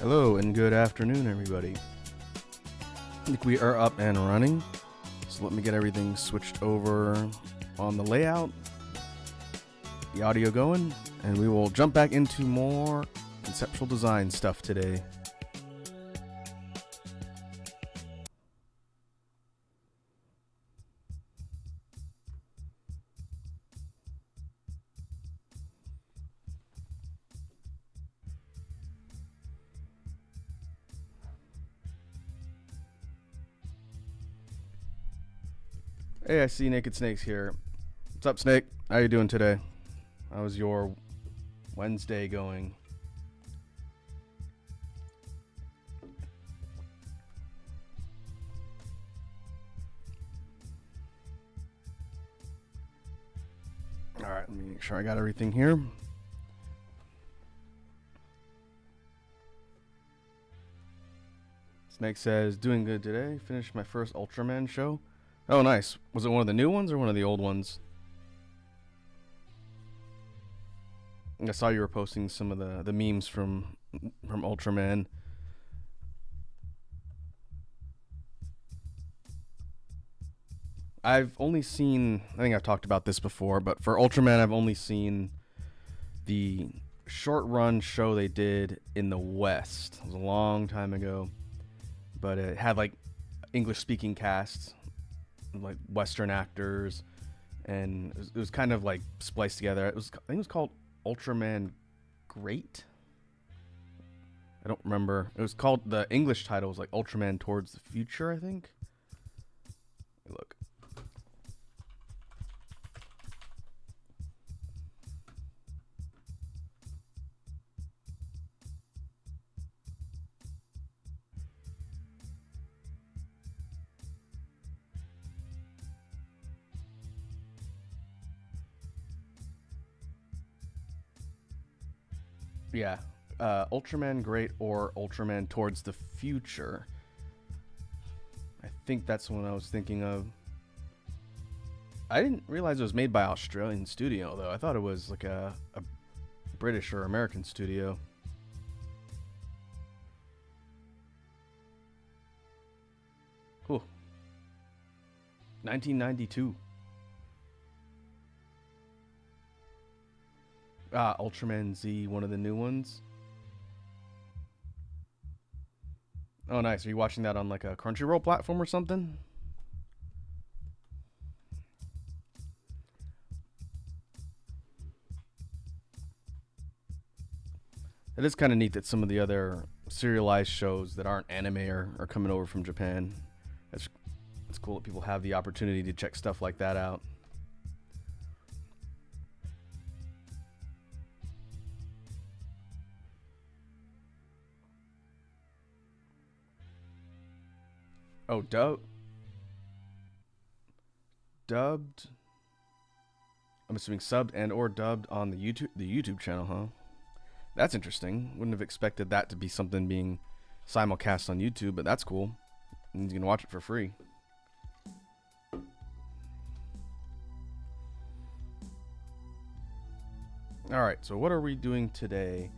Hello and good afternoon, everybody. I think we are up and running. So let me get everything switched over on the layout, the audio going, and we will jump back into more conceptual design stuff today. Hey, I see Naked Snake's here. What's up, Snake? How you doing today? How's your Wednesday going? Alright, let me make sure I got everything here. Snake says, doing good today. Finished my first Ultraman show. Oh, nice. Was it one of the new ones or one of the old ones? I saw you were posting some of the memes from Ultraman. I've only seen, I think I've talked about this before, but for Ultraman I've only seen the short run show they did in the West. It was a long time ago, but it had like English speaking casts, like Western actors, and it was kind of like spliced together. I think it was called Ultraman Great. I don't remember. It was called, the English title was like Ultraman Towards the Future, I think. Look. Yeah, Ultraman Great or Ultraman Towards the Future. I think that's the one I was thinking of. I didn't realize it was made by an Australian studio, though. I thought it was like a British or American studio. Cool. 1992. Ultraman Z, one of the new ones. Oh, nice. Are you watching that on like a Crunchyroll platform or something? It is kind of neat that some of the other serialized shows that aren't anime are coming over from Japan. It's cool that people have the opportunity to check stuff like that out. Oh, dubbed. I'm assuming subbed and or dubbed on the YouTube channel, huh? That's interesting. Wouldn't have expected that to be something being simulcast on YouTube, but that's cool. And you can watch it for free. All right, so what are we doing today?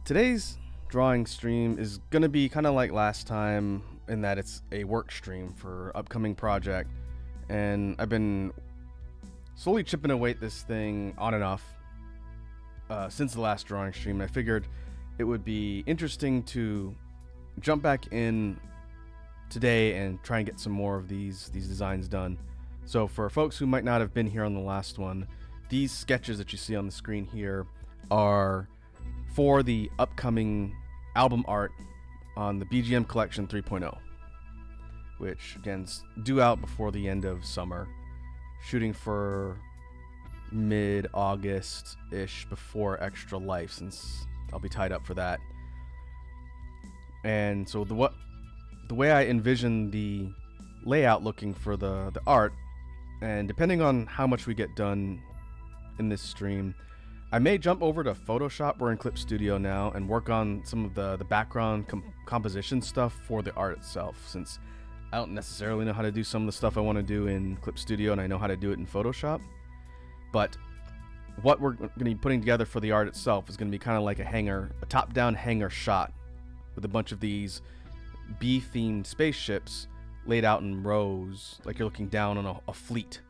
Today's drawing stream is going to be kind of like last time in that it's a work stream for upcoming project, and I've been slowly chipping away at this thing on and off since the last drawing stream. I figured it would be interesting to jump back in today and try and get some more of these designs done. So for folks who might not have been here on the last one, these sketches that you see on the screen here are for the upcoming album art on the BGM Collection 3.0, which again's due out before the end of summer, shooting for mid-August-ish before Extra Life, since I'll be tied up for that. And so the way I envision the layout looking for the art, and depending on how much we get done in this stream, I may jump over to Photoshop. We're in Clip Studio now, and work on some of the background composition stuff for the art itself, since I don't necessarily know how to do some of the stuff I want to do in Clip Studio, and I know how to do it in Photoshop. But what we're going to be putting together for the art itself is going to be kind of like a top-down hangar shot with a bunch of these B-themed spaceships laid out in rows, like you're looking down on a fleet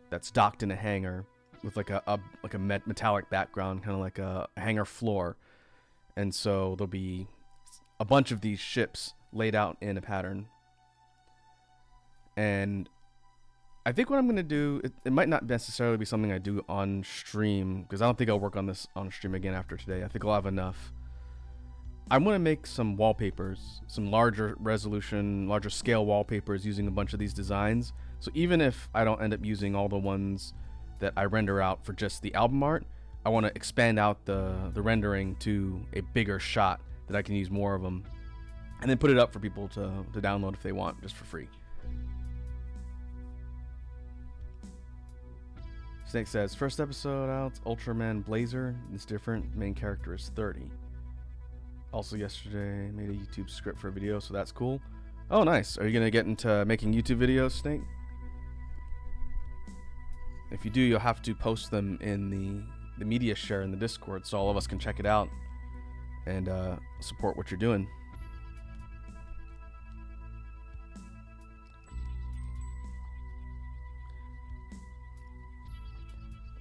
that's docked in a hangar with like a metallic background, kind of like a hangar floor. And so there'll be a bunch of these ships laid out in a pattern. And I think what I'm going to do, it might not necessarily be something I do on stream, because I don't think I'll work on this on stream again after today. I think I'll have enough. I'm going to make some wallpapers, some larger resolution, larger scale wallpapers using a bunch of these designs. So even if I don't end up using all the ones that I render out for just the album art, I want to expand out the rendering to a bigger shot that I can use more of them, and then put it up for people to download if they want, just for free. Snake says, first episode out, Ultraman Blazer. It's different. Main character is 30. Also yesterday, made a YouTube script for a video, so that's cool. Oh, nice. Are you going to get into making YouTube videos, Snake? If you do, you'll have to post them in the media share in the Discord so all of us can check it out and support what you're doing.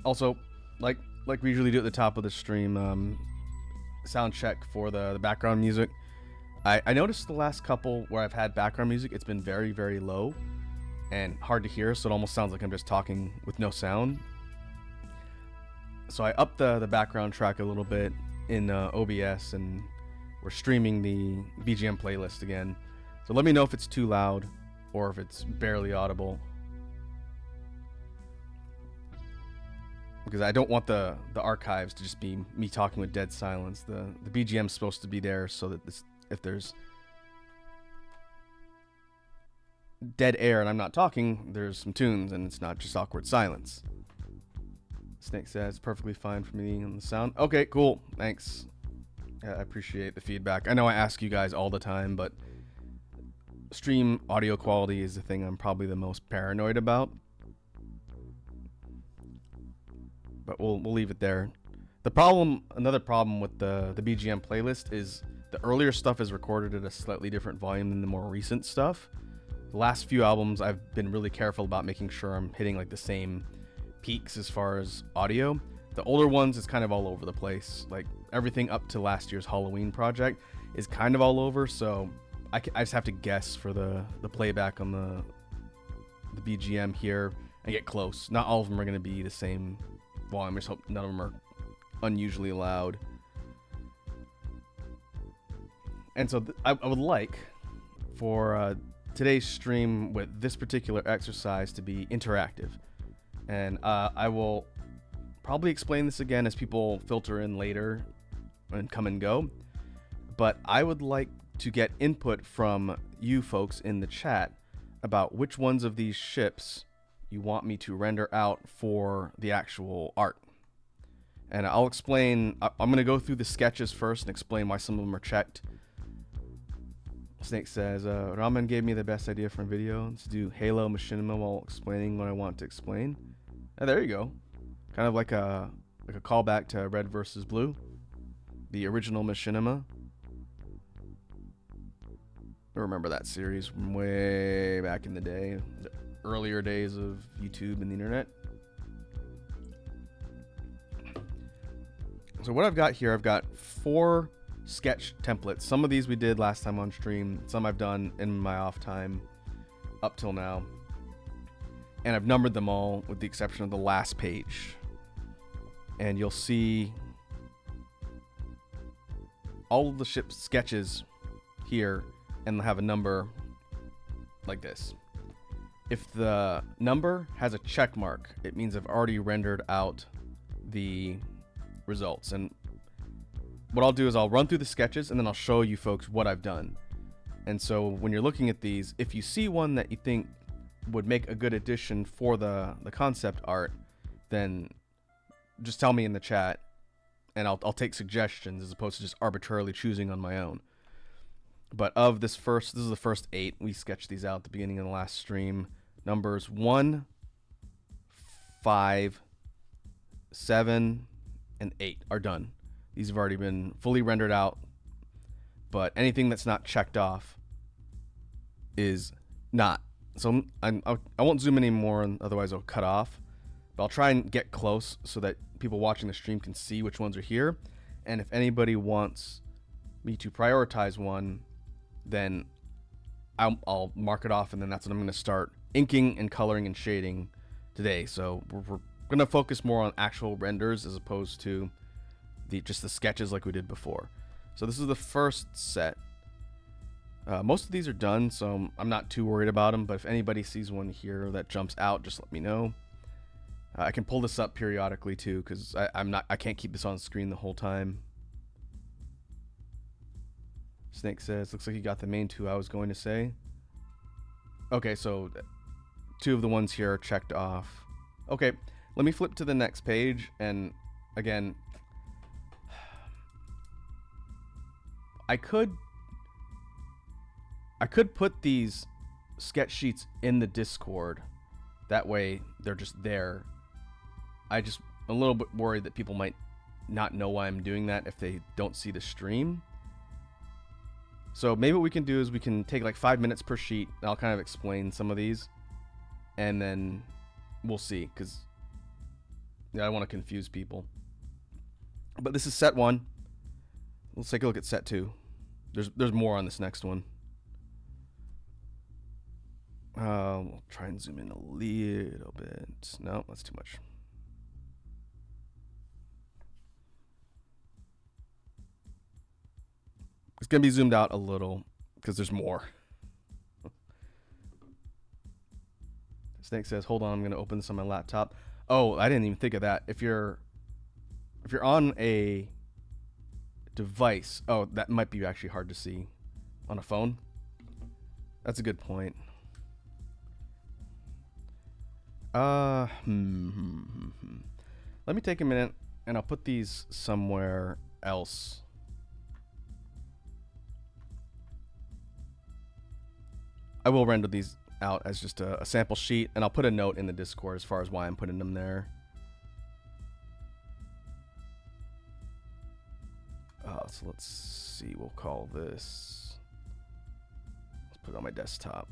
Also, like we usually do at the top of the stream, sound check for the background music. I noticed the last couple where I've had background music, it's been very, very low and hard to hear, so it almost sounds like I'm just talking with no sound. So I upped the background track a little bit in OBS, and we're streaming the BGM playlist again. So let me know if it's too loud or if it's barely audible, because I don't want the archives to just be me talking with dead silence. The BGM is supposed to be there so that if there's dead air and I'm not talking, there's some tunes and it's not just awkward silence. Snake says, perfectly fine for me on the sound. Okay, cool. Thanks. I appreciate the feedback. I know I ask you guys all the time, but stream audio quality is the thing I'm probably the most paranoid about. But we'll leave it there. Another problem with the BGM playlist is the earlier stuff is recorded at a slightly different volume than the more recent stuff. The last few albums, I've been really careful about making sure I'm hitting like the same peaks as far as audio. The older ones is kind of all over the place. Like everything up to last year's Halloween project is kind of all over, so I just have to guess for the playback on the BGM here and get close. Not all of them are going to be the same volume. I just hope none of them are unusually loud. And so I would like for today's stream with this particular exercise to be interactive. And I will probably explain this again as people filter in later and come and go. But I would like to get input from you folks in the chat about which ones of these ships you want me to render out for the actual art. And I'll explain. I'm going to go through the sketches first and explain why some of them are checked. Snake says, Ramen gave me the best idea for a video. Let's do Halo Machinima while explaining what I want to explain. There you go. Kind of like a callback to Red versus Blue, the original Machinima. I remember that series from way back in the day, the earlier days of YouTube and the internet. So what I've got here, I've got 4 sketch templates. Some of these we did last time on stream. Some I've done in my off time up till now. And I've numbered them all with the exception of the last page. And you'll see all of the ship sketches here, and they'll have a number like this. If the number has a check mark, it means I've already rendered out the results. And what I'll do is I'll run through the sketches and then I'll show you folks what I've done. And so when you're looking at these, if you see one that you think would make a good addition for the concept art, then just tell me in the chat and I'll take suggestions as opposed to just arbitrarily choosing on my own. But of this is the first 8. We sketched these out at the beginning of the last stream. Numbers 1, 5, 7, and 8 are done. These have already been fully rendered out, but anything that's not checked off is not. So I won't zoom anymore, otherwise I'll cut off. But I'll try and get close so that people watching the stream can see which ones are here. And if anybody wants me to prioritize one, then I'll mark it off, and then that's when I'm going to start inking and coloring and shading today. So we're going to focus more on actual renders as opposed to just the sketches like we did before. So this is the first set. Most of these are done, so I'm not too worried about them, but if anybody sees one here that jumps out, just let me know. I can pull this up periodically too, because I can't keep this on screen the whole time. Snake says, looks like you got the main 2 I was going to say. Okay, so 2 of the ones here are checked off. Okay, let me flip to the next page, and again, I could put these sketch sheets in the Discord. That way they're just there. I'm a little bit worried that people might not know why I'm doing that if they don't see the stream. So maybe what we can do is we can take like 5 minutes per sheet, and I'll kind of explain some of these, and then we'll see, because I don't want to confuse people. But this is set 1. Let's take a look at set 2. There's more on this next one. We'll try and zoom in a little bit. No, that's too much. It's going to be zoomed out a little because there's more. Snake says, hold on, I'm going to open this on my laptop. Oh, I didn't even think of that. If you're on a device, oh, that might be actually hard to see on a phone. That's a good point. Let me take a minute and I'll put these somewhere else. I will render these out as just a sample sheet, and I'll put a note in the Discord as far as why I'm putting them there. So let's see, we'll call this, let's put it on my desktop.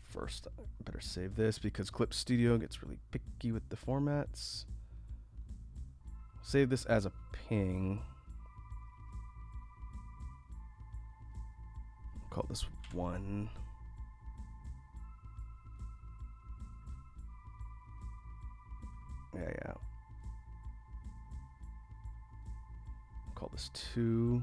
First, I better save this because Clip Studio gets really picky with the formats. Save this as a ping. Call this 1. Yeah. Call this 2.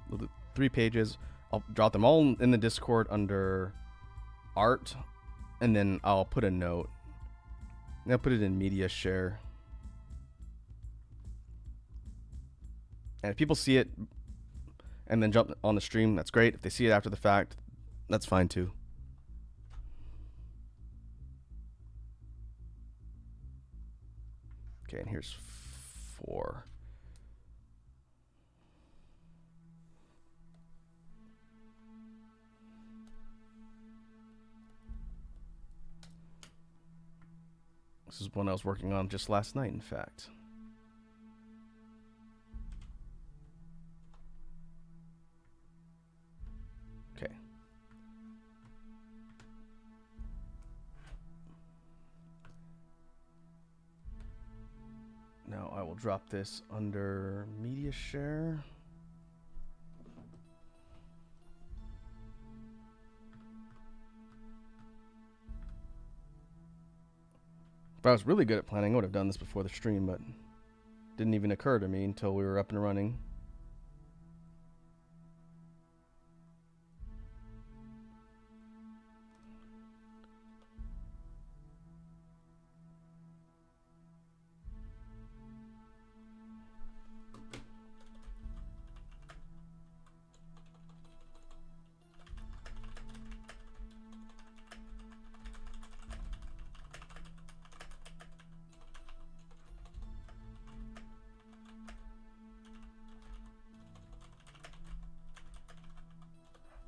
We'll do 3 pages. I'll drop them all in the Discord under art, and then I'll put a note. And I'll put it in media share. And if people see it and then jump on the stream, that's great. If they see it after the fact, that's fine too. Okay, and here's 4. This is one I was working on just last night, in fact. Okay. Now I will drop this under media share. If I was really good at planning, I would have done this before the stream, but it didn't even occur to me until we were up and running.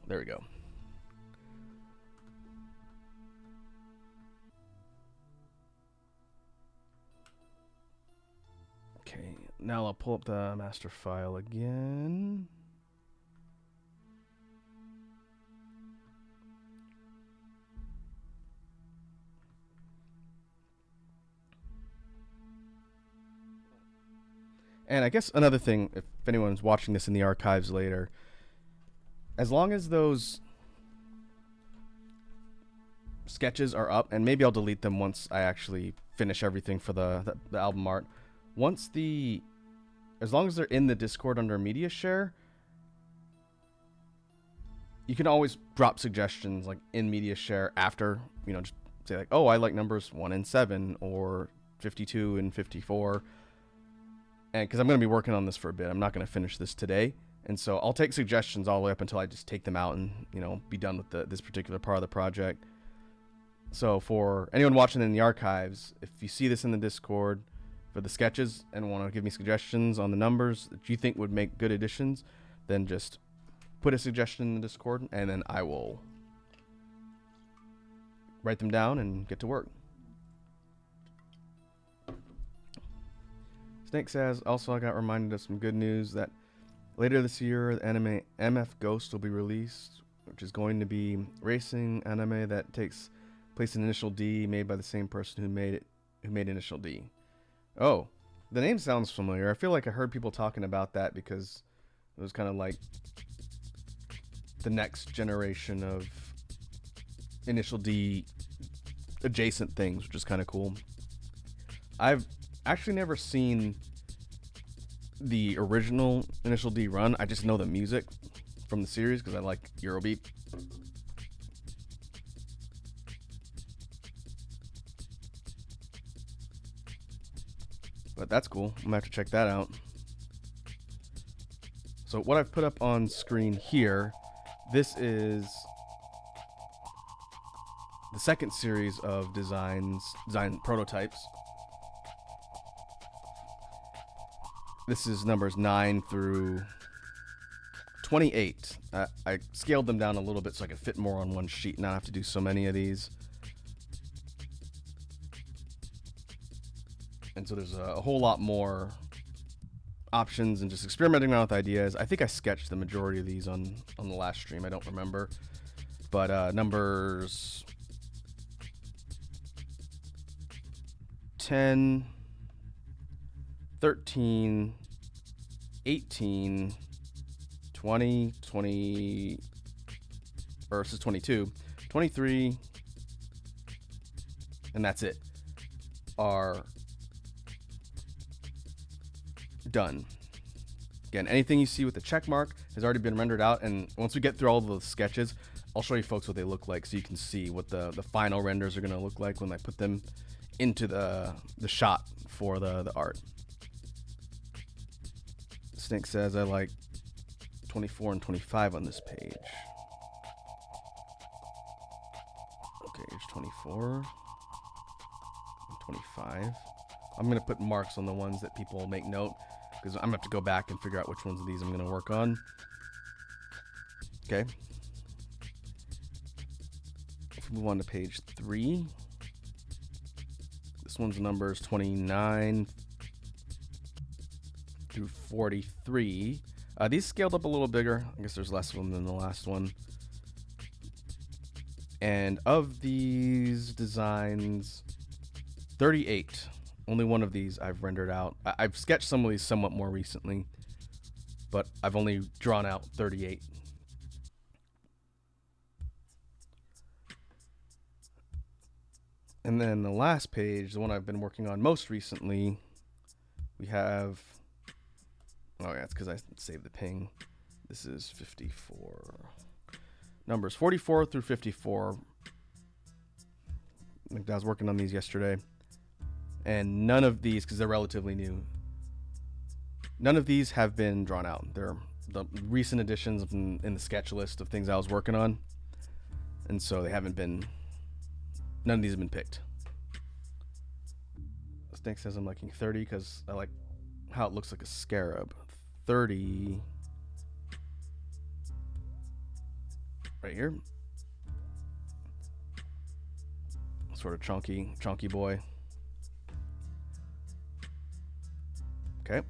There we go. Okay, now I'll pull up the master file again. And I guess another thing, if anyone's watching this in the archives later, as long as those sketches are up, and maybe I'll delete them once I actually finish everything for the album art. As long as they're in the Discord under media share, you can always drop suggestions like in media share after, just say like, oh, I like numbers 1 and 7 or 52 and 54. And because I'm going to be working on this for a bit, I'm not going to finish this today. And so I'll take suggestions all the way up until I just take them out and, be done with this particular part of the project. So for anyone watching in the archives, if you see this in the Discord for the sketches and want to give me suggestions on the numbers that you think would make good additions, then just put a suggestion in the Discord and then I will write them down and get to work. Snake says, also I got reminded of some good news that later this year, the anime MF Ghost will be released, which is going to be racing anime that takes place in Initial D, made by the same person who made Initial D. Oh, the name sounds familiar. I feel like I heard people talking about that because it was kind of like the next generation of Initial D adjacent things, which is kind of cool. I've actually never seen the original Initial D run. I just know the music from the series because I like Eurobeat. But that's cool. I'm gonna have to check that out. So what I've put up on screen here, this is the second series of design prototypes. This is numbers 9 through 28. I scaled them down a little bit so I could fit more on one sheet and not have to do so many of these. And so there's a whole lot more options and just experimenting around with ideas. I think I sketched the majority of these on the last stream. I don't remember. But numbers 10, 13, 18, 20, 20, versus 22, 23, and that's it, are done. Again, anything you see with the check mark has already been rendered out, and once we get through all the sketches, I'll show you folks what they look like so you can see what the final renders are going to look like when I put them into the shot for the art. Snake says I like 24 and 25 on this page. Okay, here's 24 and 25. I'm going to put marks on the ones that people make note because I'm going to have to go back and figure out which ones of these I'm going to work on. Okay. Let's move on to page 3. This one's numbers 29 through 43. These scaled up a little bigger. I guess there's less of them than the last one. And of these designs, 38. Only one of these I've rendered out. I've sketched some of these somewhat more recently, but I've only drawn out 38. And then the last page, the one I've been working on most recently, we have... Oh yeah, it's because I saved the ping. This is 54. Numbers 44 through 54. I was working on these yesterday. And none of these, because they're relatively new, none of these have been drawn out. They're the recent additions in the sketch list of things I was working on. And so they haven't been, none of these have been picked. Snake says I'm liking 30 because I like how it looks like a scarab. 30. right here. Sort of chunky boy. Okay.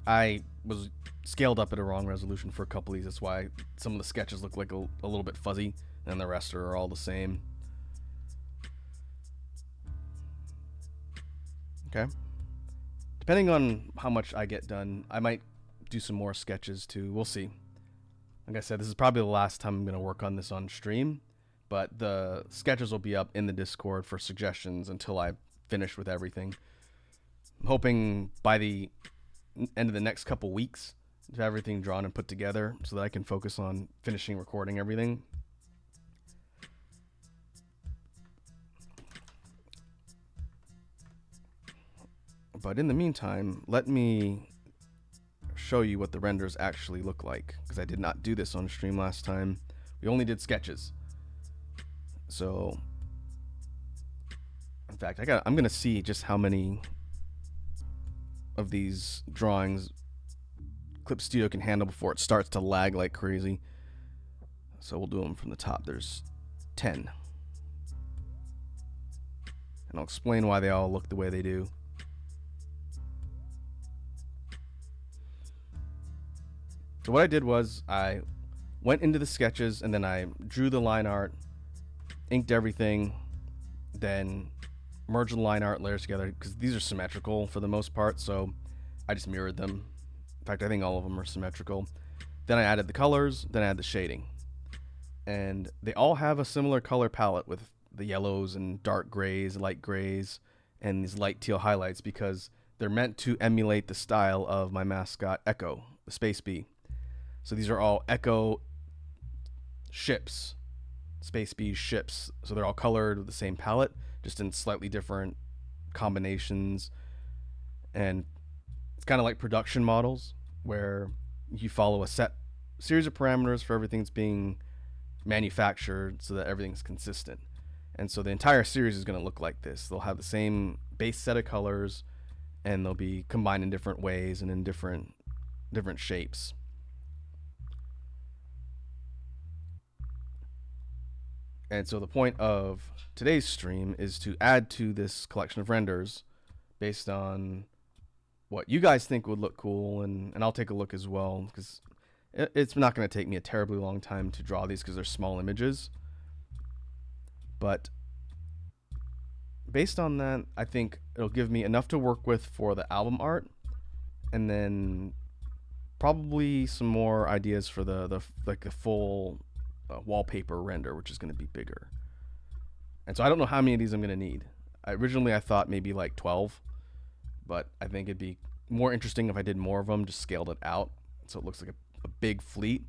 I was scaled up at a wrong resolution for a couple of these. That's why some of the sketches look like a little bit fuzzy, and the rest are all the same. Okay. Depending on how much I get done, I might do some more sketches too. We'll see. Like I said, this is probably the last time I'm going to work on this on stream, but the sketches will be up in the Discord for suggestions until I finish with everything. I'm hoping by the end of the next couple weeks to have everything drawn and put together so that I can focus on finishing recording everything. But in the meantime, let me show you what the renders actually look like, because I did not do this on stream last time. We only did sketches. So, in fact, I'm going to see just how many of these drawings Clip Studio can handle before it starts to lag like crazy. So we'll do them from the top. There's 10. And I'll explain why they all look the way they do. So what I did was I went into the sketches and then I drew the line art, inked everything, then merged the line art layers together because these are symmetrical for the most part, so I just mirrored them. In fact, I think all of them are symmetrical. Then I added the colors, then I added the shading. And they all have a similar color palette with the yellows and dark grays, light grays, and these light teal highlights because they're meant to emulate the style of my mascot, Echo, the Space Bee. So these are all Echo ships, Space Bee ships. So they're all colored with the same palette, just in slightly different combinations. And it's kind of like production models where you follow a set series of parameters for everything that's being manufactured so that everything's consistent. And so the entire series is going to look like this. They'll have the same base set of colors, and they'll be combined in different ways and in different shapes. And so the point of today's stream is to add to this collection of renders based on what you guys think would look cool, and I'll take a look as well, because it's not going to take me a terribly long time to draw these because they're small images. But based on that, I think it'll give me enough to work with for the album art, and then probably some more ideas for the full wallpaper render, which is going to be bigger. And so I don't know how many of these I'm going to need. Originally I thought maybe like 12, but I think it'd be more interesting if I did more of them, just scaled it out so it looks like a big fleet,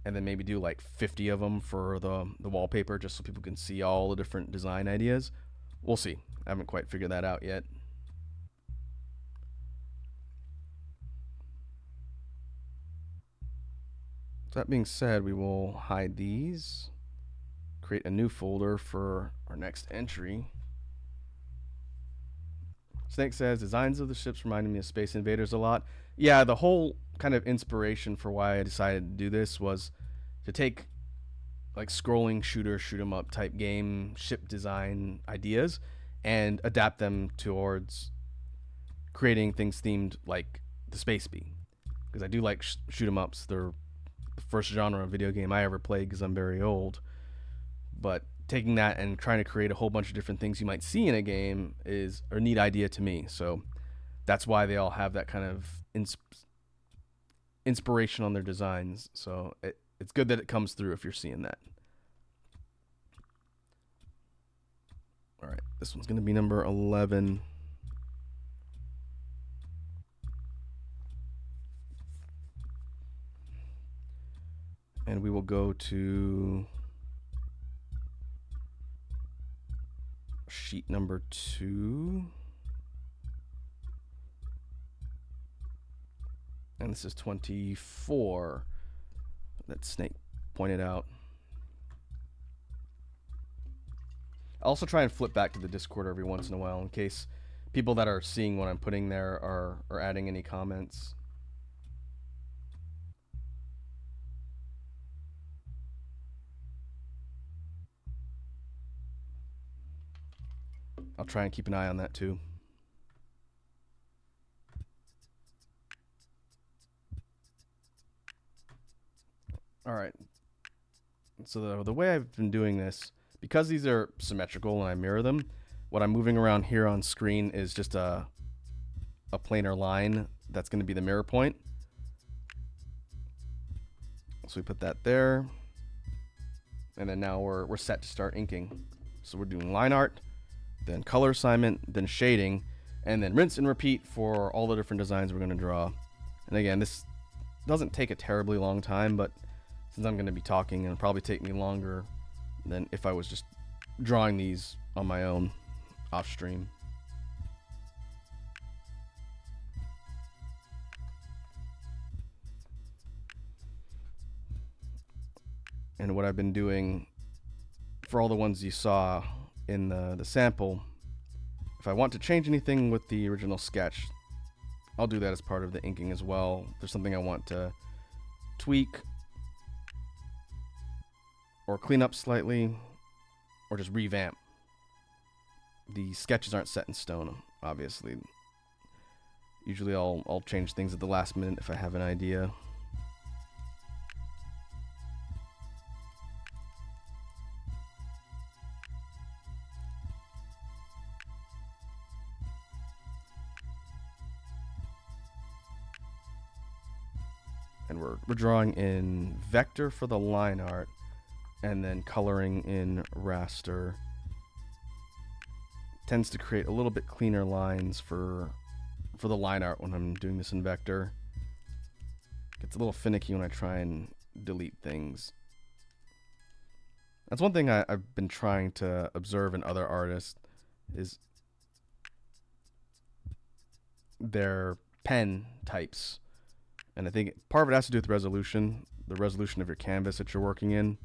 and then maybe do like 50 of them for the wallpaper, just so people can see all the different design ideas. We'll see. I haven't quite figured that out yet. So that being said, we will hide these, create a new folder for our next entry. Snake says, designs of the ships reminded me of Space Invaders a lot. Yeah, the whole kind of inspiration for why I decided to do this was to take like scrolling shooter, shoot 'em up type game ship design ideas and adapt them towards creating things themed like the Space Bee. Because I do like shoot 'em ups. They're the first genre of video game I ever played because I'm very old. But taking that and trying to create a whole bunch of different things you might see in a game is a neat idea to me. So that's why they all have that kind of inspiration on their designs. So it's good that it comes through if you're seeing that. All right, this one's going to be number 11. And we will go to sheet number 2. And this is 24 that Snake pointed out. I'll also try and flip back to the Discord every once in a while in case people that are seeing what I'm putting there are adding any comments. I'll try and keep an eye on that too. All right. So the way I've been doing this, because these are symmetrical and I mirror them, what I'm moving around here on screen is just a planar line that's going to be the mirror point. So we put that there. And then now we're set to start inking. So we're doing line art, then color assignment, then shading, and then rinse and repeat for all the different designs we're going to draw. And again, this doesn't take a terribly long time, but since I'm going to be talking, it'll probably take me longer than if I was just drawing these on my own off stream. And what I've been doing for all the ones you saw in the sample, if I want to change anything with the original sketch, I'll do that as part of the inking as well. If there's something I want to tweak or clean up slightly or just revamp. The sketches aren't set in stone, obviously. Usually I'll change things at the last minute if I have an idea. And we're drawing in vector for the line art and then coloring in raster. Tends to create a little bit cleaner lines for the line art when I'm doing this in vector. Gets a little finicky when I try and delete things. That's one thing I've been trying to observe in other artists is their pen types. And I think part of it has to do with the resolution of your canvas that you're working in.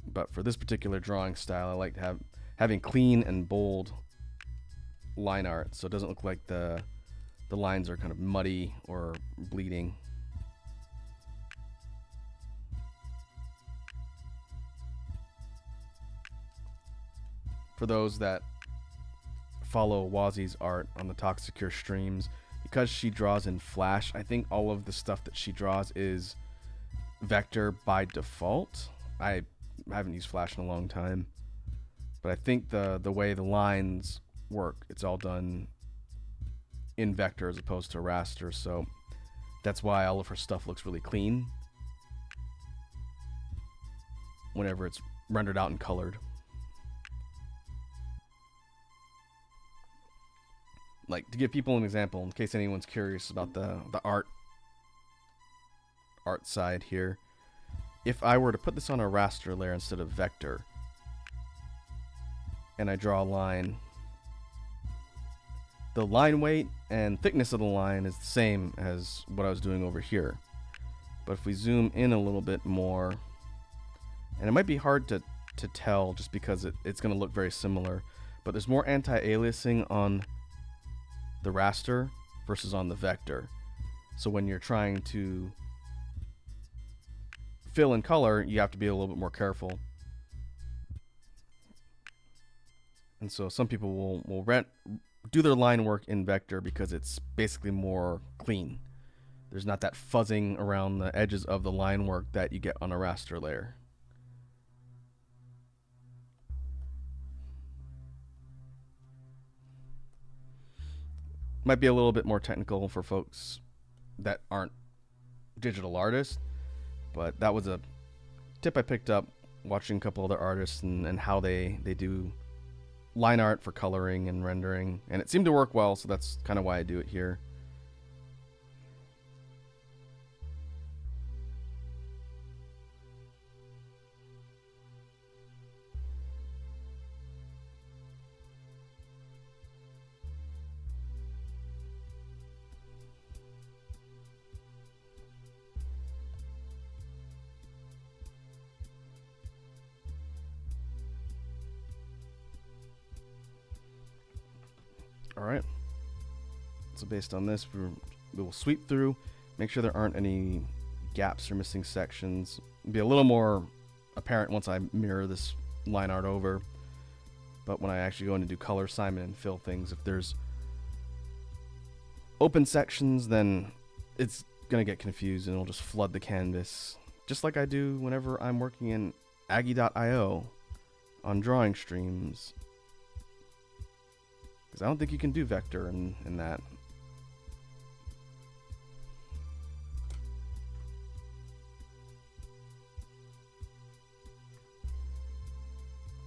But for this particular drawing style, I like to having clean and bold line art, so it doesn't look like the lines are kind of muddy or bleeding. For those that follow Wazi's art on the Toxicure streams, because she draws in Flash, I think all of the stuff that she draws is vector by default. I haven't used Flash in a long time, but I think the way the lines work, it's all done in vector as opposed to raster, so that's why all of her stuff looks really clean whenever it's rendered out and colored. Like, to give people an example, in case anyone's curious about the art side here, if I were to put this on a raster layer instead of vector, and I draw a line, the line weight and thickness of the line is the same as what I was doing over here. But if we zoom in a little bit more, and it might be hard to tell just because it's going to look very similar, but there's more anti-aliasing on the raster versus on the vector. So when you're trying to fill in color, you have to be a little bit more careful. And so some people will do their line work in vector because it's basically more clean. There's not that fuzzing around the edges of the line work that you get on a raster layer. Might be a little bit more technical for folks that aren't digital artists, but that was a tip I picked up watching a couple other artists and how they do line art for coloring and rendering, and it seemed to work well, so that's kind of why I do it here. All right. So based on this, we will sweep through, make sure there aren't any gaps or missing sections. Be a little more apparent once I mirror this line art over. But when I actually go in to do color assignment and fill things, if there's open sections, then it's going to get confused and it'll just flood the canvas. Just like I do whenever I'm working in Aggie.io on drawing streams. Because I don't think you can do vector in that.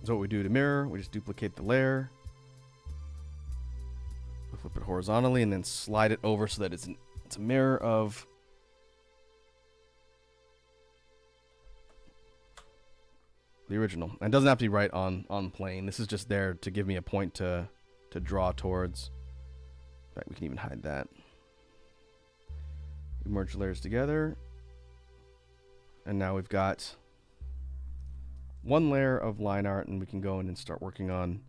So what we do to mirror, we just duplicate the layer, flip it horizontally, and then slide it over so that it's a mirror of the original. And it doesn't have to be right on plane. This is just there to give me a point to draw towards. In fact, we can even hide that. We merge layers together, and now we've got one layer of line art, and we can go in and start working on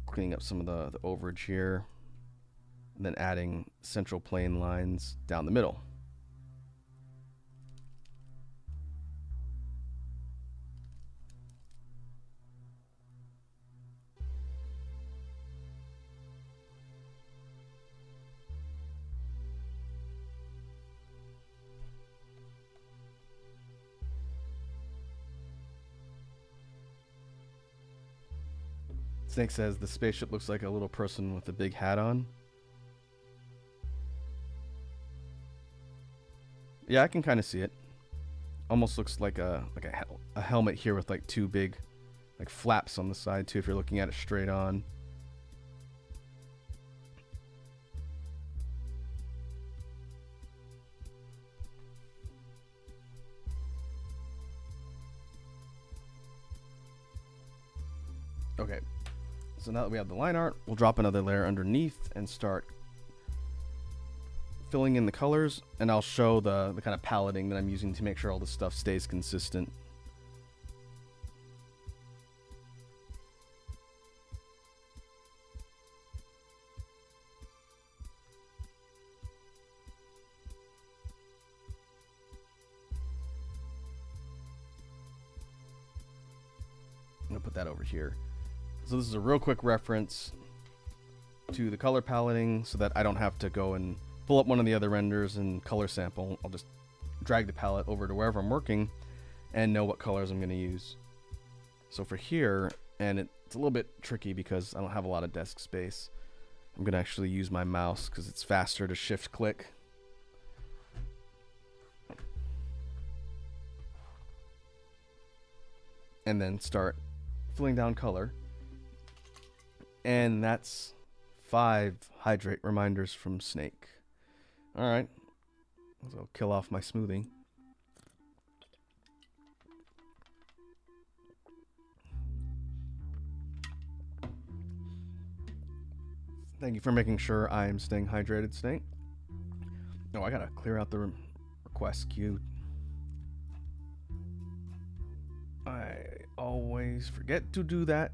cleaning up some of the overage here, and then adding central plane lines down the middle. Snake says the spaceship looks like a little person with a big hat on. Yeah, I can kind of see it. Almost looks like a helmet here with like two big like flaps on the side too if you're looking at it straight on. Okay. So now that we have the line art, we'll drop another layer underneath and start filling in the colors, and I'll show the kind of paletting that I'm using to make sure all this stuff stays consistent. I'm going to put that over here. So this is a real quick reference to the color paletting so that I don't have to go and pull up one of the other renders and color sample. I'll just drag the palette over to wherever I'm working and know what colors I'm going to use. So for here, and it's a little bit tricky because I don't have a lot of desk space, I'm going to actually use my mouse because it's faster to shift click. And then start filling down color. And that's 5 hydrate reminders from Snake. Alright. So I'll kill off my smoothie. Thank you for making sure I am staying hydrated, Snake. Oh, I gotta clear out the request queue. I always forget to do that.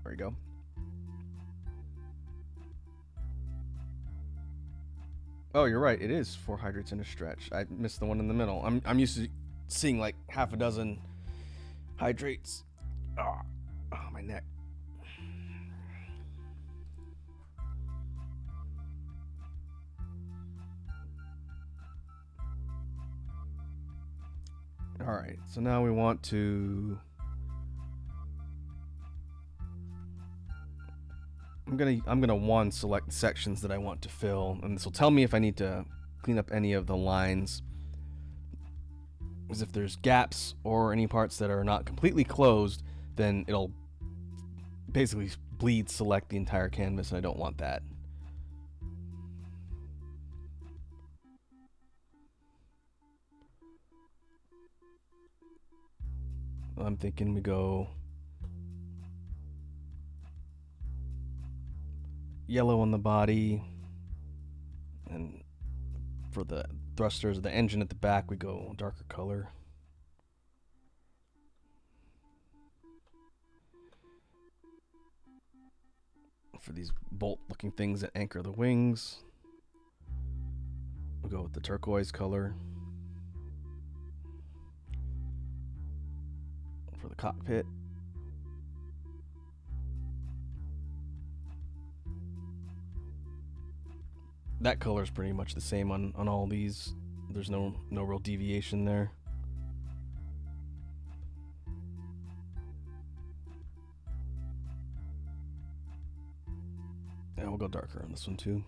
There we go. Oh, you're right. It is 4 hydrates in a stretch. I missed the one in the middle. I'm used to seeing like half a dozen hydrates. Oh, my neck. All right. So now we want to. I'm gonna one select sections that I want to fill, and this will tell me if I need to clean up any of the lines. Because if there's gaps or any parts that are not completely closed, then it'll basically bleed select the entire canvas, and I don't want that. I'm thinking we go yellow on the body, and for the thrusters, the engine at the back, we go darker color. For these bolt looking things that anchor the wings, We'll go with the turquoise color for the cockpit. That color is pretty much the same on all these. There's no real deviation there. And we'll go darker on this one too.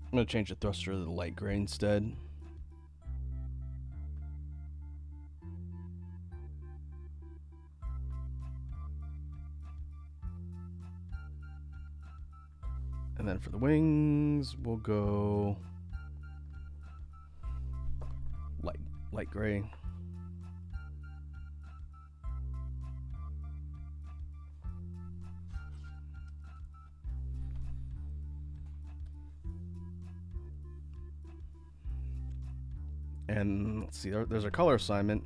I'm going to change the thruster to the light gray instead. And then for the wings, we'll go light gray. And let's see, there's a color assignment.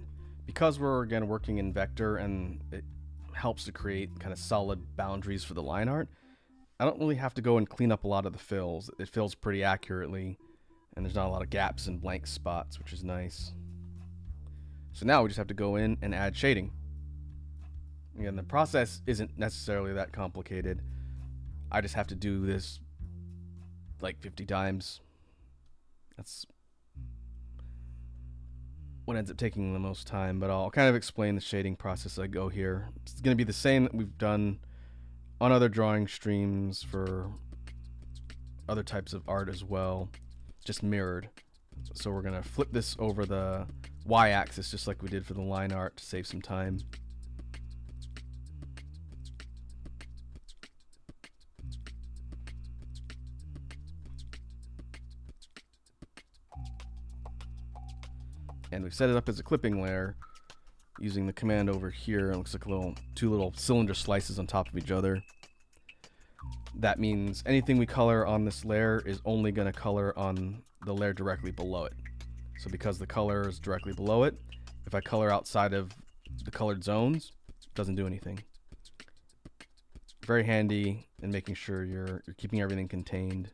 Because we're again working in vector and it helps to create kind of solid boundaries for the line art, I don't really have to go and clean up a lot of the fills. It fills pretty accurately, and there's not a lot of gaps and blank spots, which is nice. So now we just have to go in and add shading. Again, the process isn't necessarily that complicated. I just have to do this like 50 times. That's what ends up taking the most time, but I'll kind of explain the shading process as I go here. It's going to be the same that we've done on other drawing streams for other types of art as well, just mirrored. So we're going to flip this over the y-axis just like we did for the line art to save some time. And we've set it up as a clipping layer using the command over here. It looks like two little cylinder slices on top of each other. That means anything we color on this layer is only going to color on the layer directly below it. So because the color is directly below it, if I color outside of the colored zones, it doesn't do anything. Very handy in making sure you're keeping everything contained.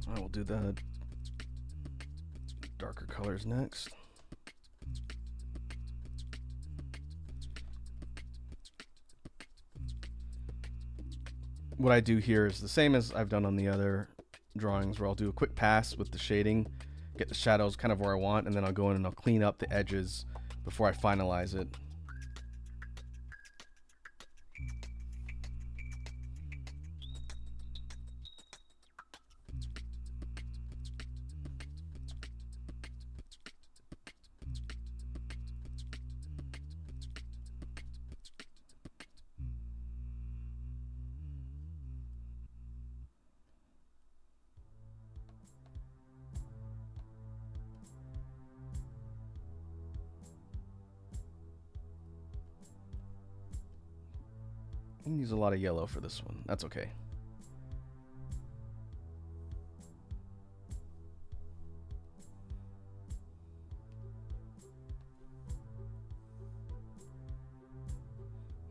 I will do the darker colors next. What I do here is the same as I've done on the other drawings, where I'll do a quick pass with the shading, get the shadows kind of where I want, and then I'll go in and I'll clean up the edges before I finalize it. I'm gonna use a lot of yellow for this one. That's okay.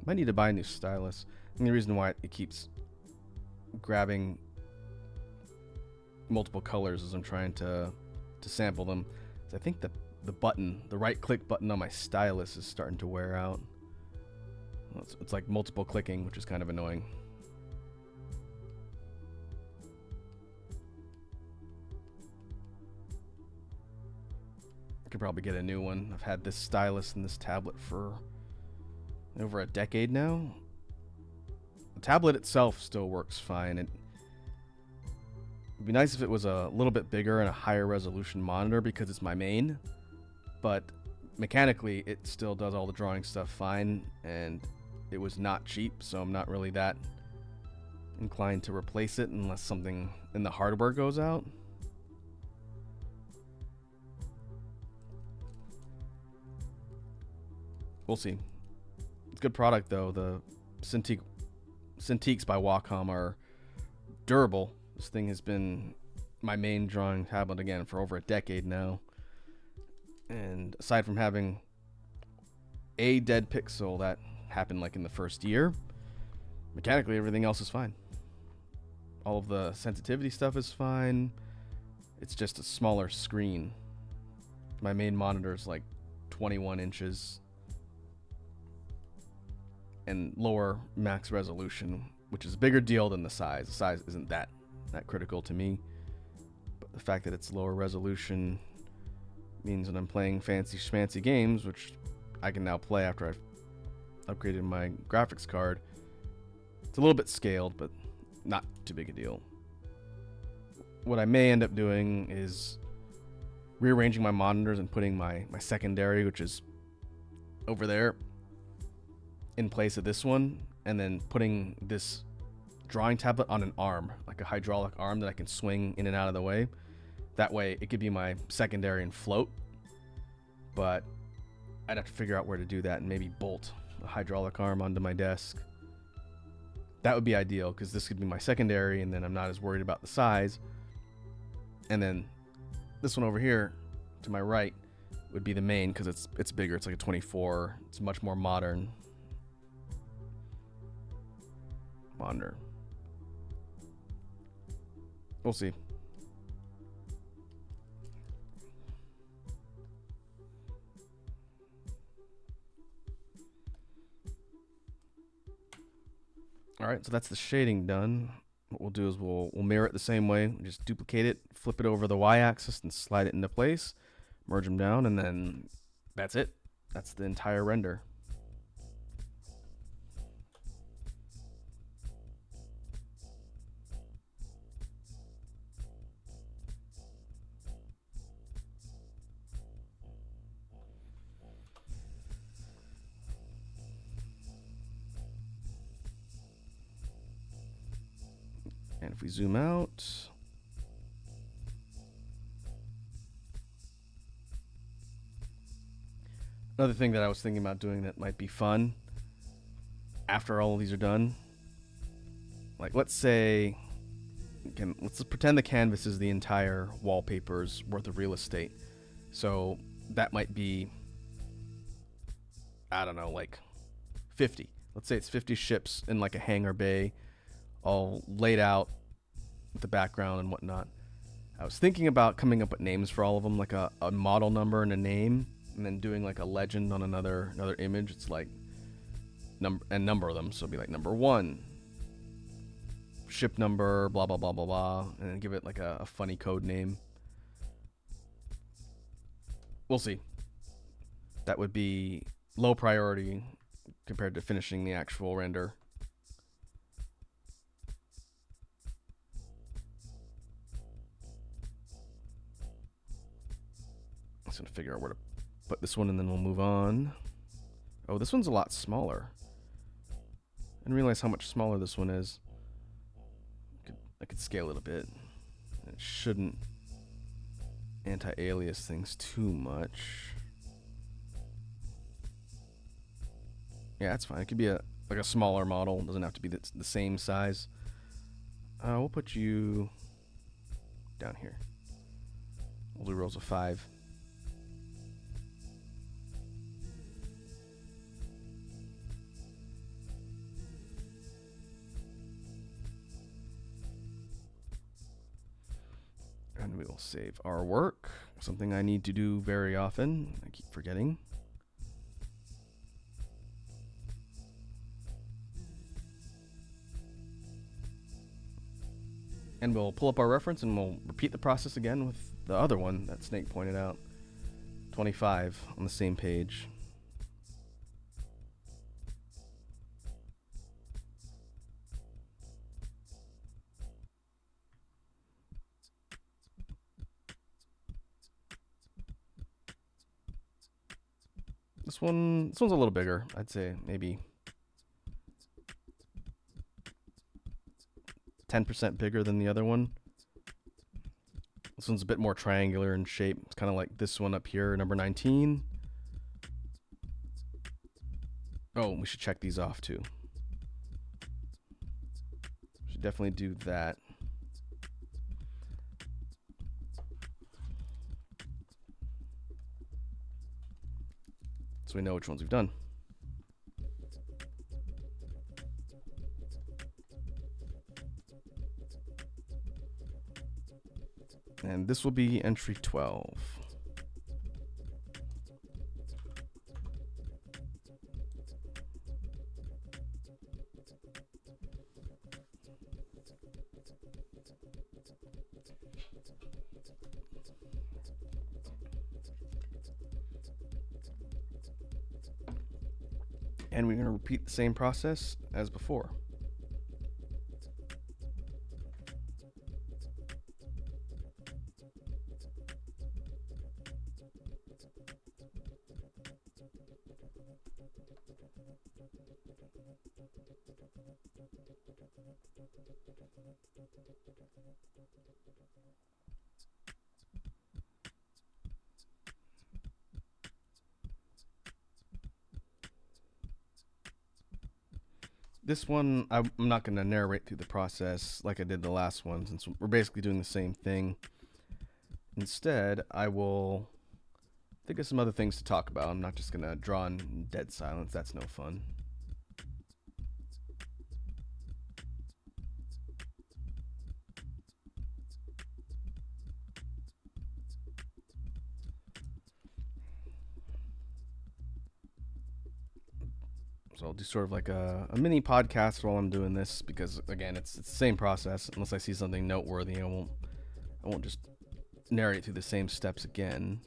Might need to buy a new stylus. And the reason why it keeps grabbing multiple colors as I'm trying to sample them is I think the button, the right click button on my stylus is starting to wear out. It's like multiple clicking, which is kind of annoying. I could probably get a new one. I've had this stylus and this tablet for over a decade now. The tablet itself still works fine. It'd be nice if it was a little bit bigger and a higher resolution monitor because it's my main, but mechanically it still does all the drawing stuff fine, and it was not cheap, so I'm not really that inclined to replace it unless something in the hardware goes out. We'll see. It's a good product though. The Cintiqs by Wacom are durable. This thing has been my main drawing tablet again for over a decade now. And aside from having a dead pixel that happened like in the first year, mechanically everything else is fine. All of the sensitivity stuff is fine. It's just a smaller screen. My main monitor is like 21 inches and lower max resolution, which is a bigger deal than the size. The size isn't that critical to me, but the fact that it's lower resolution means when I'm playing fancy schmancy games, which I can now play after I've upgraded my graphics card, it's a little bit scaled, but not too big a deal. What I may end up doing is rearranging my monitors and putting my secondary, which is over there, in place of this one, and then putting this drawing tablet on an arm, like a hydraulic arm that I can swing in and out of the way. That way it could be my secondary and float, but I'd have to figure out where to do that and maybe bolt a hydraulic arm onto my desk. That would be ideal because this could be my secondary and then I'm not as worried about the size. And then this one over here to my right would be the main because it's bigger. It's like a 24. It's much more modern monitor. We'll see. All right, so that's the shading done. What we'll do is we'll mirror it the same way. Just duplicate it, flip it over the y-axis, and slide it into place. Merge them down, and then that's it. That's the entire render. And if we zoom out, another thing that I was thinking about doing that might be fun after all of these are done, like let's say, let's pretend the canvas is the entire wallpaper's worth of real estate. So that might be, I don't know, like 50. Let's say it's 50 ships in like a hangar bay, all laid out with the background and whatnot. I was thinking about coming up with names for all of them, like a model number and a name, and then doing like a legend on another image. It's like number of them, so it'd be like number 1, ship number, blah blah blah blah blah, and then give it like a funny code name. We'll see. That would be low priority compared to finishing the actual render. I'm just gonna figure out where to put this one and then we'll move on. Oh, this one's a lot smaller. I didn't realize how much smaller this one is. I could scale it a bit. It shouldn't anti-alias things too much. Yeah, that's fine. It could be like a smaller model. It doesn't have to be the same size. We'll put you down here. We'll do rows of 5. And we will save our work. Something I need to do very often. I keep forgetting. And we'll pull up our reference and we'll repeat the process again with the other one that Snake pointed out. 25 on the same page. This one's a little bigger. I'd say maybe 10% bigger than the other one. This one's a bit more triangular in shape. It's kind of like this one up here, number 19. Oh, we should check these off too. Should definitely do that. we know which ones we've done. And this will be entry 12. And we're going to repeat the same process as before. This one, I'm not going to narrate through the process like I did the last one, since we're basically doing the same thing. Instead, I will think of some other things to talk about. I'm not just going to draw in dead silence. That's no fun. So I'll do sort of like a mini podcast while I'm doing this, because again, it's the same process. Unless I see something noteworthy, I won't just narrate through the same steps again.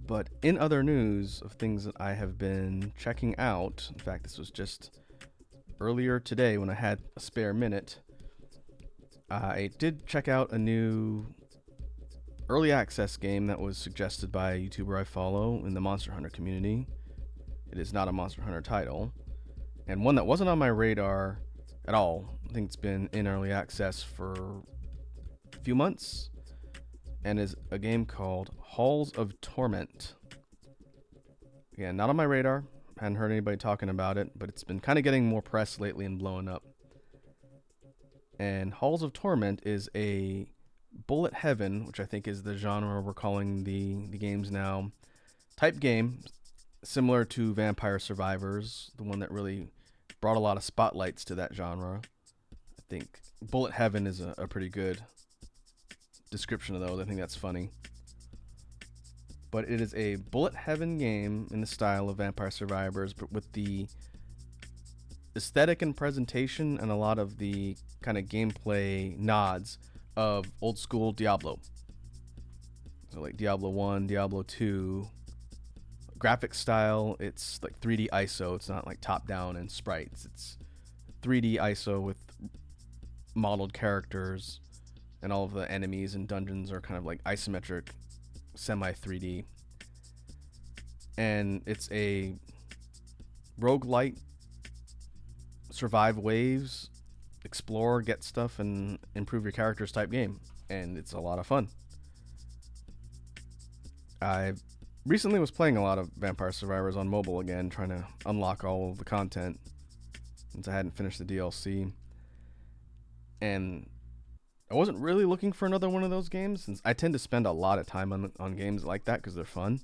But in other news of things that I have been checking out, in fact, this was just earlier today when I had a spare minute, I did check out a new early access game that was suggested by a YouTuber I follow in the Monster Hunter community. It is not a Monster Hunter title, and one that wasn't on my radar at all. I think it's been in early access for a few months, and is a game called Halls of Torment. Again, not on my radar. Hadn't heard anybody talking about it, but it's been kind of getting more press lately and blowing up. And Halls of Torment is a bullet heaven, which I think is the genre we're calling the games now, type game, similar to Vampire Survivors, the one that really brought a lot of spotlights to that genre. I think bullet heaven is a pretty good description of those. I think that's funny. But it is a bullet heaven game in the style of Vampire Survivors, but with the aesthetic and presentation and a lot of the kind of gameplay nods of old school Diablo. So like Diablo 1, Diablo 2. Graphic style, it's like 3D ISO. It's not like top down and sprites. It's 3D ISO with modeled characters, and all of the enemies and dungeons are kind of like isometric, semi 3D. And it's a roguelite, survive waves, explore, get stuff, and improve your characters type game. And it's a lot of fun. I recently was playing a lot of Vampire Survivors on mobile again, trying to unlock all of the content since I hadn't finished the DLC. And I wasn't really looking for another one of those games, since I tend to spend a lot of time on games like that because they're fun.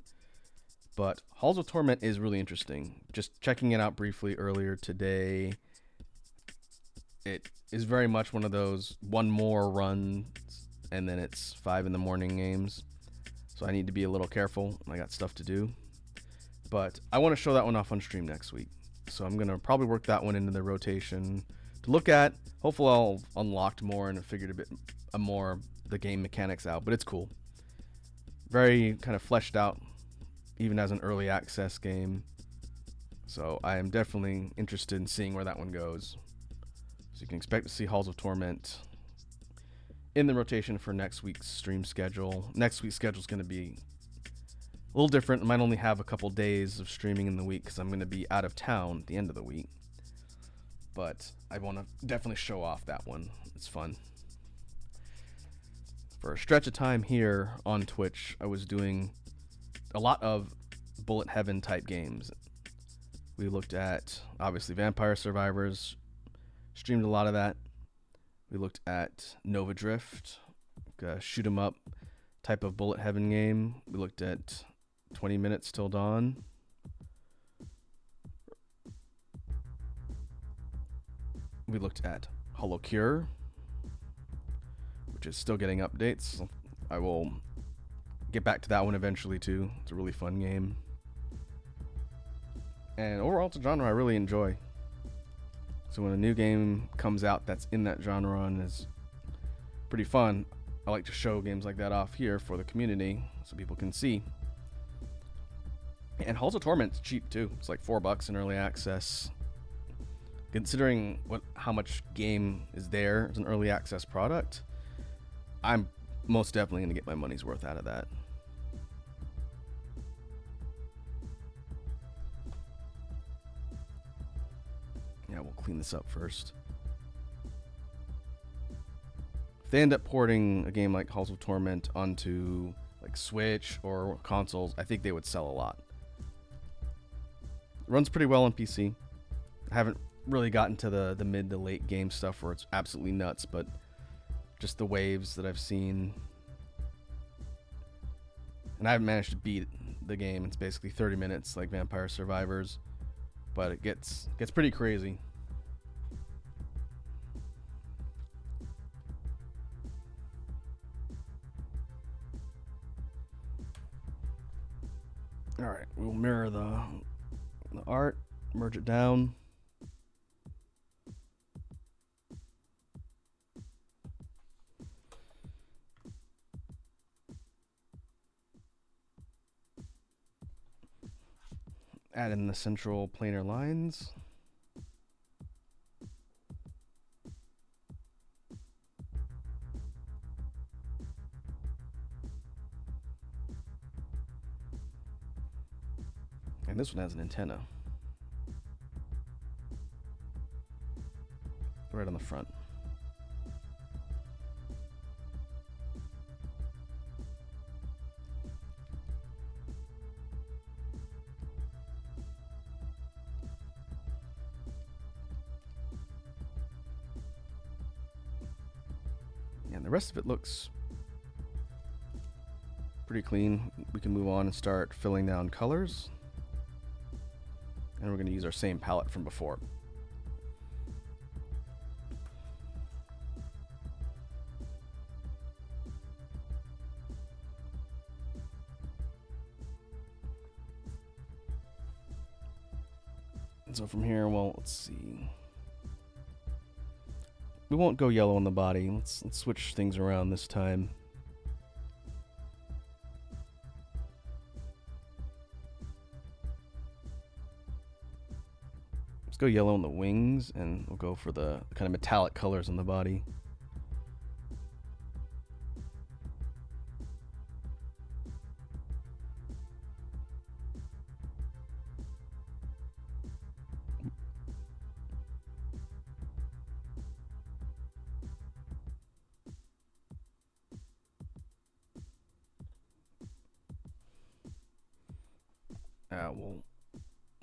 But Halls of Torment is really interesting. Just checking it out briefly earlier today, it is very much one of those one more runs and then it's 5 a.m. games. So I need to be a little careful. I got stuff to do. But I want to show that one off on stream next week. So I'm going to probably work that one into the rotation to look at. Hopefully I'll unlocked more and figured a bit more the game mechanics out. But it's cool. Very kind of fleshed out, even as an early access game. So I am definitely interested in seeing where that one goes. So you can expect to see Halls of Torment in the rotation for next week's stream schedule. Next week's schedule is going to be a little different. I might only have a couple days of streaming in the week because I'm going to be out of town at the end of the week. But I want to definitely show off that one. It's fun. For a stretch of time here on Twitch, I was doing a lot of bullet heaven type games. We looked at, obviously, Vampire Survivors, streamed a lot of that. We looked at Nova Drift, shoot 'em up type of bullet heaven game. We looked at 20 minutes till dawn. We looked at Hollow Cure, which is still getting updates. I will get back to that one eventually too. It's a really fun game. And overall, it's a genre I really enjoy. So when a new game comes out that's in that genre and is pretty fun, I like to show games like that off here for the community so people can see. And Halls of Torment's cheap too. It's like $4 in early access. Considering how much game is there as an early access product, I'm most definitely going to get my money's worth out of that. Yeah, we'll clean this up first. If they end up porting a game like Halls of Torment onto like Switch or consoles, I think they would sell a lot. It runs pretty well on PC. I haven't really gotten to the mid to late game stuff where it's absolutely nuts, but just the waves that I've seen. And I haven't managed to beat the game. It's basically 30 minutes like Vampire Survivors, but it gets pretty crazy. All right, we'll mirror the art, merge it down. Add in the central planar lines. And this one has an antenna. Right on the front. And the rest of it looks pretty clean. We can move on and start filling down colors. And we're going to use our same palette from before. And so from here, well, let's see. We won't go yellow on the body. Let's switch things around this time. Let's go yellow on the wings, and we'll go for the kind of metallic colors on the body.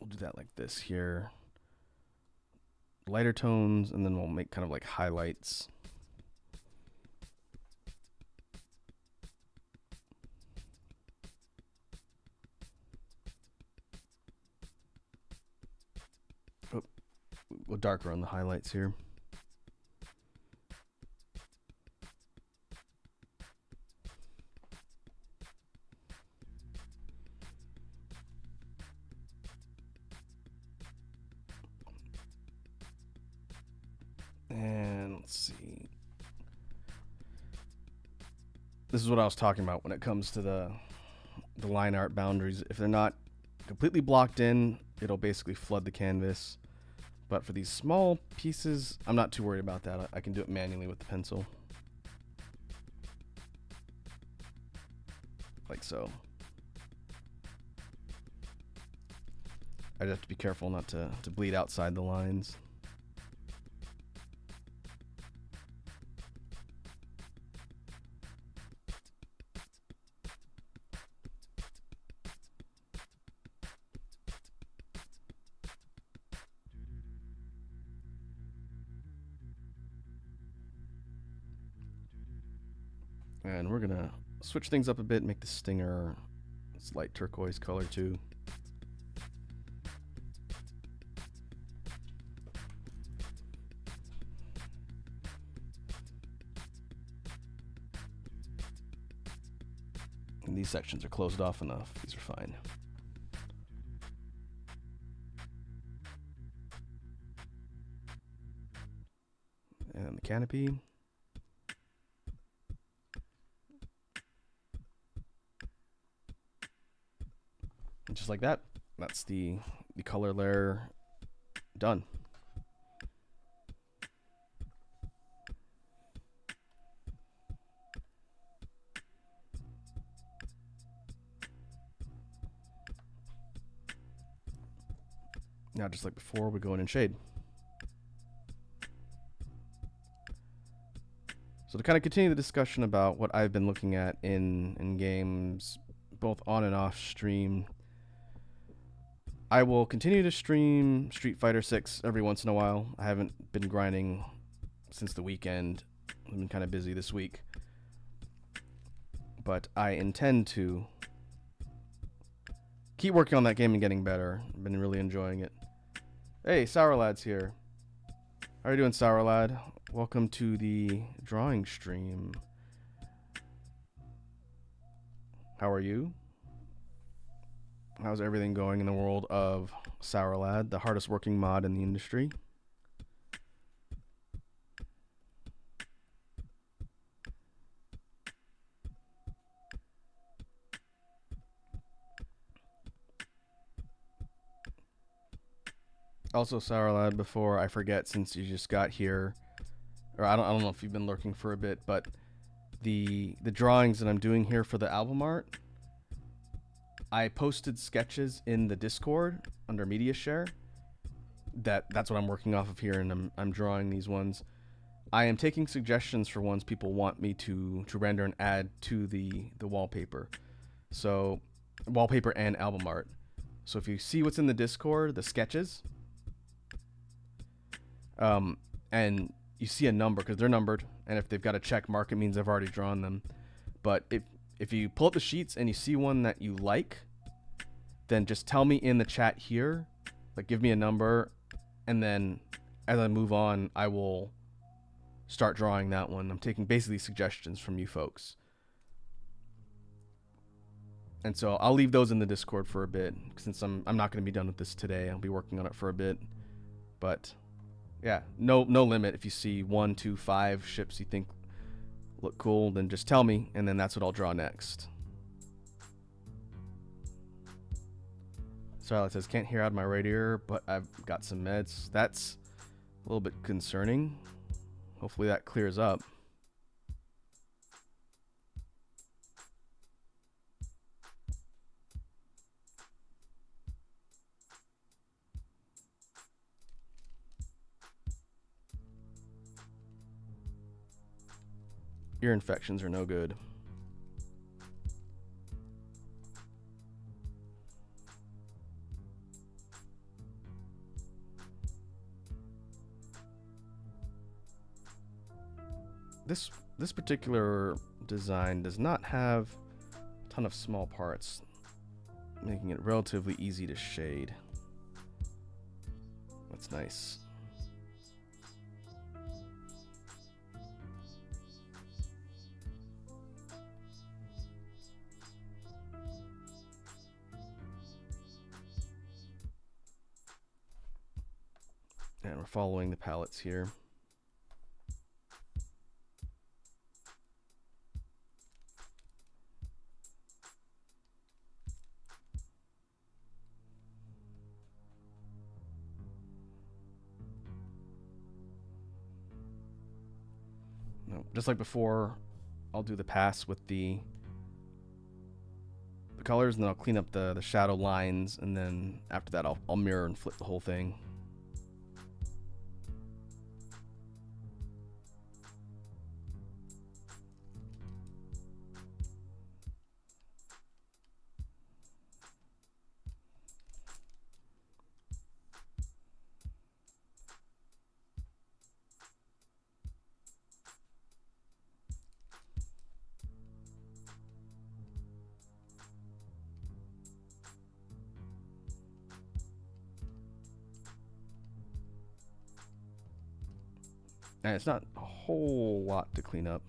We'll do that like this here. Lighter tones, and then we'll make kind of like highlights. Oh, we'll darker on the highlights here. And let's see. This is what I was talking about when it comes to the line art boundaries. If they're not completely blocked in, it'll basically flood the canvas. But for these small pieces, I'm not too worried about that. I can do it manually with the pencil. Like so. I'd have to be careful not to bleed outside the lines. And we're gonna switch things up a bit, make the stinger It's light turquoise color too. And these sections are closed off enough. These are fine. And the canopy. And just like that, that's the color layer done. Now, just like before, we go in and shade. So to kind of continue the discussion about what I've been looking at in games, both on and off stream, I will continue to stream Street Fighter 6 every once in a while. I haven't been grinding since the weekend. I've been kind of busy this week. But I intend to keep working on that game and getting better. I've been really enjoying it. Hey, Sour Lad's here. How are you doing, Sour Lad? Welcome to the drawing stream. How are you? How's everything going in the world of Sour Lad, the hardest working mod in the industry? Also, Sour Lad, before I forget, since you just got here, or I don't know if you've been lurking for a bit, but the drawings that I'm doing here for the album art, I posted sketches in the Discord under Media Share. That's what I'm working off of here, and I'm drawing these ones. I am taking suggestions for ones people want me to render and add to the wallpaper. So, wallpaper and album art. So if you see what's in the Discord, the sketches, and you see a number, because they're numbered, and if they've got a check mark, it means I've already drawn them. But if you pull up the sheets and you see one that you like, then just tell me in the chat here, like give me a number, and then as I move on, I will start drawing that one. I'm taking basically suggestions from you folks. And so I'll leave those in the Discord for a bit, since I'm not going to be done with this today. I'll be working on it for a bit. But yeah, no limit. If you see 1, 2, 5 ships you think look cool, then just tell me, and then that's what I'll draw next. So Alex says, can't hear out of my radiator, but I've got some meds. That's a little bit concerning. Hopefully that clears up. Ear infections are no good. This particular design does not have a ton of small parts, making it relatively easy to shade. That's nice. And we're following the palettes here. No, just like before, I'll do the pass with the colors, and then I'll clean up the shadow lines, and then after that I'll mirror and flip the whole thing. And it's not a whole lot to clean up.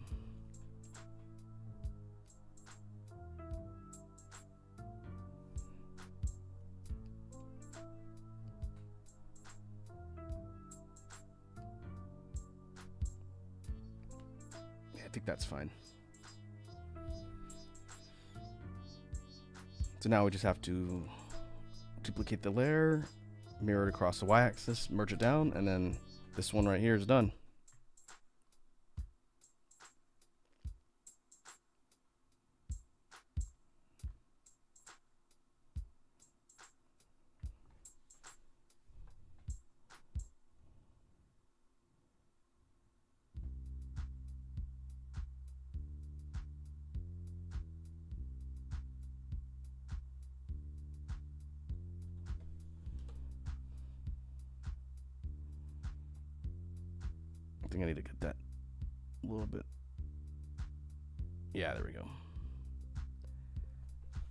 Yeah, I think that's fine. So now we just have to duplicate the layer, mirror it across the y-axis, merge it down, and then this one right here is done. I think I need to get that a little bit. Yeah, there we go.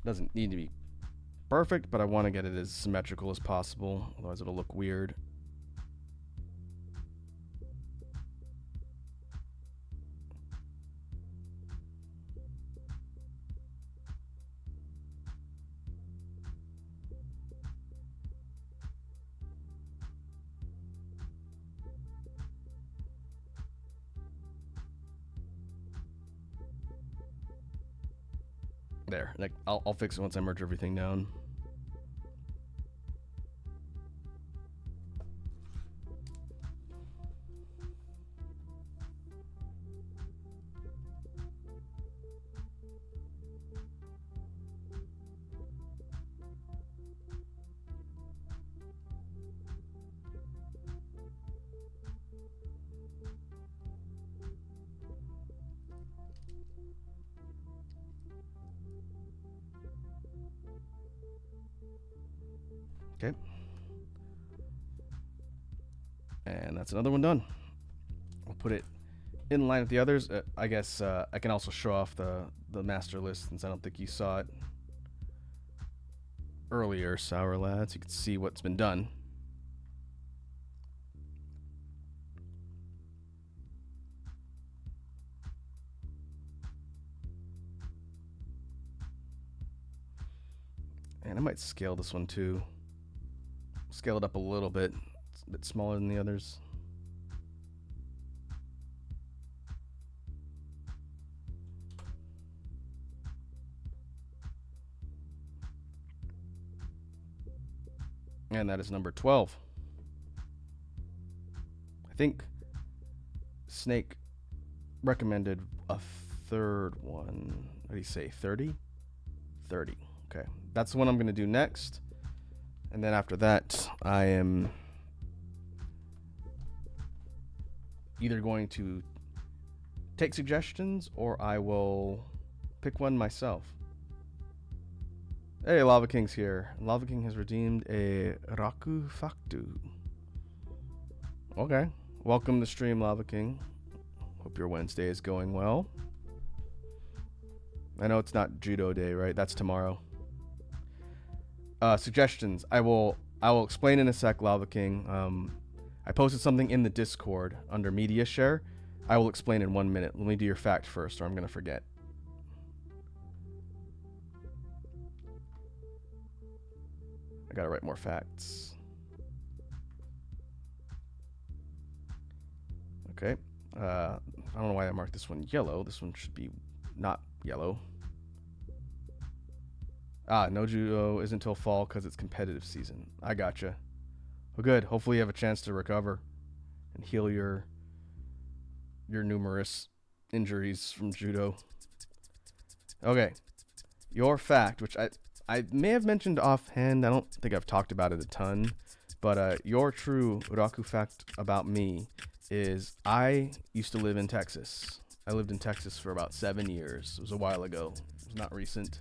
Doesn't need to be perfect, but I want to get it as symmetrical as possible, otherwise it'll look weird. There, like I'll fix it once I merge everything down. Okay. And that's another one done. We'll put it in line with the others. I guess I can also show off the master list since I don't think you saw it earlier, Sour Lads. You can see what's been done. And I might scale this one too. Scale it up a little bit. It's a bit smaller than the others. And that is number 12. I think Snake recommended a third one. What do you say, 30? 30. Okay. That's the one I'm going to do next. And then after that, I am either going to take suggestions or I will pick one myself. Hey, Lava King's here. Lava King has redeemed a Raku Faktu. Okay. Welcome to stream, Lava King. Hope your Wednesday is going well. I know it's not Judo Day, right? That's tomorrow. Suggestions. I will explain in a sec, Lava King. I posted something in the Discord under Media Share. I will explain in 1 minute. Let me do your fact first, or I'm gonna forget. I gotta write more facts. Okay. I don't know why I marked this one yellow. This one should be not yellow. No judo isn't until fall because it's competitive season. I gotcha. Well, good. Hopefully you have a chance to recover and heal your numerous injuries from judo. Okay. Your fact, which I may have mentioned offhand. I don't think I've talked about it a ton. But your true Uraku fact about me is I used to live in Texas. I lived in Texas for about 7 years. It was a while ago. It was not recent.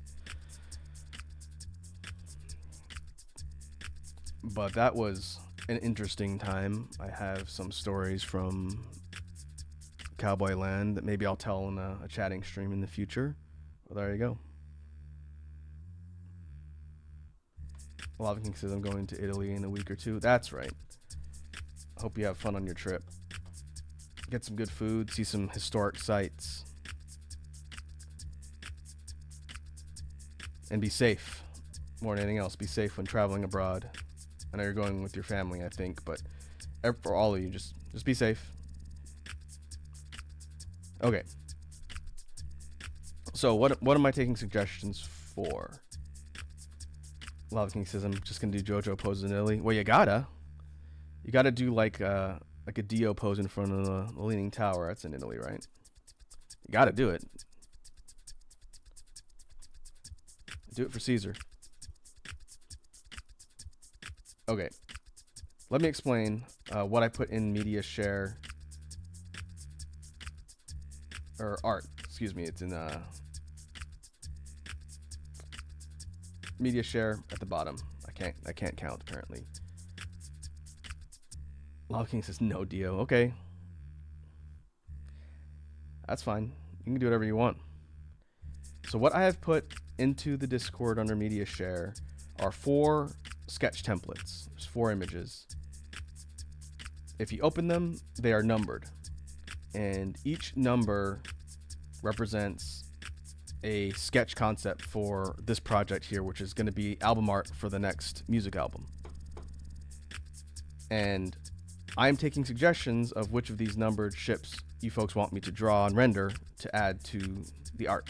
But that was an interesting time. I have some stories from Cowboy Land that maybe I'll tell in a chatting stream in the future. Well, there you go. Lava King says I'm going to Italy in a week or two. That's right. I hope you have fun on your trip. get some good food, see some historic sights, and be safe. More than anything else, be safe when traveling abroad. I know you're going with your family, I think, but for all of you, just be safe. Okay. So what am I taking suggestions for? Lava King says I'm just gonna do JoJo poses in Italy. Well, you gotta do like a Dio pose in front of the Leaning Tower. That's in Italy, right? You gotta do it. Do it for Caesar. Okay. Let me explain what I put in media share or art. Excuse me. It's in media share at the bottom. I can't count apparently. Lava King says no Dio. Okay. That's fine. You can do whatever you want. So what I have put into the Discord under media share are 4 sketch templates. There's 4 images. If you open them, they are numbered. And each number represents a sketch concept for this project here, which is going to be album art for the next music album. And I'm taking suggestions of which of these numbered ships you folks want me to draw and render to add to the art.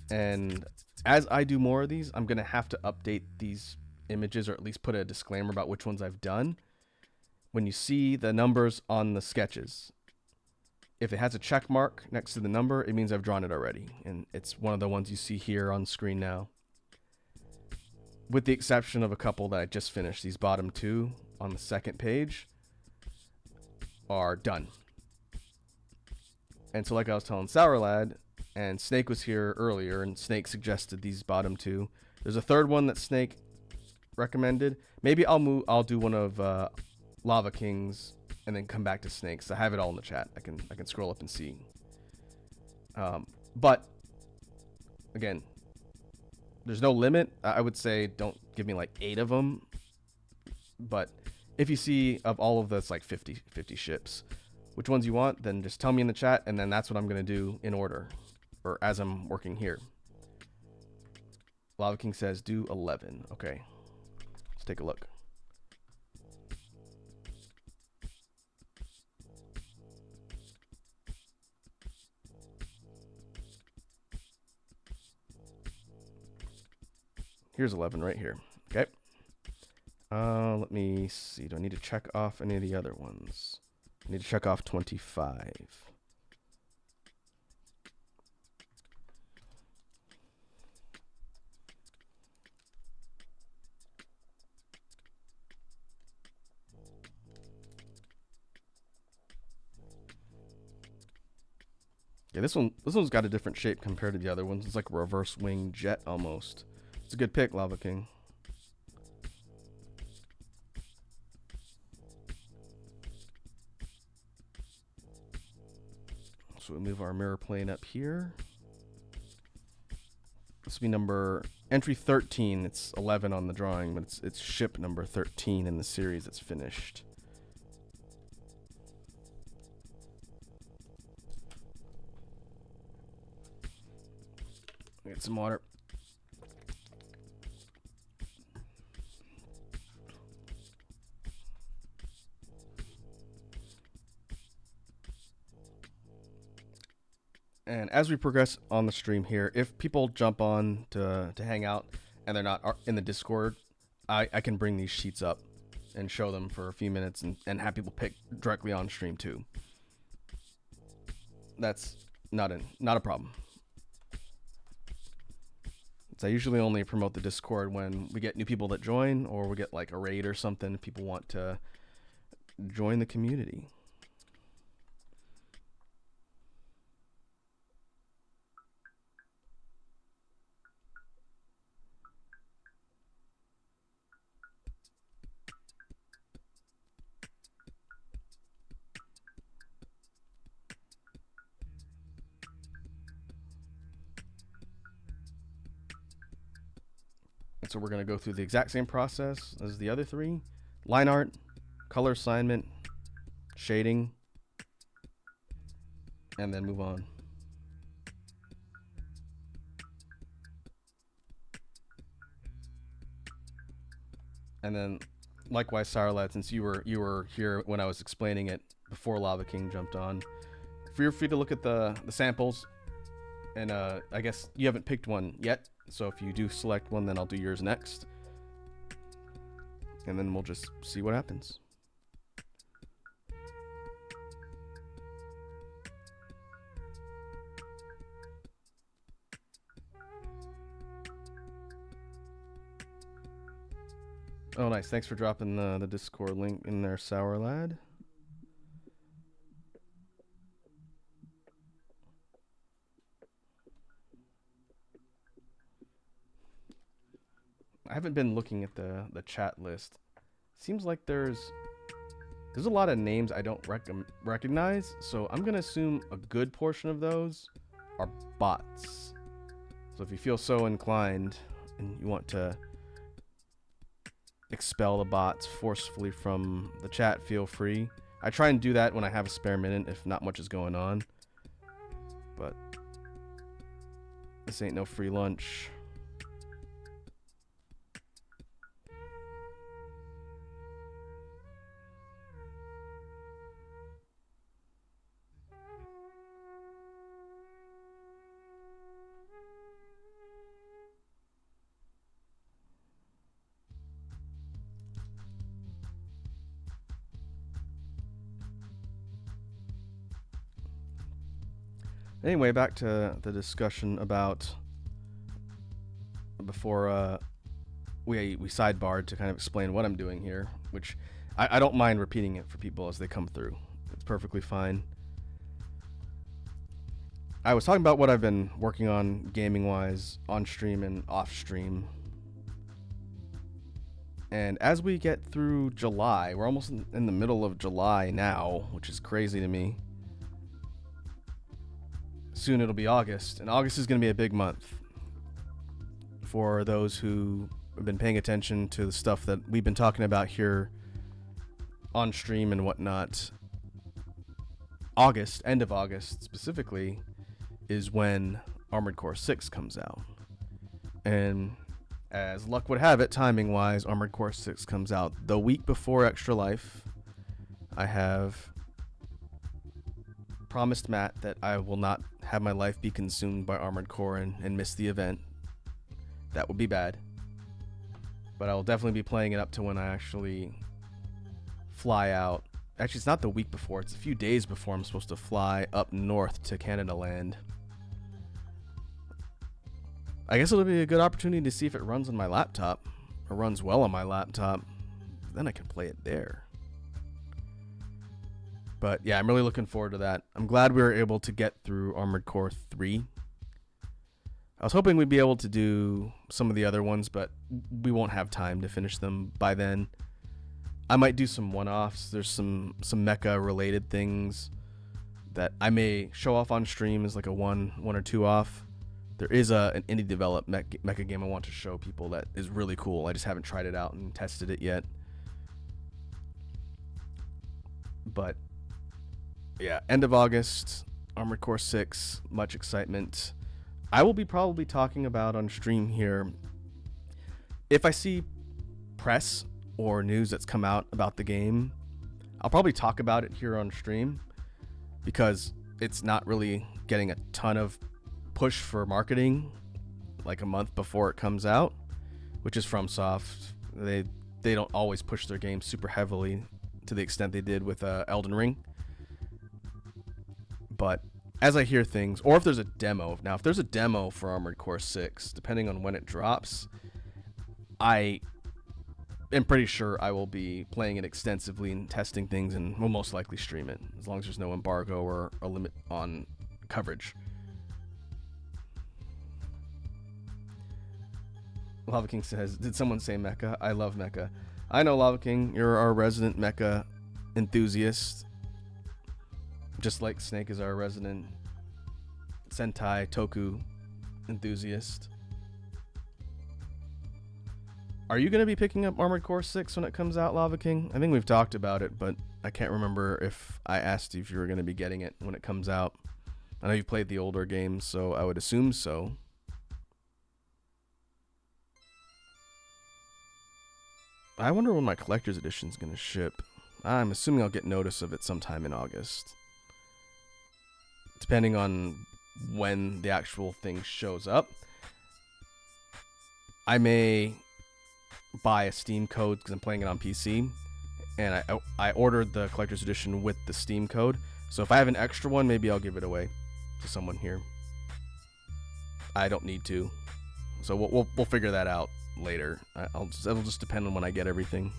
And as I do more of these, I'm going to have to update these images, or at least put a disclaimer about which ones I've done. When you see the numbers on the sketches, if it has a check mark next to the number, it means I've drawn it already. And it's one of the ones you see here on screen now. With the exception of a couple that I just finished. These bottom 2 on the second page are done. And so like I was telling Sour Lad, and Snake was here earlier, and Snake suggested these bottom 2. There's a third one that Snake recommended. Maybe I'll do one of Lava King's and then come back to Snake's. I have it all in the chat. I can scroll up and see. But again, there's no limit. I would say don't give me like 8 of them. But if you see of all of this like 50 ships, which ones you want, then just tell me in the chat, and then that's what I'm going to do in order, or as I'm working here. Lava King says do 11. Okay, let's take a look. Here's 11 right here. Okay. Let me see. Do I need to check off any of the other ones? I need to check off 25. Yeah, this one's got a different shape compared to the other ones. It's like a reverse wing jet almost. It's a good pick, Lava King. So we move our mirror plane up here. This will be number entry 13. It's 11 on the drawing, but it's ship number 13 in the series that's finished. Get some water. And as we progress on the stream here, if people jump on to hang out and they're not in the Discord, I can bring these sheets up and show them for a few minutes and have people pick directly on stream too. That's not a problem. So I usually only promote the Discord when we get new people that join, or we get like a raid or something if people want to join the community. So we're going to go through the exact same process as the other 3. Line art, color assignment, shading, and then move on. And then, likewise, Sarlad, since you were here when I was explaining it before Lava King jumped on, feel free to look at the samples. And I guess you haven't picked one yet, so if you do select one, then I'll do yours next, and then we'll just see what happens. Oh, nice. Thanks for dropping the Discord link in there, Sour Lad. I haven't been looking at the chat list. Seems like there's a lot of names I don't recognize, so I'm gonna assume a good portion of those are bots. So if you feel so inclined and you want to expel the bots forcefully from the chat, feel free. I try and do that when I have a spare minute if not much is going on. But this ain't no free lunch. Anyway, back to the discussion about before we sidebarred to kind of explain what I'm doing here, which I don't mind repeating it for people as they come through. It's perfectly fine. I was talking about what I've been working on gaming-wise, on stream and off stream. And as we get through July, we're almost in the middle of July now, which is crazy to me. Soon it'll be August, and August is going to be a big month for those who have been paying attention to the stuff that we've been talking about here on stream and whatnot. August, end of August specifically, is when Armored Core 6 comes out. And as luck would have it, timing-wise, Armored Core 6 comes out the week before Extra Life. I have promised Matt that I will not have my life be consumed by Armored Core and miss the event. That would be bad. But I will definitely be playing it up to when I actually fly out. Actually, it's not the week before. It's a few days before I'm supposed to fly up north to Canada land. I guess it'll be a good opportunity to see if it runs on my laptop, or runs well on my laptop. Then I can play it there. But yeah, I'm really looking forward to that. I'm glad we were able to get through Armored Core 3. I was hoping we'd be able to do some of the other ones, but we won't have time to finish them by then. I might do some one-offs. There's some mecha-related things that I may show off on stream as like a one or two off. There is an indie developed mecha game I want to show people that is really cool. I just haven't tried it out and tested it yet. But yeah, end of August, Armored Core 6, much excitement. I will be probably talking about on stream here, if I see press or news that's come out about the game, I'll probably talk about it here on stream because it's not really getting a ton of push for marketing like a month before it comes out, which is FromSoft. They don't always push their games super heavily to the extent they did with Elden Ring. But as I hear things, or if there's a demo, now if there's a demo for Armored Core 6, depending on when it drops, I am pretty sure I will be playing it extensively and testing things, and will most likely stream it, as long as there's no embargo or a limit on coverage. Lava King says, did someone say mecha? I love mecha. I know, Lava King, you're our resident mecha enthusiast. Just like Snake is our resident Sentai Toku enthusiast. Are you going to be picking up Armored Core 6 when it comes out, Lava King? I think we've talked about it, but I can't remember if I asked you if you were going to be getting it when it comes out. I know you've played the older games, so I would assume so. I wonder when my collector's edition is going to ship. I'm assuming I'll get notice of it sometime in August. Depending on when the actual thing shows up. I may buy a Steam code because I'm playing it on PC. And I ordered the collector's edition with the Steam code. So if I have an extra one, maybe I'll give it away to someone here. I don't need to. So we'll figure that out later. It'll just depend on when I get everything.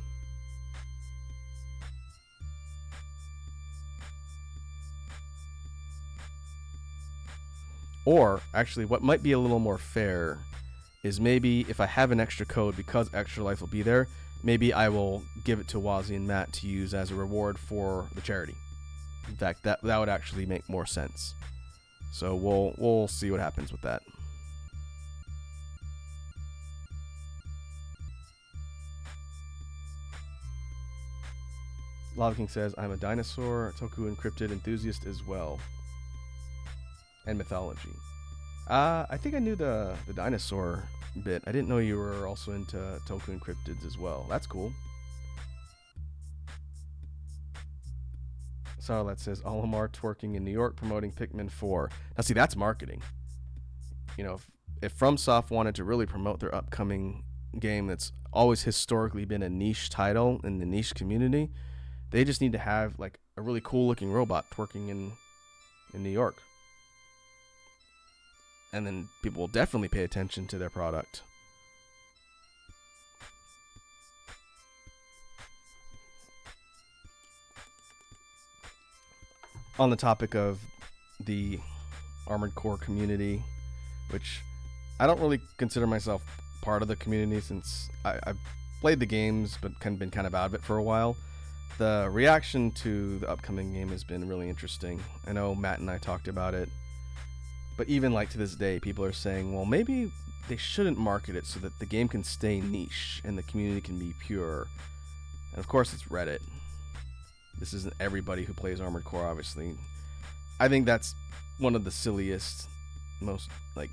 Or actually, what might be a little more fair is maybe if I have an extra code because Extra Life will be there, maybe I will give it to Wazzy and Matt to use as a reward for the charity. In fact, that would actually make more sense. So we'll see what happens with that. Lava King says, I'm a dinosaur, Toku encrypted enthusiast as well. And mythology. I think I knew the dinosaur bit. I didn't know you were also into Toku encrypteds as well. That's cool. Sarlat says, Olimar twerking in New York promoting Pikmin 4. Now see, that's marketing. You know, if FromSoft wanted to really promote their upcoming game that's always historically been a niche title in the niche community, they just need to have like a really cool looking robot twerking in New York. And then people will definitely pay attention to their product. On the topic of the Armored Core community, which I don't really consider myself part of the community since I've played the games but been kind of out of it for a while. The reaction to the upcoming game has been really interesting. I know Matt and I talked about it. But even like to this day, people are saying, well, maybe they shouldn't market it so that the game can stay niche and the community can be pure. And of course, it's Reddit. This isn't everybody who plays Armored Core, obviously. I think that's one of the silliest, most like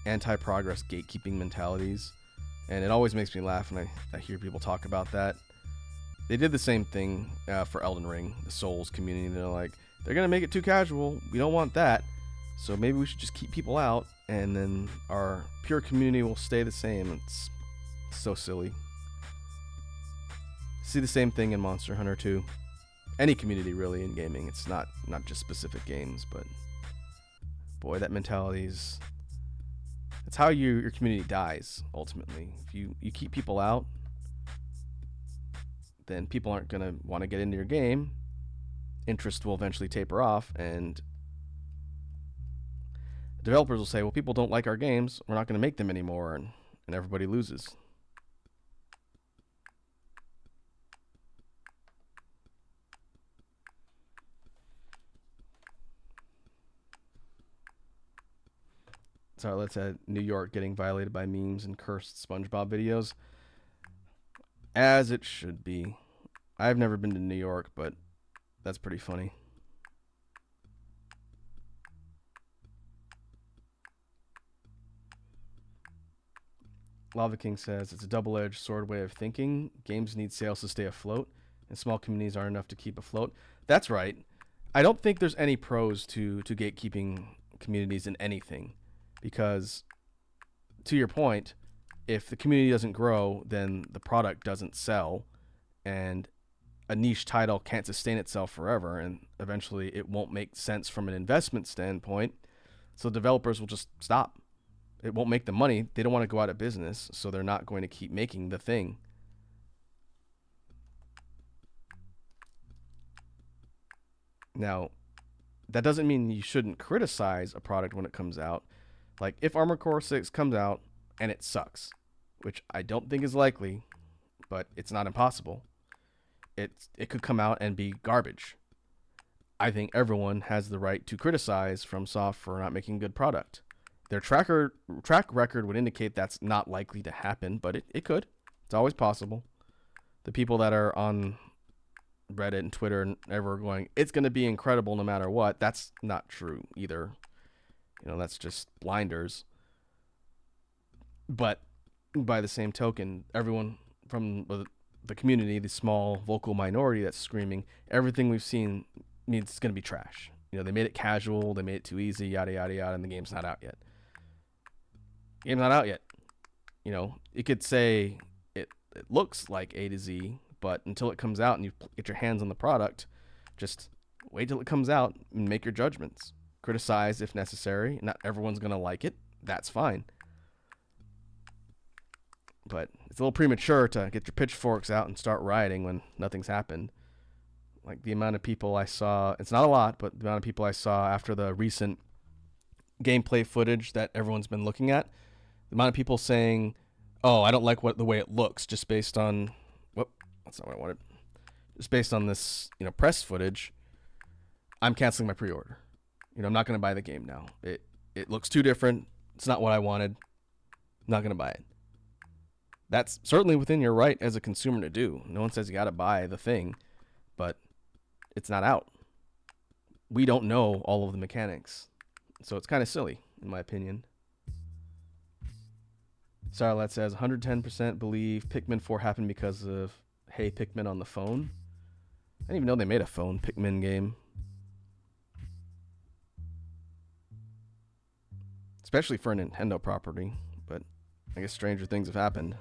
anti-progress gatekeeping mentalities. And it always makes me laugh when I hear people talk about that. They did the same thing for Elden Ring, the Souls community. They're like, they're going to make it too casual. We don't want that. So maybe we should just keep people out, and then our pure community will stay the same. It's so silly. See the same thing in Monster Hunter 2. Any community really in gaming. It's not just specific games, but boy, that mentality is... It's how your community dies, ultimately. If you keep people out, then people aren't going to want to get into your game. Interest will eventually taper off, and developers will say, well, people don't like our games, we're not going to make them anymore, and everybody loses. So let's add New York getting violated by memes and cursed SpongeBob videos. As it should be. I've never been to New York, but that's pretty funny. Lava King says, it's a double-edged sword way of thinking. Games need sales to stay afloat, and small communities aren't enough to keep afloat. That's right. I don't think there's any pros to gatekeeping communities in anything. Because, to your point, if the community doesn't grow, then the product doesn't sell, and a niche title can't sustain itself forever, and eventually it won't make sense from an investment standpoint, so developers will just stop. It won't make them money. They don't want to go out of business, so they're not going to keep making the thing. Now, that doesn't mean you shouldn't criticize a product when it comes out. Like, if Armored Core 6 comes out and it sucks, which I don't think is likely, but it's not impossible, it could come out and be garbage. I think everyone has the right to criticize FromSoft for not making good product. Their track record would indicate that's not likely to happen, but it could. It's always possible. The people that are on Reddit and Twitter and everyone going, it's going to be incredible no matter what. That's not true either. That's just blinders. But by the same token, everyone from the community, the small vocal minority that's screaming, everything we've seen means it's going to be trash. They made it casual, they made it too easy, yada, yada, yada, and the game's not out yet. Game's not out yet. It could say it looks like A to Z, but until it comes out and you get your hands on the product, just wait till it comes out and make your judgments. Criticize if necessary. Not everyone's going to like it. That's fine. But it's a little premature to get your pitchforks out and start rioting when nothing's happened. Like the amount of people I saw, it's not a lot, but the amount of people I saw after the recent gameplay footage that everyone's been looking at, the amount of people saying, oh, I don't like the way it looks just based on, that's not what I wanted. Just based on this, press footage, I'm canceling my pre-order. I'm not going to buy the game now. It looks too different. It's not what I wanted. I'm not going to buy it. That's certainly within your right as a consumer to do. No one says you got to buy the thing, but it's not out. We don't know all of the mechanics. So it's kind of silly, in my opinion. Sarlet says 110% believe Pikmin 4 happened because of Hey Pikmin on the phone. I didn't even know they made a phone Pikmin game. Especially for a Nintendo property, but I guess stranger things have happened.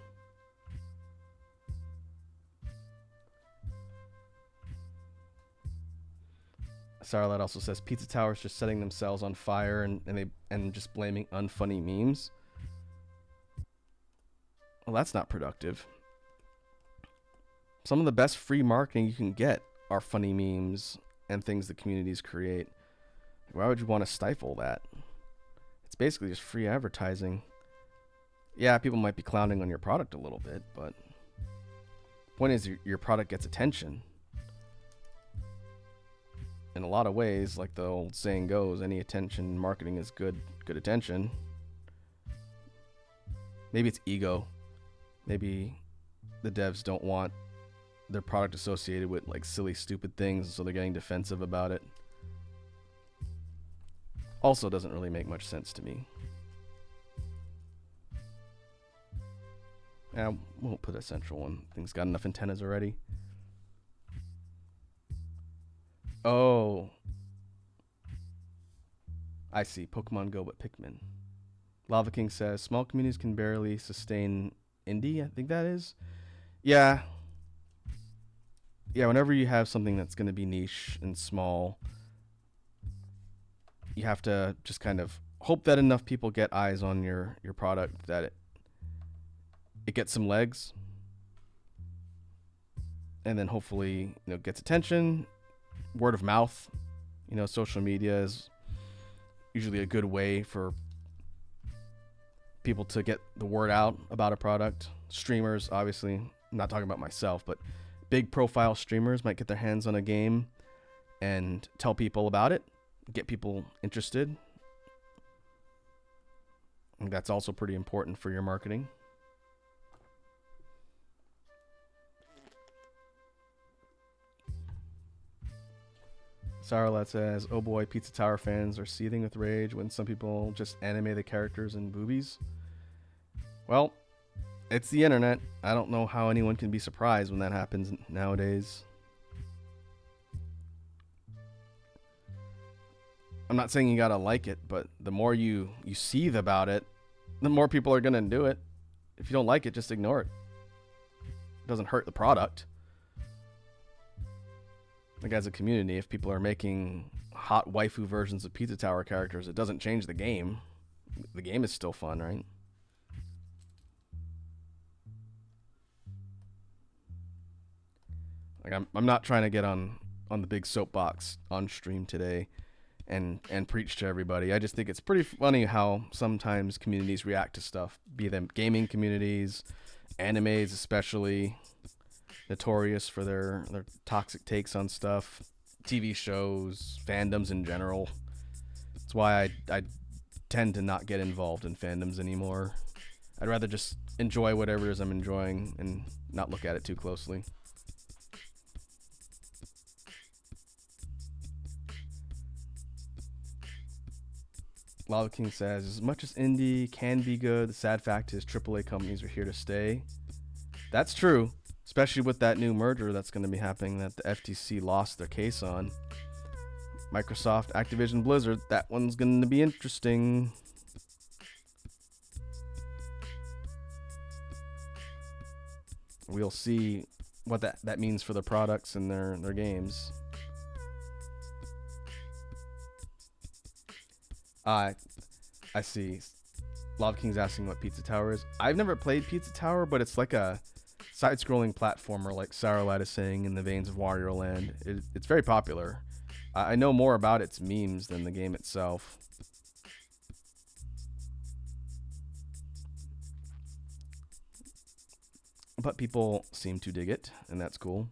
Sarlet also says Pizza Tower's just setting themselves on fire and just blaming unfunny memes. Well, that's not productive. Some of the best free marketing you can get are funny memes and things the communities create. Why would you want to stifle that? It's basically just free advertising. Yeah, people might be clowning on your product a little bit, but the point is your product gets attention. In a lot of ways, like the old saying goes, any attention in marketing is good attention. Maybe it's ego. Maybe the devs don't want their product associated with like silly, stupid things, so they're getting defensive about it. Also doesn't really make much sense to me. Yeah, we won't put a central one. Things got enough antennas already. Oh. I see. Pokemon Go, but Pikmin. Lava King says, small communities can barely sustain indie, I think that is. Yeah. Yeah, whenever you have something that's going to be niche and small, you have to just kind of hope that enough people get eyes on your product that it gets some legs. And then hopefully, gets attention. Word of mouth. Social media is usually a good way for people to get the word out about a product. Streamers, obviously, I'm not talking about myself, but big profile streamers might get their hands on a game and tell people about it, get people interested. I think that's also pretty important for your marketing. Sarlet says, oh boy, Pizza Tower fans are seething with rage when some people just anime the characters in boobies. Well, it's the internet. I don't know how anyone can be surprised when that happens nowadays. I'm not saying you gotta like it, but the more you seethe about it, the more people are gonna do it. If you don't like it, just ignore it. It doesn't hurt the product. Like as a community, if people are making hot waifu versions of Pizza Tower characters, it doesn't change the game. The game is still fun, right? Like I'm not trying to get on the big soapbox on stream today and preach to everybody. I just think it's pretty funny how sometimes communities react to stuff, be them gaming communities, animes especially, notorious for their toxic takes on stuff, TV shows, fandoms in general. That's why I tend to not get involved in fandoms anymore. I'd rather just enjoy whatever it is I'm enjoying and not look at it too closely. Lava King says, as much as indie can be good, the sad fact is AAA companies are here to stay. That's true, especially with that new merger that's going to be happening that the FTC lost their case on. Microsoft, Activision, Blizzard, that one's going to be interesting. We'll see what that means for the products and their games. I see. Lava King's asking what Pizza Tower is. I've never played Pizza Tower, but it's like a side-scrolling platformer, like Saralad is saying, in the veins of Wario Land. It's very popular. I know more about its memes than the game itself. But people seem to dig it, and that's cool.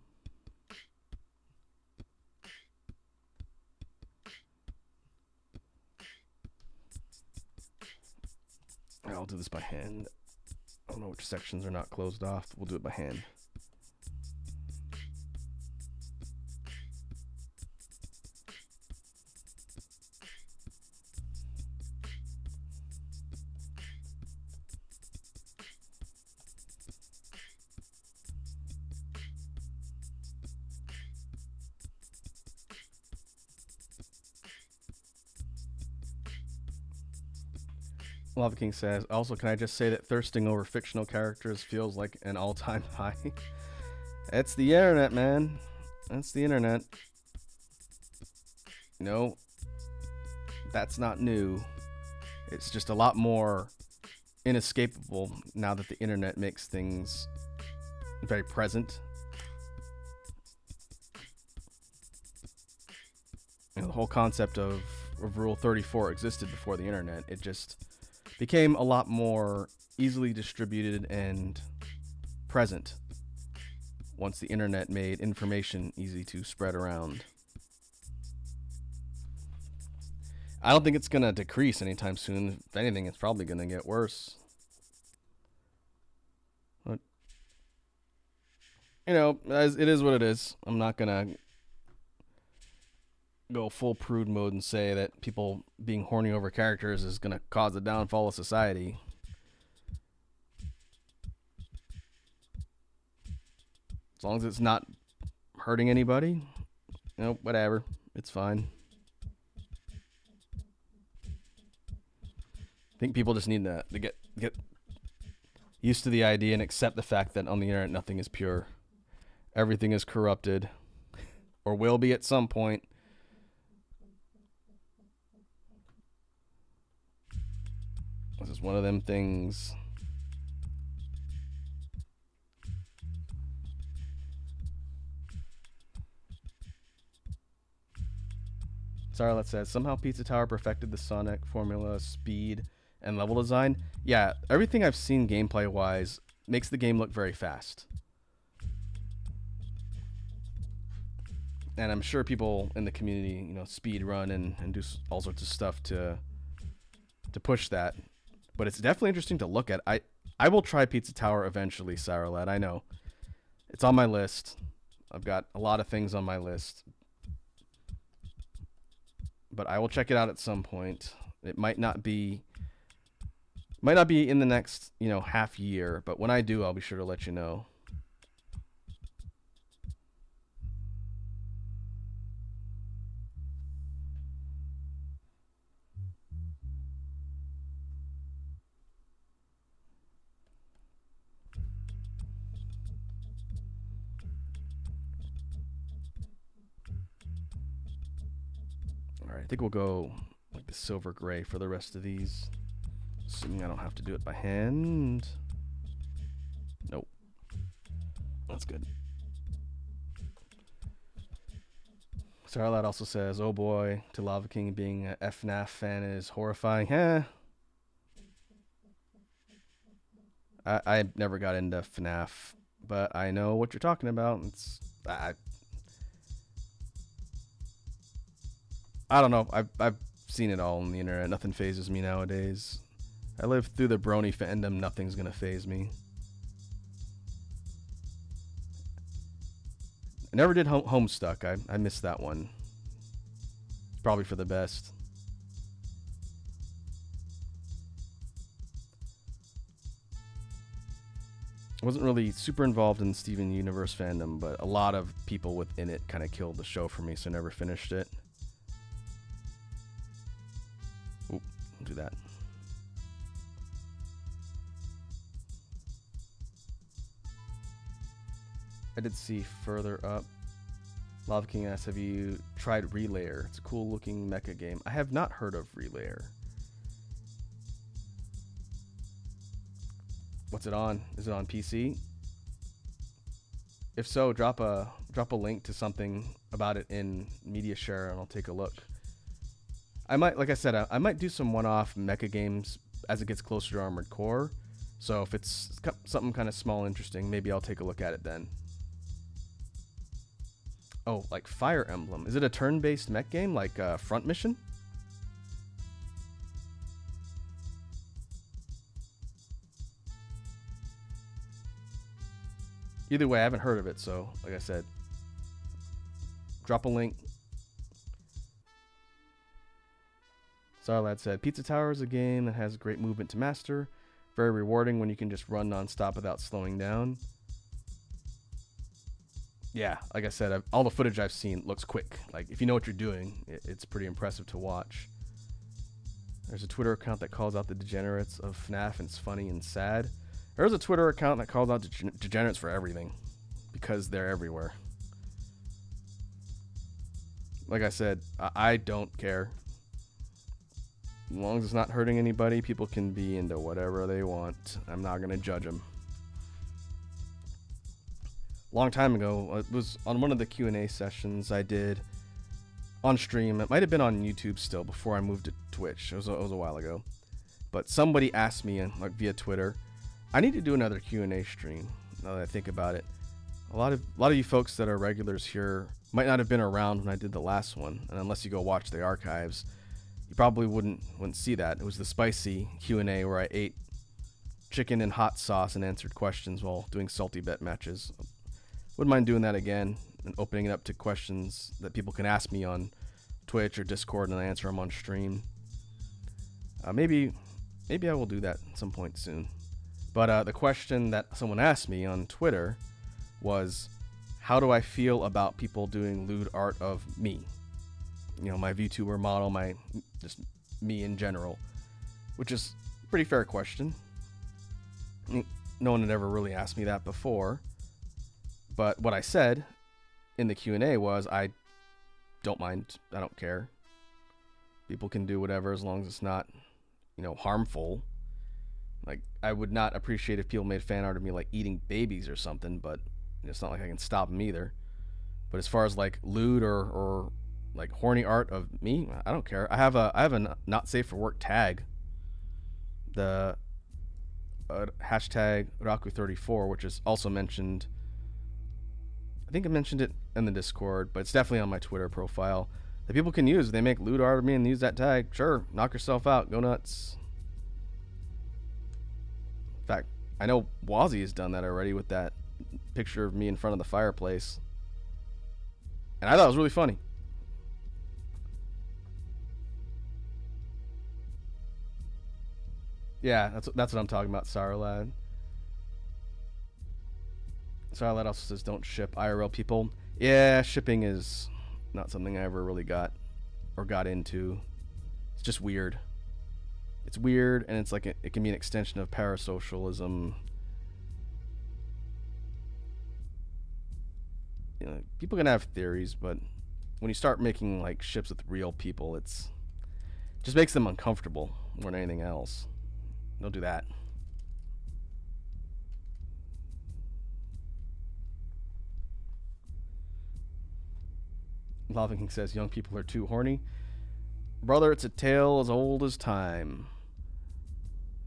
I'll do this by hand. I don't know which sections are not closed off. We'll do it by hand. Lava King says, also, can I just say that thirsting over fictional characters feels like an all-time high? It's the internet, man. That's the internet. No, that's not new. It's just a lot more inescapable now that the internet makes things very present. You know, the whole concept of Rule 34 existed before the internet. It just became a lot more easily distributed and present once the internet made information easy to spread around. I don't think it's going to decrease anytime soon. If anything, it's probably going to get worse. But, you know, it is what it is. I'm not going to go full prude mode and say that people being horny over characters is going to cause the downfall of society. As long as it's not hurting anybody, you know, whatever. It's fine. I think people just need to get used to the idea and accept the fact that on the internet nothing is pure. Everything is corrupted, or will be at some point. This is one of them things. Sarlet says, somehow Pizza Tower perfected the Sonic formula, speed, and level design. Yeah, everything I've seen gameplay-wise makes the game look very fast. And I'm sure people in the community, you know, speed run and do all sorts of stuff to push that. But it's definitely interesting to look at. I will try Pizza Tower eventually, Saralad. I know. It's on my list. I've got a lot of things on my list. But I will check it out at some point. It might not be in the next, you know, half year, but when I do, I'll be sure to let you know. All right, I think we'll go like the silver gray for the rest of these. Assuming I don't have to do it by hand. Nope. That's good. Starlight also says, oh boy, to Lava King being a FNAF fan is horrifying. I never got into FNAF, but I know what you're talking about. I don't know. I've seen it all on the internet. Nothing phases me nowadays. I live through the brony fandom. Nothing's gonna phase me. I never did Homestuck. I missed that one. Probably for the best. Wasn't really super involved in Steven Universe fandom, but a lot of people within it kind of killed the show for me, so I never finished it. Oop, don't do that. I did see further up. Lava King asks, have you tried Relayer? It's a cool looking mecha game. I have not heard of Relayer. What's it on? Is it on PC? If so, drop a link to something about it in Media Share, and I'll take a look. I might, like I said, I might do some one-off mecha games as it gets closer to Armored Core. So if it's something kind of small, interesting, maybe I'll take a look at it then. Oh, like Fire Emblem. Is it a turn-based mech game like Front Mission? Either way, I haven't heard of it, so like I said, drop a link. Starlad said, Pizza Tower is a game that has great movement to master. Very rewarding when you can just run non-stop without slowing down. Yeah, like I said, all the footage I've seen looks quick. Like, if you know what you're doing, it's pretty impressive to watch. There's a Twitter account that calls out the degenerates of FNAF, and it's funny and sad. There's a Twitter account that calls out degenerates for everything, because they're everywhere. Like I said, I don't care. As long as it's not hurting anybody, people can be into whatever they want. I'm not going to judge them. Long time ago, it was on one of the Q&A sessions I did on stream. It might have been on YouTube still before I moved to Twitch. It was a while ago. But somebody asked me like via Twitter, I need to do another Q&A stream. Now that I think about it, a lot of you folks that are regulars here might not have been around when I did the last one, and unless you go watch the archives, you probably wouldn't see that. It was the spicy Q&A where I ate chicken and hot sauce and answered questions while doing salty bet matches. Wouldn't mind doing that again and opening it up to questions that people can ask me on Twitch or Discord, and I answer them on stream. Maybe I will do that at some point soon. But the question that someone asked me on Twitter was, how do I feel about people doing lewd art of me? You know, my VTuber model, just me in general, which is a pretty fair question. No one had ever really asked me that before. But what I said in the Q&A was, I don't mind. I don't care. People can do whatever as long as it's not, harmful. Like, I would not appreciate if people made fan art of me like eating babies or something, but it's not like I can stop them either. But as far as like lewd or like horny art of me, I don't care. I have a not safe for work tag. The hashtag Raku34, which is also mentioned. I think I mentioned it in the Discord, but it's definitely on my Twitter profile that people can use. If they make lewd art of me and use that tag, sure, knock yourself out, go nuts. In fact, I know Wazzy has done that already with that picture of me in front of the fireplace, and I thought it was really funny. Yeah, that's what I'm talking about, Sarlad. Sarlad also says don't ship IRL people. Yeah, shipping is not something I ever really got into. It's just weird. It's weird, and it's like it can be an extension of parasocialism. People can have theories, but when you start making like ships with real people, it just makes them uncomfortable more than anything else. Don't do that. Lava King says young people are too horny. Brother, it's a tale as old as time.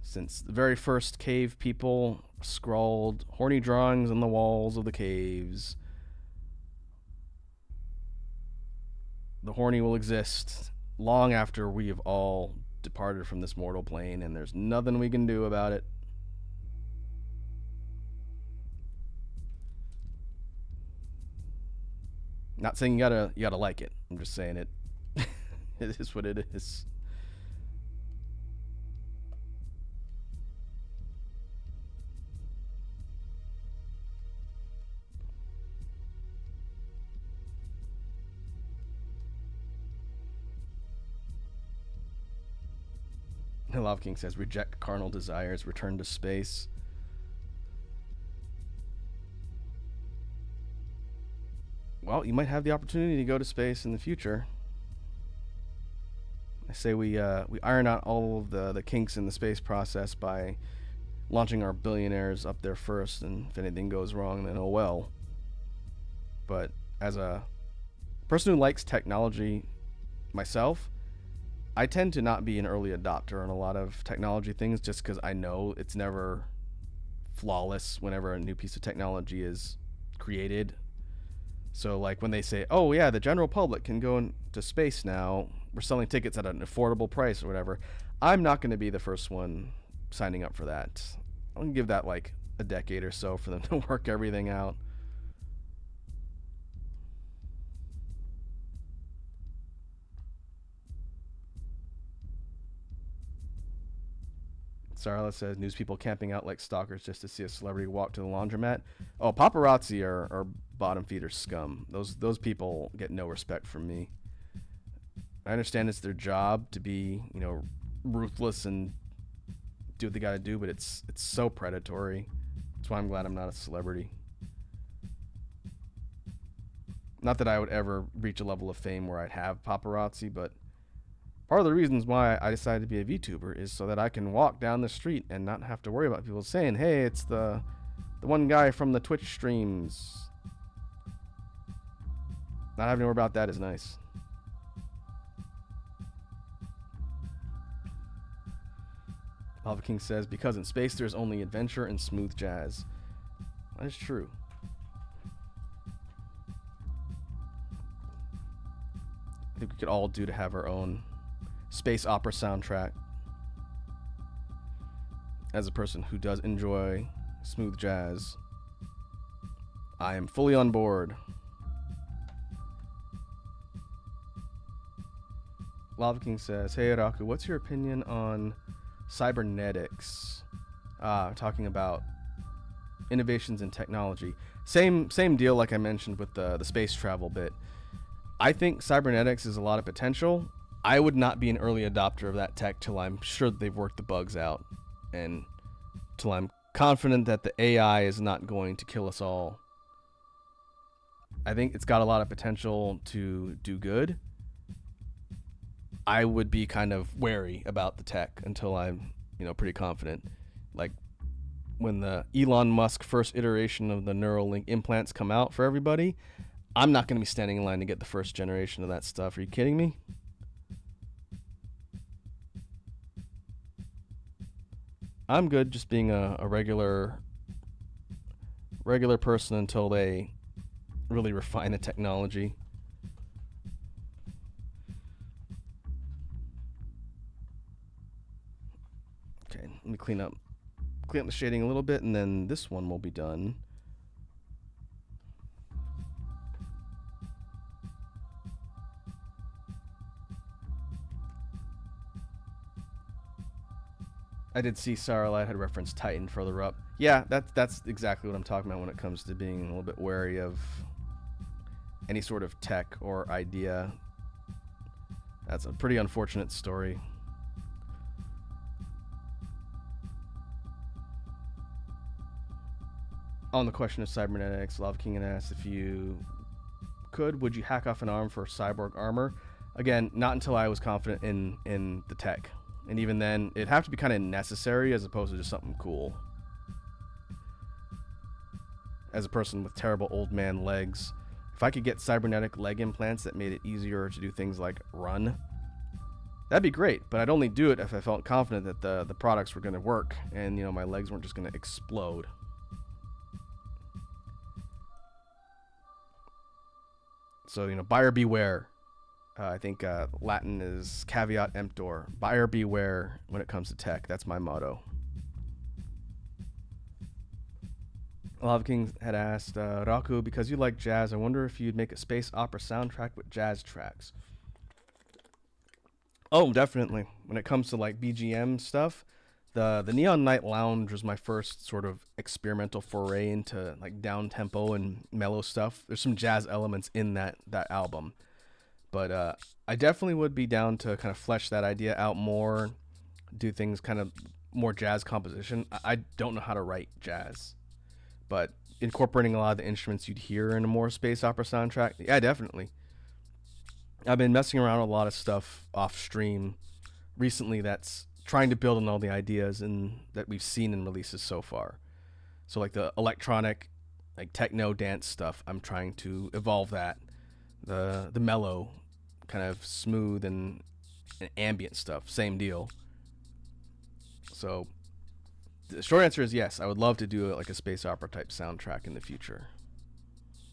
Since the very first cave people scrawled horny drawings on the walls of the caves, the horny will exist long after we have all departed from this mortal plane, and there's nothing we can do about it. Not saying you gotta like it. I'm just saying it. It is what it is. Love King says, reject carnal desires, return to space. Well, you might have the opportunity to go to space in the future. I say we iron out all of the kinks in the space process by launching our billionaires up there first, and if anything goes wrong, then oh well. But as a person who likes technology myself, I tend to not be an early adopter on a lot of technology things just because I know it's never flawless whenever a new piece of technology is created. So, like when they say, oh, yeah, the general public can go into space now, we're selling tickets at an affordable price or whatever, I'm not going to be the first one signing up for that. I'm going to give that like a decade or so for them to work everything out. Sarla says, news people camping out like stalkers just to see a celebrity walk to the laundromat. Oh, paparazzi are bottom feeder scum. Those people get no respect from me. I understand it's their job to be, ruthless and do what they got to do, but it's so predatory. That's why I'm glad I'm not a celebrity. Not that I would ever reach a level of fame where I'd have paparazzi, but part of the reasons why I decided to be a VTuber is so that I can walk down the street and not have to worry about people saying, hey, it's the one guy from the Twitch streams. Not having to worry about that is nice. Lava King says, because in space there's only adventure and smooth jazz. That is true. I think we could all do to have our own space opera soundtrack. As a person who does enjoy smooth jazz, I am fully on board. Lava King says, hey Araku, what's your opinion on cybernetics? Talking about innovations in technology. Same deal like I mentioned with the space travel bit. I think cybernetics is a lot of potential. I would not be an early adopter of that tech till I'm sure that they've worked the bugs out and till I'm confident that the AI is not going to kill us all. I think it's got a lot of potential to do good. I would be kind of wary about the tech until I'm, pretty confident. Like when the Elon Musk first iteration of the Neuralink implants come out for everybody, I'm not going to be standing in line to get the first generation of that stuff. Are you kidding me? I'm good just being a regular person until they really refine the technology. Okay, let me clean up the shading a little bit, and then this one will be done. I did see Sarah had referenced Titan further up. Yeah, that's exactly what I'm talking about when it comes to being a little bit wary of any sort of tech or idea. That's a pretty unfortunate story. On the question of cybernetics, Love King had asked if you would you hack off an arm for cyborg armor? Again, not until I was confident in the tech. And even then, it'd have to be kind of necessary as opposed to just something cool. As a person with terrible old man legs, if I could get cybernetic leg implants that made it easier to do things like run, that'd be great. But I'd only do it if I felt confident that the products were going to work and, my legs weren't just going to explode. So, buyer beware. I think Latin is caveat emptor. Buyer beware when it comes to tech. That's my motto. Lava King had asked, Raku, because you like jazz, I wonder if you'd make a space opera soundtrack with jazz tracks. Oh, definitely. When it comes to like BGM stuff, the Neon Night Lounge was my first sort of experimental foray into like down tempo and mellow stuff. There's some jazz elements in that album. But I definitely would be down to kind of flesh that idea out more. do things kind of more jazz composition. I don't know how to write jazz, but incorporating a lot of the instruments you'd hear in a more space opera soundtrack, yeah, definitely. I've been messing around with a lot of stuff off stream recently that's trying to build on all the ideas and that we've seen in releases so far. So like the electronic, like techno dance stuff, I'm trying to evolve that. The mellow, kind of smooth and ambient stuff, same deal. So the short answer is yes. I would love to do like a space opera type soundtrack in the future.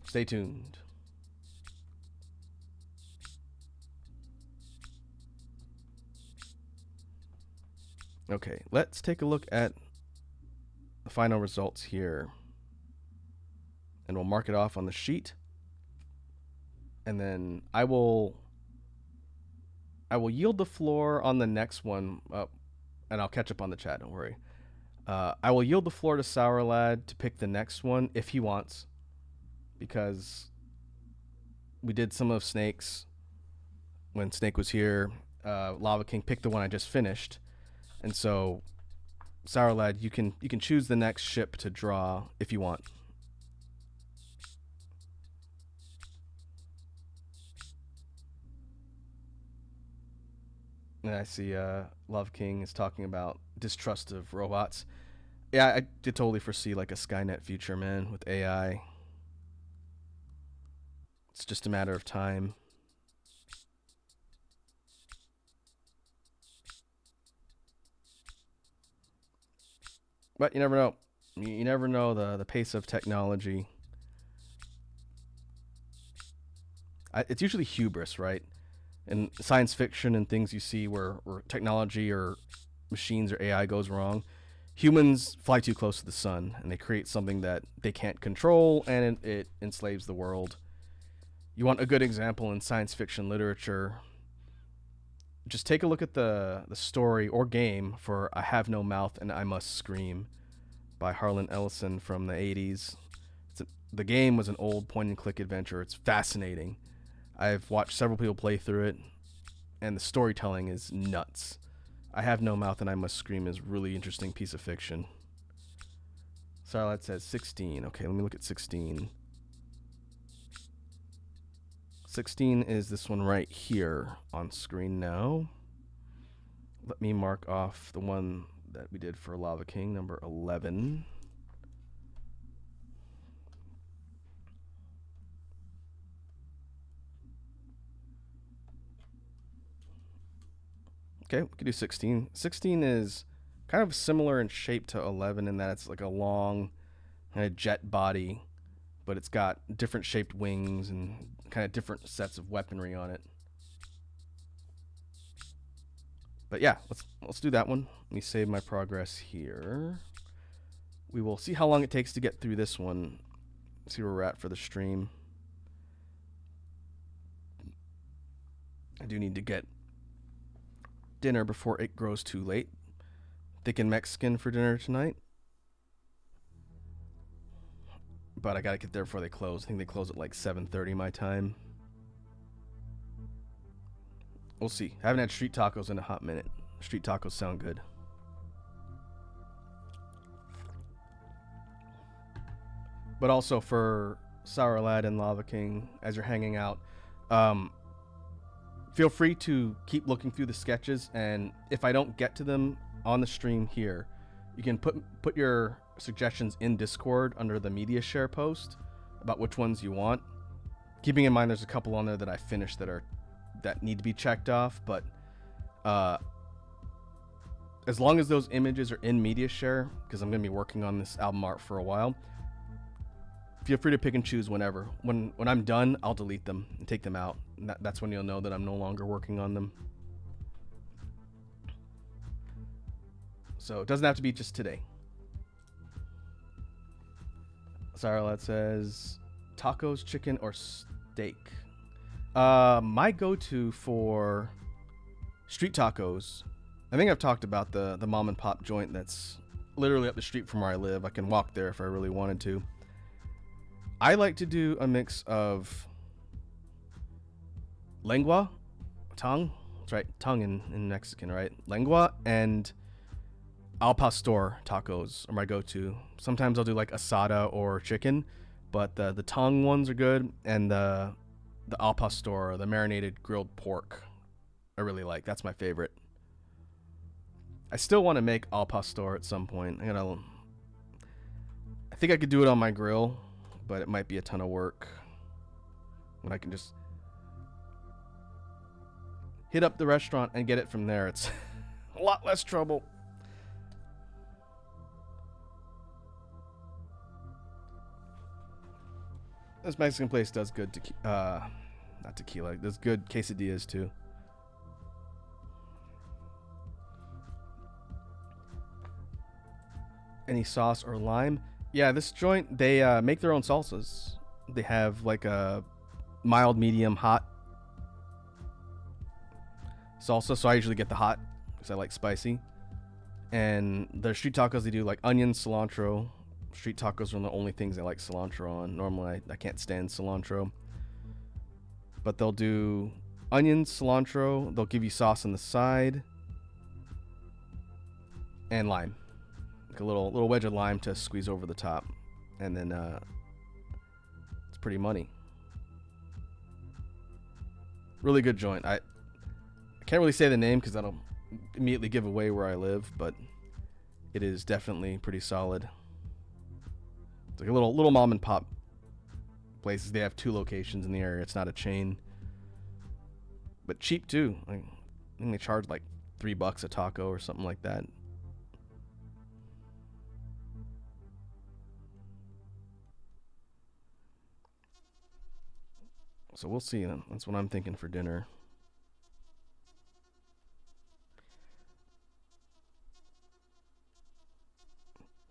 Stay tuned. Okay, let's take a look at the final results here. And we'll mark it off on the sheet. And then I will yield the floor on the next one, and I'll catch up on the chat. Don't worry. I will yield the floor to Sour Lad to pick the next one if he wants, because we did some of Snake's when Snake was here. Lava King picked the one I just finished, and so Sour Lad, you can choose the next ship to draw if you want. And I see Love King is talking about distrust of robots. Yeah, I did totally foresee like a Skynet future, man, with AI. It's just a matter of time. But you never know. You never know the pace of technology. It's usually hubris, right? In science fiction and things you see where technology or machines or AI goes wrong, humans fly too close to the sun and they create something that they can't control, and it enslaves the world. You want a good example in science fiction literature? Just take a look at the story or game for I Have No Mouth and I Must Scream by Harlan Ellison from the 80s. The game was an old point and click adventure. It's fascinating. I've watched several people play through it, and the storytelling is nuts. I Have No Mouth and I Must Scream is a really interesting piece of fiction. Starlight says 16. Okay, let me look at 16. 16 is this one right here on screen now. Let me mark off the one that we did for Lava King, number 11. Okay, we can do 16. 16 is kind of similar in shape to 11 in that it's like a long kind of jet body, but it's got different shaped wings and kind of different sets of weaponry on it. But yeah, let's do that one. Let me save my progress here. We will see how long it takes to get through this one. See where we're at for the stream. I do need to get dinner before it grows too late. Thinking Mexican for dinner tonight. But I gotta get there before they close. I think they close at like 7:30 my time. We'll see. I haven't had street tacos in a hot minute. Street tacos sound good. But also for Sour Lad and Lava King, as you're hanging out, feel free to keep looking through the sketches, and if I don't get to them on the stream here, you can put your suggestions in Discord under the media share post about which ones you want. Keeping in mind there's a couple on there that I finished that need to be checked off, but as long as those images are in media share, because I'm going to be working on this album art for a while, feel free to pick and choose whenever. When I'm done, I'll delete them and take them out. And that's when you'll know that I'm no longer working on them. So it doesn't have to be just today. Sarah says tacos, chicken, or steak. My go-to for street tacos, I think I've talked about the mom and pop joint that's literally up the street from where I live. I can walk there if I really wanted to. I like to do a mix of lengua, tongue, That's right, tongue in Mexican, right? Lengua and al pastor tacos are my go-to. Sometimes I'll do like asada or chicken, but the tongue ones are good, and the al pastor, the marinated grilled pork, I really like. That's my favorite. I still want to make al pastor at some point. I think I could do it on my grill, but it might be a ton of work. When I can just hit up the restaurant and get it from there, it's a lot less trouble. This Mexican place does good not tequila. Does good quesadillas too. Any sauce or lime? Yeah, this joint, they make their own salsas. They have like a mild, medium, hot salsa. So I usually get the hot because I like spicy. And their street tacos, they do like onion, cilantro. Street tacos are the only things I like cilantro on. Normally, I can't stand cilantro. But they'll do onion, cilantro. They'll give you sauce on the side. And lime. Like a little wedge of lime to squeeze over the top. And then it's pretty money. Really good joint. I can't really say the name because that'll immediately give away where I live, but it is definitely pretty solid. It's like a little mom and pop places. They have 2 locations in the area. It's not a chain, but cheap too. I think they charge like $3 a taco or something like that. So we'll see. That's what I'm thinking for dinner.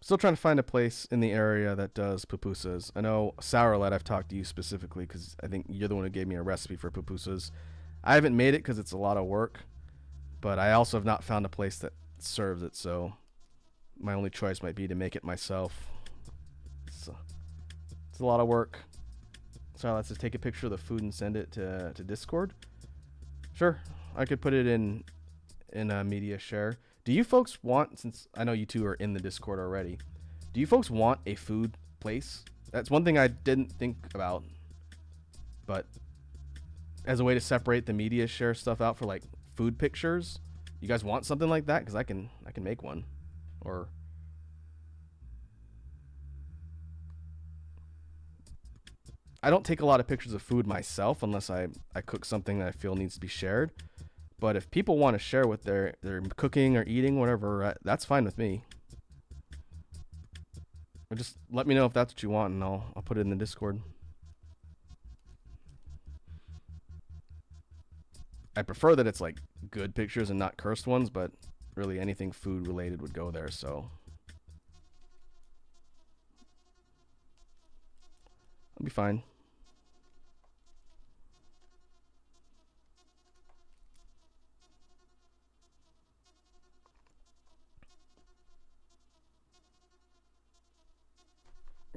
Still trying to find a place in the area that does pupusas. I know Sourlet, I've talked to you specifically because I think you're the one who gave me a recipe for pupusas. I haven't made it because it's a lot of work, but I also have not found a place that serves it, so my only choice might be to make it myself. So it's a lot of work. So let's just take a picture of the food and send it to Discord. Sure, I could put it in a media share. Do you folks want, since I know you two are in the Discord already, do you folks want a food place? That's one thing I didn't think about, but as a way to separate the media share stuff out for like food pictures, you guys want something like that? Because I can make one. Or I don't take a lot of pictures of food myself unless I cook something that I feel needs to be shared. But if people want to share what they're cooking or eating, whatever, that's fine with me. Or just let me know if that's what you want, and I'll put it in the Discord. I prefer that it's like good pictures and not cursed ones, but really anything food related would go there, so I'll be fine.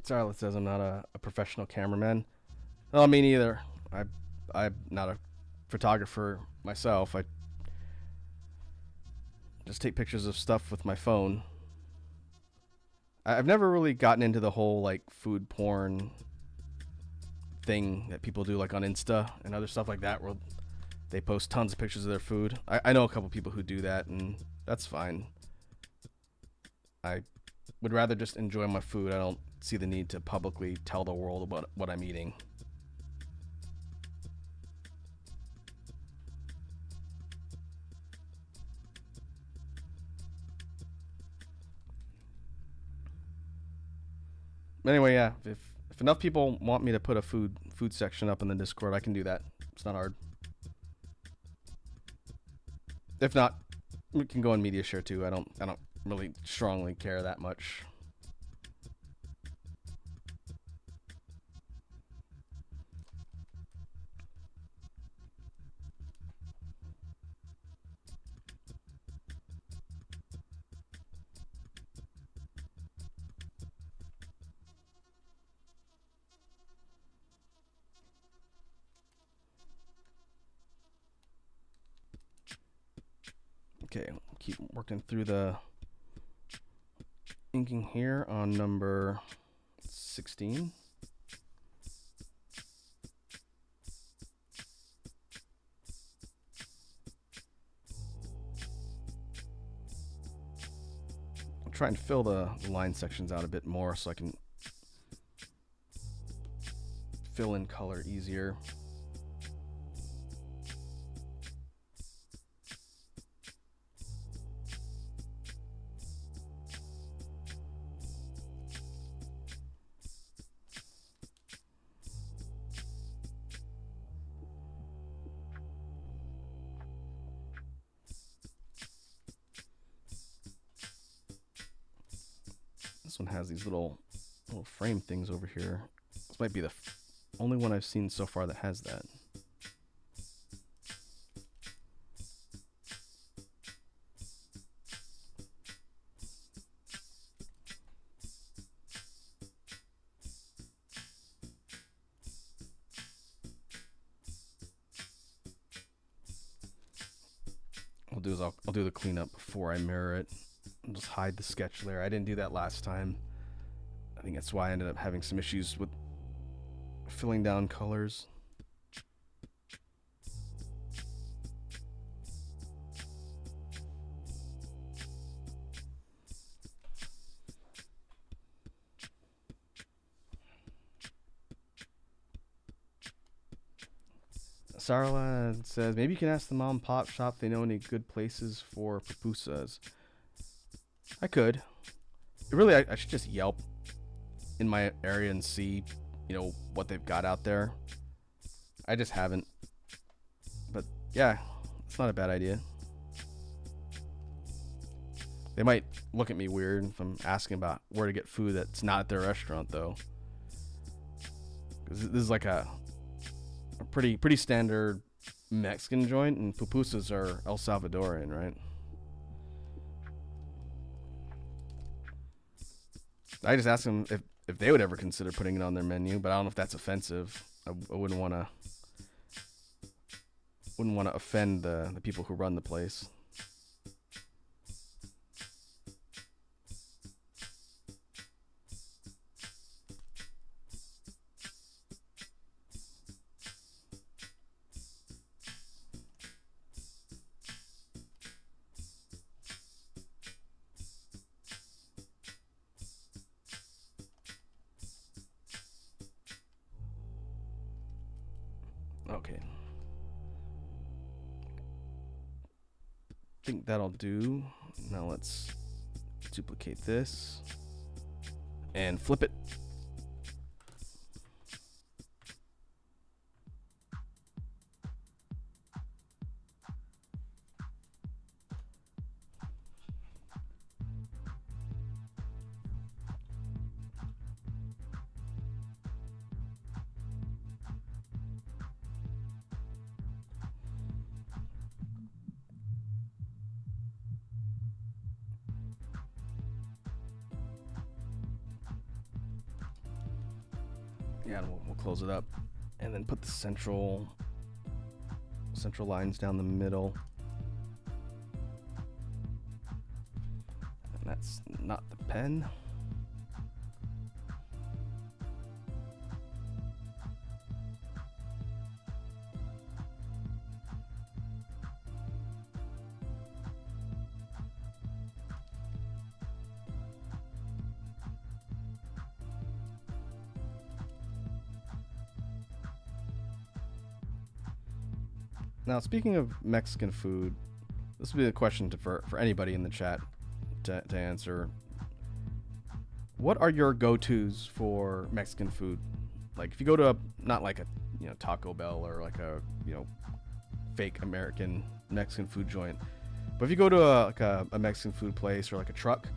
Charlotte says I'm not a professional cameraman. No, me neither. I'm not a photographer myself. I just take pictures of stuff with my phone. I've never really gotten into the whole like food porn thing that people do like on Insta and other stuff like that where they post tons of pictures of their food. I know a couple people who do that, and that's fine. I would rather just enjoy my food. I don't see the need to publicly tell the world about what I'm eating. Anyway, yeah, if enough people want me to put a food section up in the Discord, I can do that. It's not hard. If not, we can go in media share too. I don't really strongly care that much. Okay, keep working through the inking here on number 16. I'll try and fill the line sections out a bit more so I can fill in color easier. This one has these little frame things over here. This might be the only one I've seen so far that has that. What I'll do is I'll do the cleanup before I mirror it. I'll just hide the sketch layer. I didn't do that last time. I think that's why I ended up having some issues with filling down colors. Sarla says, maybe you can ask the mom and pop shop if they know any good places for pupusas. I could. Really, I should just Yelp in my area and see, what they've got out there. I just haven't. But yeah, it's not a bad idea. They might look at me weird if I'm asking about where to get food that's not at their restaurant, though. Because this is like a pretty standard Mexican joint, and pupusas are El Salvadorian, right? I just asked them if they would ever consider putting it on their menu, but I don't know if that's offensive. I wouldn't want to offend the people who run the place. Okay. I think that'll do. Now let's duplicate this and flip it. Yeah, we'll close it up and then put the central lines down the middle. And that's not the pen. Now, speaking of Mexican food, this would be a question for anybody in the chat to answer. What are your go-tos for Mexican food? Like, if you go to not like a Taco Bell or like a fake American Mexican food joint, but if you go to a Mexican food place or like a truck,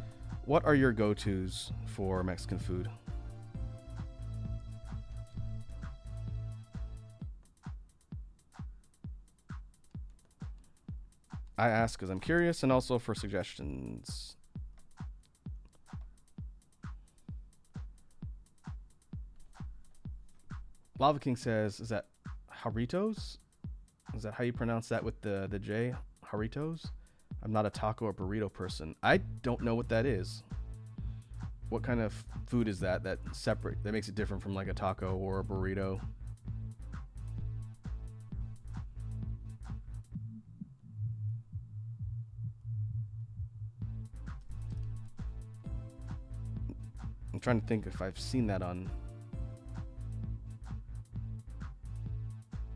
what are your go-tos for Mexican food? I ask because I'm curious and also for suggestions. Lava King says, is that Jarritos? Is that how you pronounce that with the J? Jarritos? I'm not a taco or burrito person. I don't know what that is. What kind of food is that that makes it different from like a taco or a burrito? I'm trying to think if I've seen that on.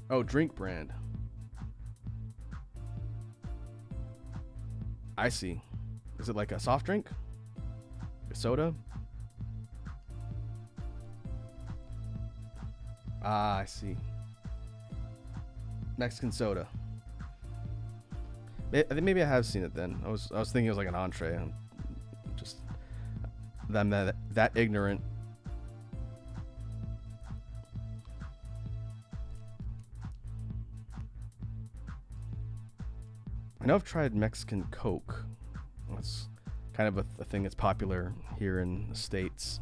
Oh, drink brand. I see. Is it like a soft drink? A soda? Ah, I see. Mexican soda. I think maybe I have seen it then. I was thinking it was like an entree. I'm just that ignorant. I know I've tried Mexican Coke. That's kind of a thing that's popular here in the States.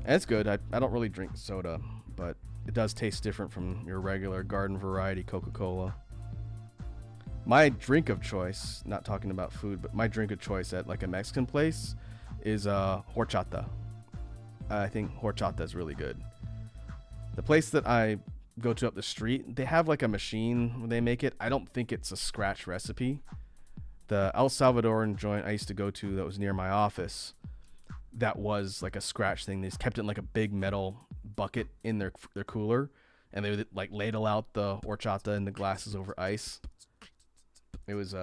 And it's good. I don't really drink soda, but it does taste different from your regular garden variety Coca-Cola. My drink of choice, not talking about food, but my drink of choice at like a Mexican place is horchata. I think horchata is really good. The place that I go to up the street, they have like a machine where they make it. I don't think it's a scratch recipe. The El Salvadoran joint I used to go to that was near my office, that was like a scratch thing. They just kept it in like a big metal bucket in their cooler, and they would like ladle out the horchata in the glasses over ice. It was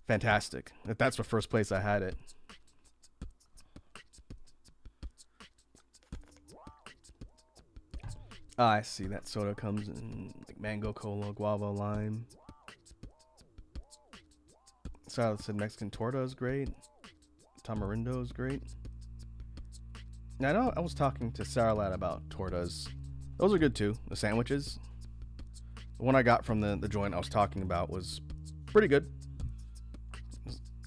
fantastic. That's the first place I had it. Ah, I see. That soda comes in like mango, cola, guava, lime. Salad said Mexican torta is great. Tamarindo is great. Now, I know I was talking to Sarah Lad about tortas. Those are good too. The sandwiches. The one I got from the joint I was talking about was pretty good.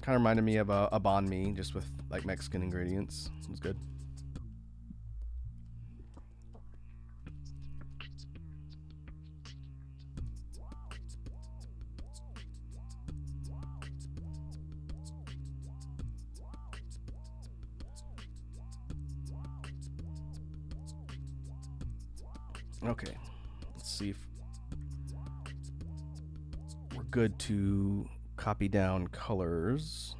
Kind of reminded me of a banh mi, just with like Mexican ingredients. It was good. Okay, let's see if we're good to copy down colors.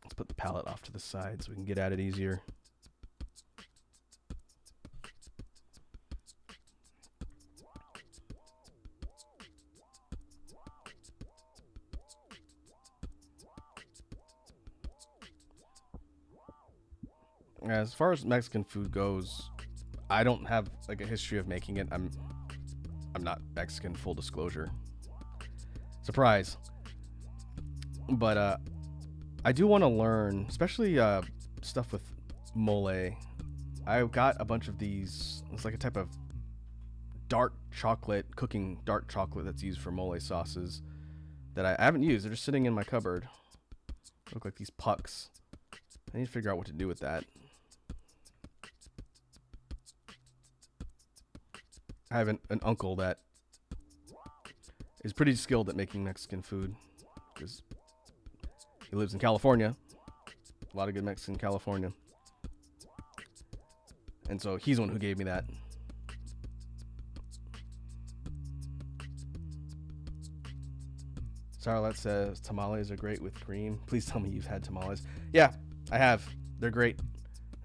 Let's put the palette off to the side so we can get at it easier. As far as Mexican food goes, I don't have like a history of making it. I'm not Mexican, full disclosure. Surprise. But I do want to learn, especially stuff with mole. I got a bunch of these. It's like a type of dark chocolate, cooking dark chocolate that's used for mole sauces that I haven't used. They're just sitting in my cupboard. Look like these pucks. I need to figure out what to do with that. I have an uncle that is pretty skilled at making Mexican food because he lives in California. A lot of good Mexican in California. And so he's the one who gave me that. Sarlet says tamales are great with cream. Please tell me you've had tamales. Yeah, I have. They're great.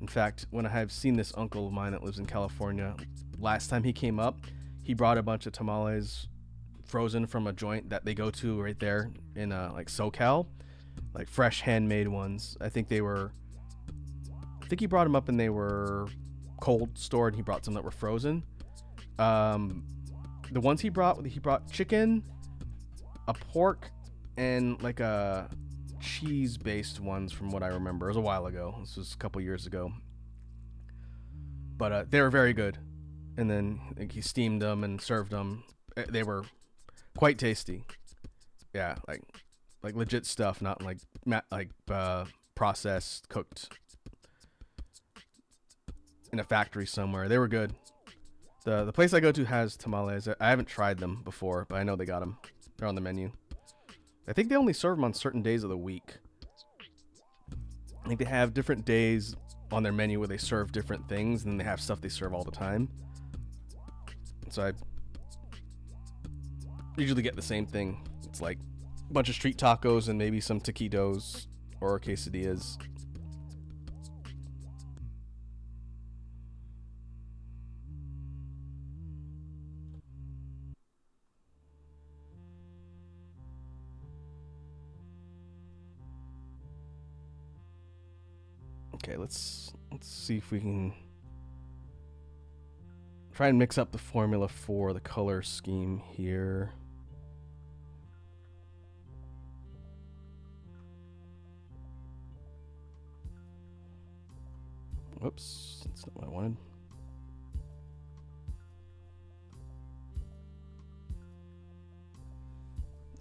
In fact, when I have seen this uncle of mine that lives in California, last time he came up, he brought a bunch of tamales frozen from a joint that they go to right there in like SoCal, like fresh handmade ones. I think he brought them up and they were cold stored. He brought some that were frozen. The ones he brought chicken, a pork, and like a cheese-based ones from what I remember. It was a while ago. This was a couple years ago. But they were very good. And then like, he steamed them and served them. They were quite tasty. Yeah, like legit stuff, not like processed, cooked. in a factory somewhere. They were good. The place I go to has tamales. I haven't tried them before, but I know they got them. They're on the menu. I think they only serve them on certain days of the week. I think they have different days on their menu where they serve different things, and then they have stuff they serve all the time. So I usually get the same thing. It's like a bunch of street tacos and maybe some taquitos or quesadillas. Okay, let's see if we can try and mix up the formula for the color scheme here. Whoops, that's not what I wanted.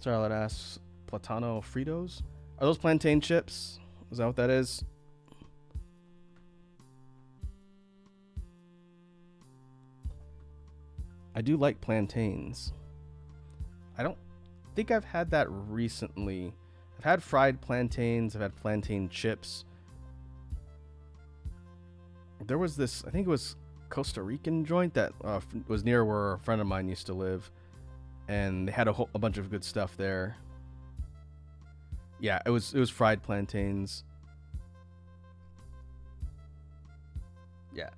Sorry, I'd ask. Platano Fritos? Are those plantain chips? Is that what that is? I do like plantains. I don't think I've had that recently. I've had fried plantains, I've had plantain chips. There was this, I think it was Costa Rican joint that was near where a friend of mine used to live, and they had a bunch of good stuff there. Yeah, it was fried plantains. Yeah,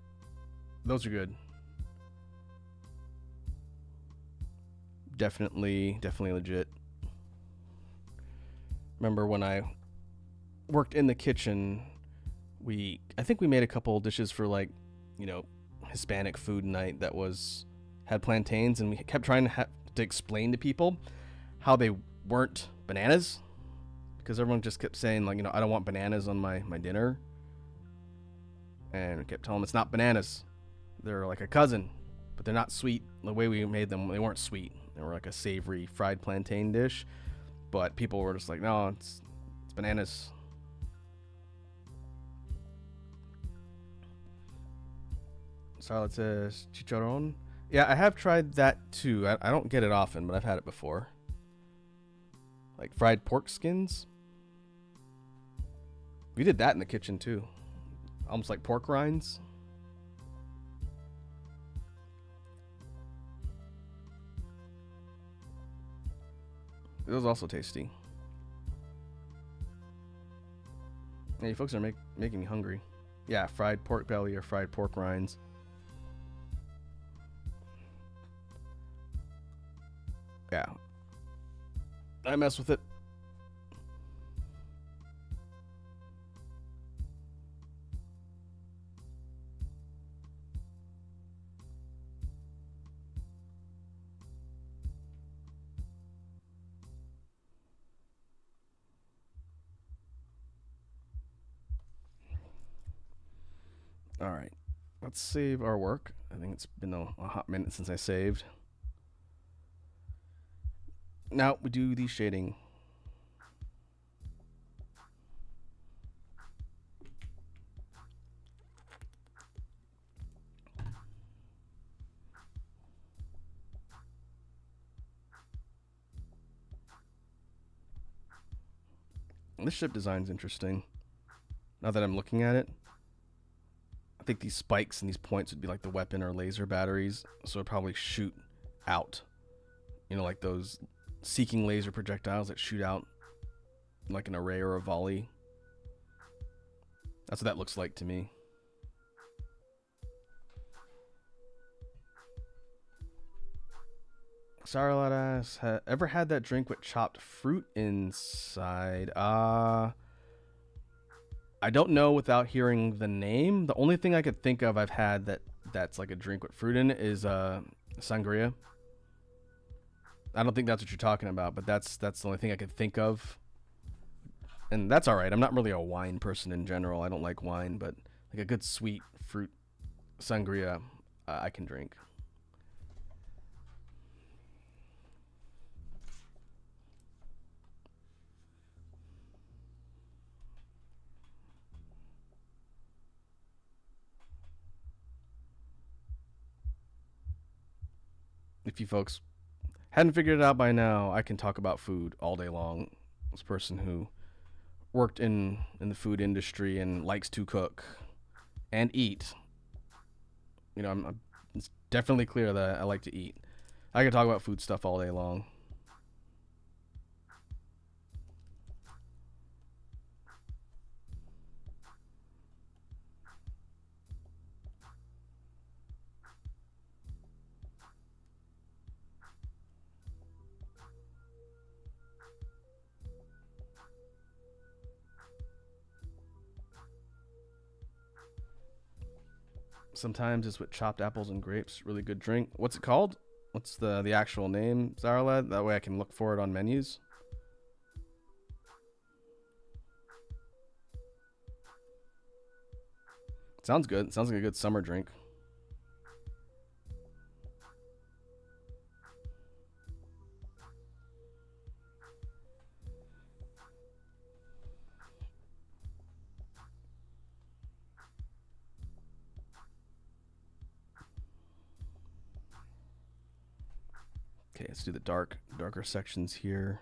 those are good. Definitely legit. Remember when I worked in the kitchen, I think we made a couple dishes for, like, Hispanic food night that had plantains, and we kept trying to explain to people how they weren't bananas, because everyone just kept saying, like, I don't want bananas on my dinner, and we kept telling them it's not bananas. They're like a cousin, but they're not sweet. The way we made them, they weren't sweet. They were like a savory fried plantain dish, but people were just like, no, it's bananas. Salad says chicharron. Yeah, I have tried that too. I don't get it often, but I've had it before. Like fried pork skins. We did that in the kitchen too. Almost like pork rinds. It was also tasty. Hey, you folks are making me hungry. Yeah, fried pork belly or fried pork rinds. Yeah. I mess with it. All right. Let's save our work. I think it's been a hot minute since I saved. Now we do the shading. This ship design's interesting. Now that I'm looking at it, I think these spikes and these points would be like the weapon or laser batteries, so it'd probably shoot out. Like those seeking laser projectiles that shoot out like an array or a volley. That's what that looks like to me. Saraladas, ever had that drink with chopped fruit inside? I don't know without hearing the name. The only thing I could think of I've had that's like a drink with fruit in it is sangria. I don't think that's what you're talking about, but that's the only thing I could think of. And that's all right. I'm not really a wine person in general. I don't like wine, but like a good sweet fruit sangria, I can drink. if you folks hadn't figured it out by now, I can talk about food all day long. This person who worked in the food industry and likes to cook and eat. It's definitely clear that I like to eat. I can talk about food stuff all day long. Sometimes it's with chopped apples and grapes. Really good drink. What's it called? What's the actual name, Zarlad? That way I can look for it on menus. Sounds good. Sounds like a good summer drink. Okay, let's do the darker sections here.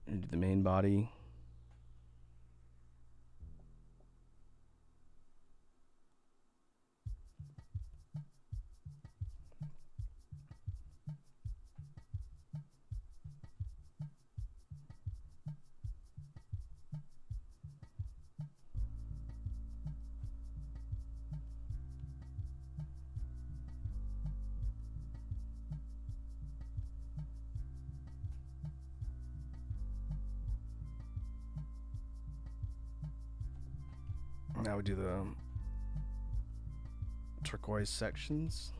And do the main body. Now we do the turquoise sections.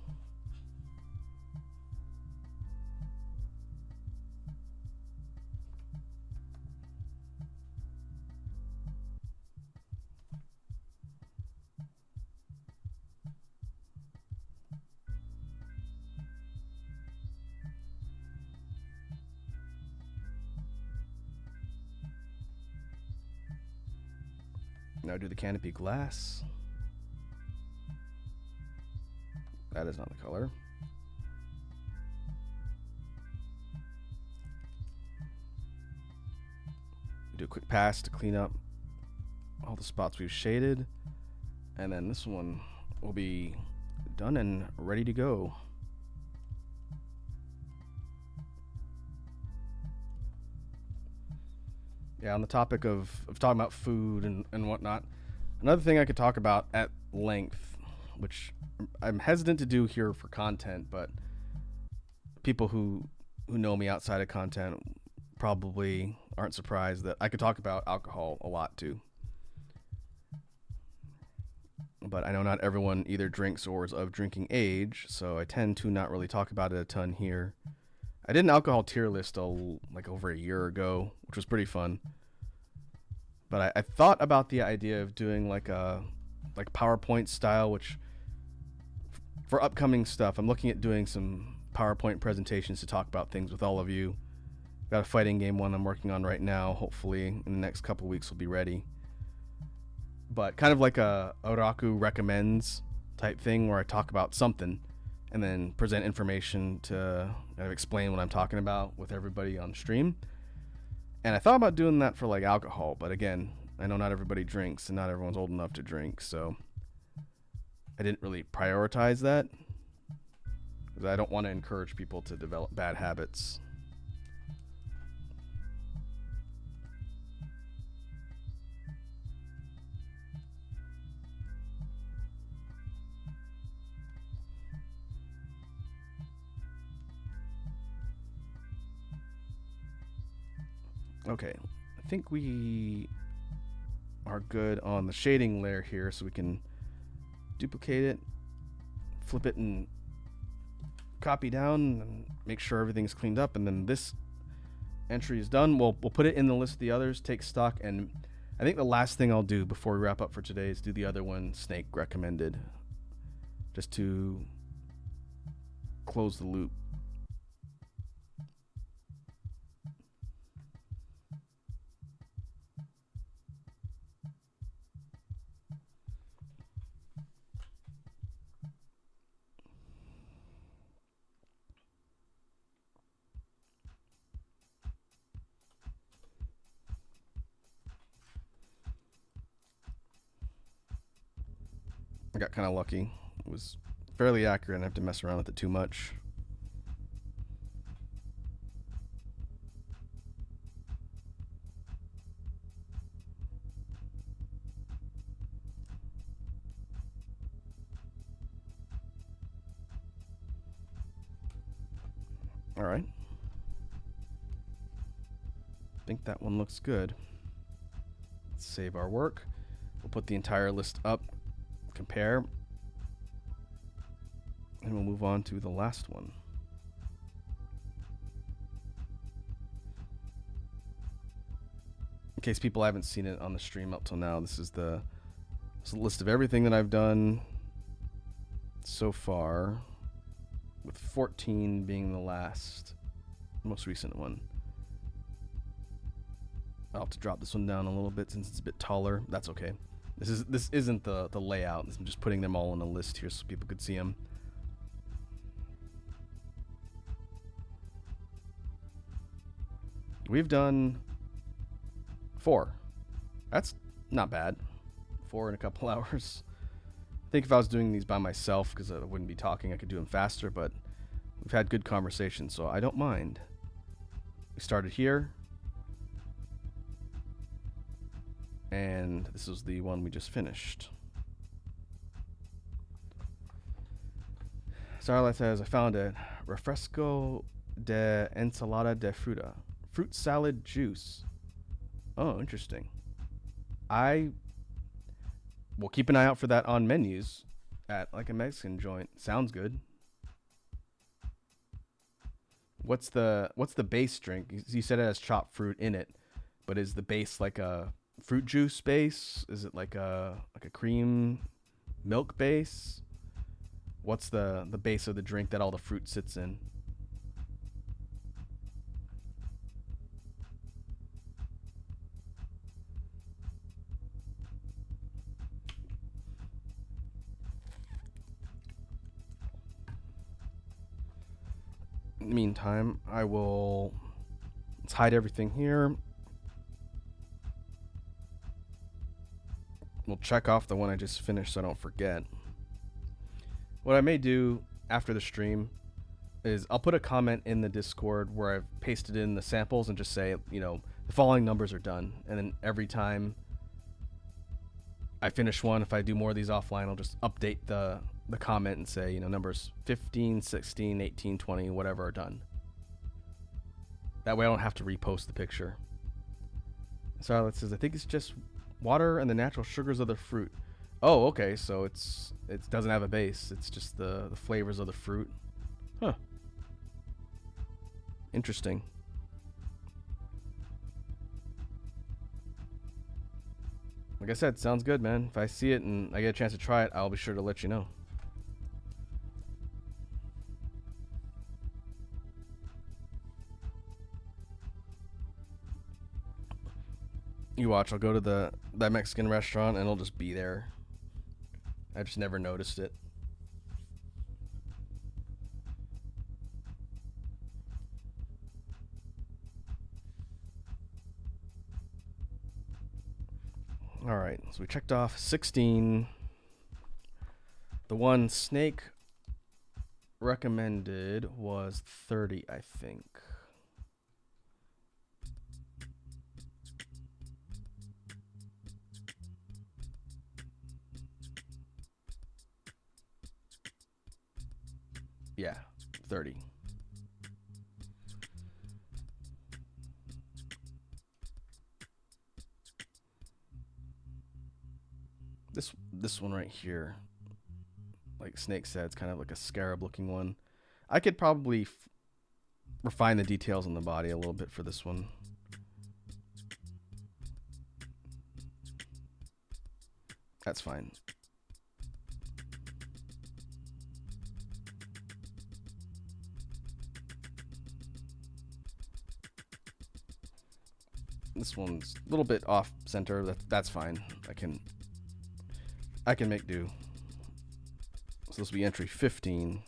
Now do the canopy glass. That is not the color. Do a quick pass to clean up all the spots we've shaded. And then this one will be done and ready to go. Yeah, on the topic of talking about food and whatnot, another thing I could talk about at length, which I'm hesitant to do here for content, but people who know me outside of content probably aren't surprised that I could talk about alcohol a lot too. But I know not everyone either drinks or is of drinking age, so I tend to not really talk about it a ton here. I did an alcohol tier list like over a year ago, which was pretty fun. But I thought about the idea of doing like a PowerPoint style, which for upcoming stuff, I'm looking at doing some PowerPoint presentations to talk about things with all of you. Got a fighting game one I'm working on right now. Hopefully in the next couple weeks we'll be ready. But kind of like a Oraku recommends type thing where I talk about something and then present information to kind of explain what I'm talking about with everybody on stream. And I thought about doing that for like alcohol, but again, I know not everybody drinks and not everyone's old enough to drink, so I didn't really prioritize that because I don't want to encourage people to develop bad habits. Okay, I think we are good on the shading layer here, so we can duplicate it, flip it, and copy down, and make sure everything's cleaned up. And then this entry is done. We'll put it in the list of the others, take stock, and I think the last thing I'll do before we wrap up for today is do the other one, Snake recommended, just to close the loop. I got kind of lucky. It was fairly accurate. I didn't have to mess around with it too much. All right. I think that one looks good. Let's save our work. We'll put the entire list up, compare, and we'll move on to the last one. In case people haven't seen it on the stream up till now, this is a list of everything that I've done so far, with 14 being the most recent one. I'll have to drop this one down a little bit since it's a bit taller. That's okay. This isn't the layout. I'm just putting them all on a list here so people could see them. We've done 4. That's not bad. 4 in a couple hours. I think if I was doing these by myself, because I wouldn't be talking, I could do them faster, but we've had good conversation, so I don't mind. We started here, and this was the one we just finished. Starlight says, I found it. Refresco de ensalada de fruta. Fruit salad juice. Oh, interesting. I will keep an eye out for that on menus at like a Mexican joint. Sounds good. What's the base drink? You said it has chopped fruit in it, but is the base like a fruit juice base? Is it like a cream milk base? What's the base of the drink that all the fruit sits in? In the meantime, let's hide everything here. We'll check off the one I just finished so I don't forget. What I may do after the stream is I'll put a comment in the Discord where I've pasted in the samples and just say, the following numbers are done. And then every time I finish one, if I do more of these offline, I'll just update the comment and say, numbers 15, 16, 18, 20, whatever are done. That way I don't have to repost the picture. Starlet says, I think it's just water and the natural sugars of the fruit. Oh, okay, so it doesn't have a base. It's just the flavors of the fruit. Huh. Interesting. Like I said, sounds good, man. If I see it and I get a chance to try it, I'll be sure to let you know. You watch, I'll go to that Mexican restaurant and it'll just be there. I just never noticed it. Alright, so we checked off 16. The one Snake recommended was 30, I think. Yeah, 30. This one right here, like Snake said, it's kind of like a scarab looking one. I could probably refine the details on the body a little bit for this one. That's fine. This one's a little bit off center. That's fine. I can make do. So this will be entry 15.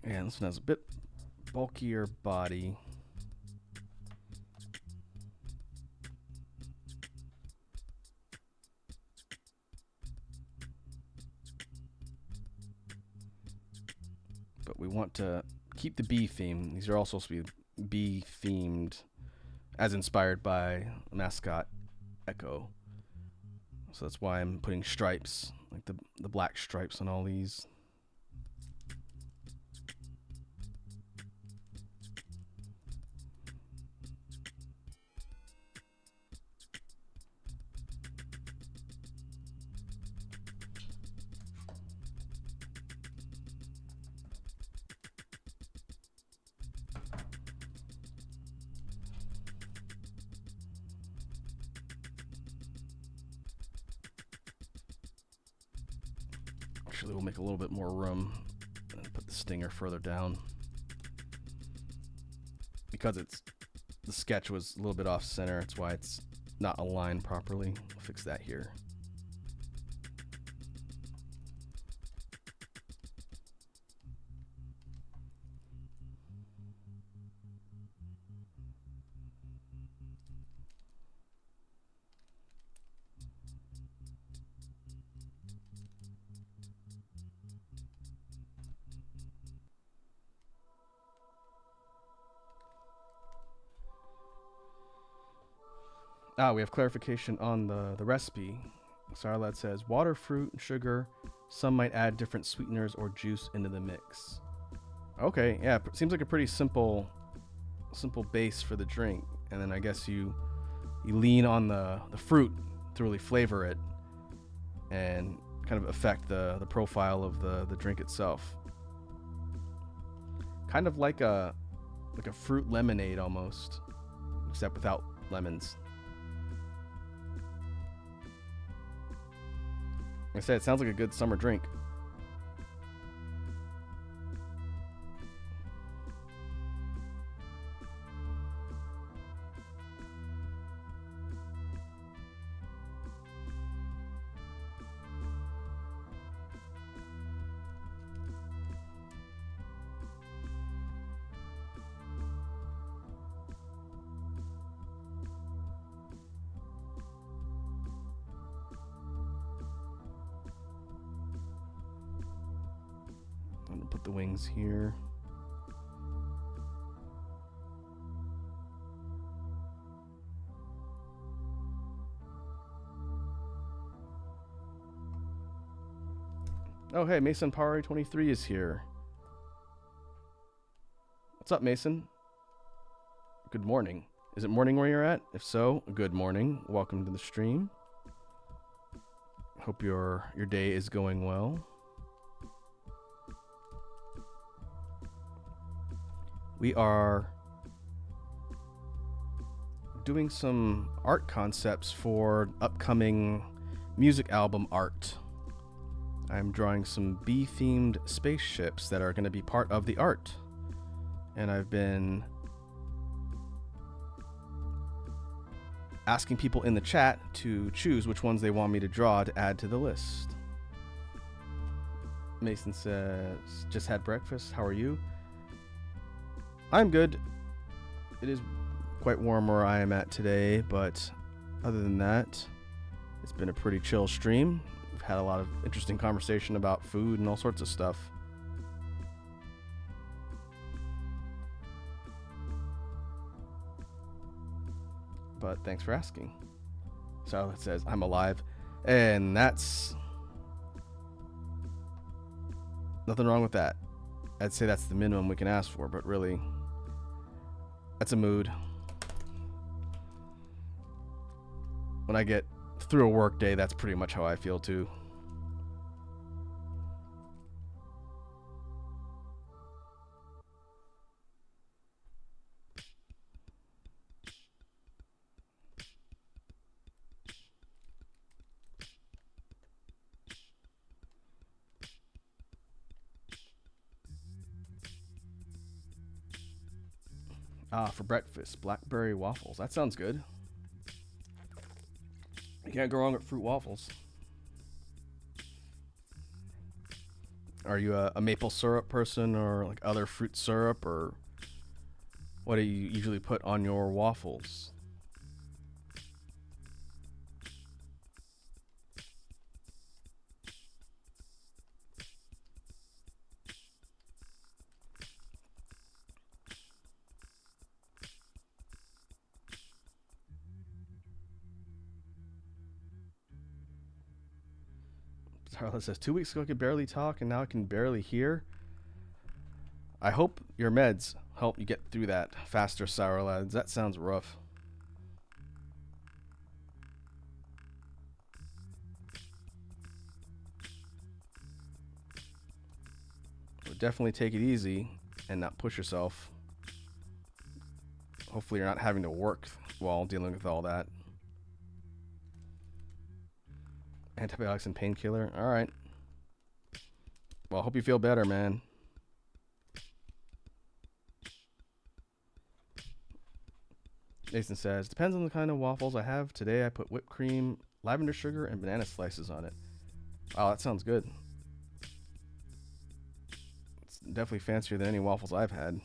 Yeah, this one has a bit bulkier body. But we want to keep the bee theme. These are all supposed to be bee themed, as inspired by mascot Echo. So that's why I'm putting stripes, like the black stripes on all these. Actually, we'll make a little bit more room and put the stinger further down. Because the sketch was a little bit off center, that's why it's not aligned properly. We'll fix that here. We have clarification on the recipe. Sarlad says water, fruit, sugar. Some might add different sweeteners or juice into the mix. Okay, yeah, seems like a pretty simple base for the drink, and then I guess you lean on the fruit to really flavor it and kind of affect the profile of the drink itself. Kind of like a fruit lemonade almost, except without lemons. Like I said, it sounds like a good summer drink. I'm gonna put the wings here. Oh, hey, Mason Pari 23 is here. What's up, Mason? Good morning. Is it morning where you're at? If so, good morning. Welcome to the stream. Hope your day is going well. We are doing some art concepts for upcoming music album art. I'm drawing some bee-themed spaceships that are going to be part of the art. And I've been asking people in the chat to choose which ones they want me to draw to add to the list. Mason says, just had breakfast. How are you? I'm good. It is quite warm where I am at today, but other than that, it's been a pretty chill stream. We've had a lot of interesting conversation about food and all sorts of stuff. But thanks for asking. So it says, I'm alive. And that's nothing wrong with that. I'd say that's the minimum we can ask for, but really, that's a mood. When I get through a work day, that's pretty much how I feel too. For breakfast, blackberry waffles. That sounds good. You can't go wrong with fruit waffles. Are you a maple syrup person or like other fruit syrup, or what do you usually put on your waffles? Charlotte says 2 weeks ago I could barely talk and now I can barely hear. I hope your meds help you get through that faster, Sour Lads. That sounds rough. But definitely take it easy and not push yourself. Hopefully, you're not having to work while dealing with all that. Antibiotics and painkiller. All right. Well, I hope you feel better, man. Nathan says, depends on the kind of waffles I have. Today I put whipped cream, lavender sugar, and banana slices on it. Wow, that sounds good. It's definitely fancier than any waffles I've had.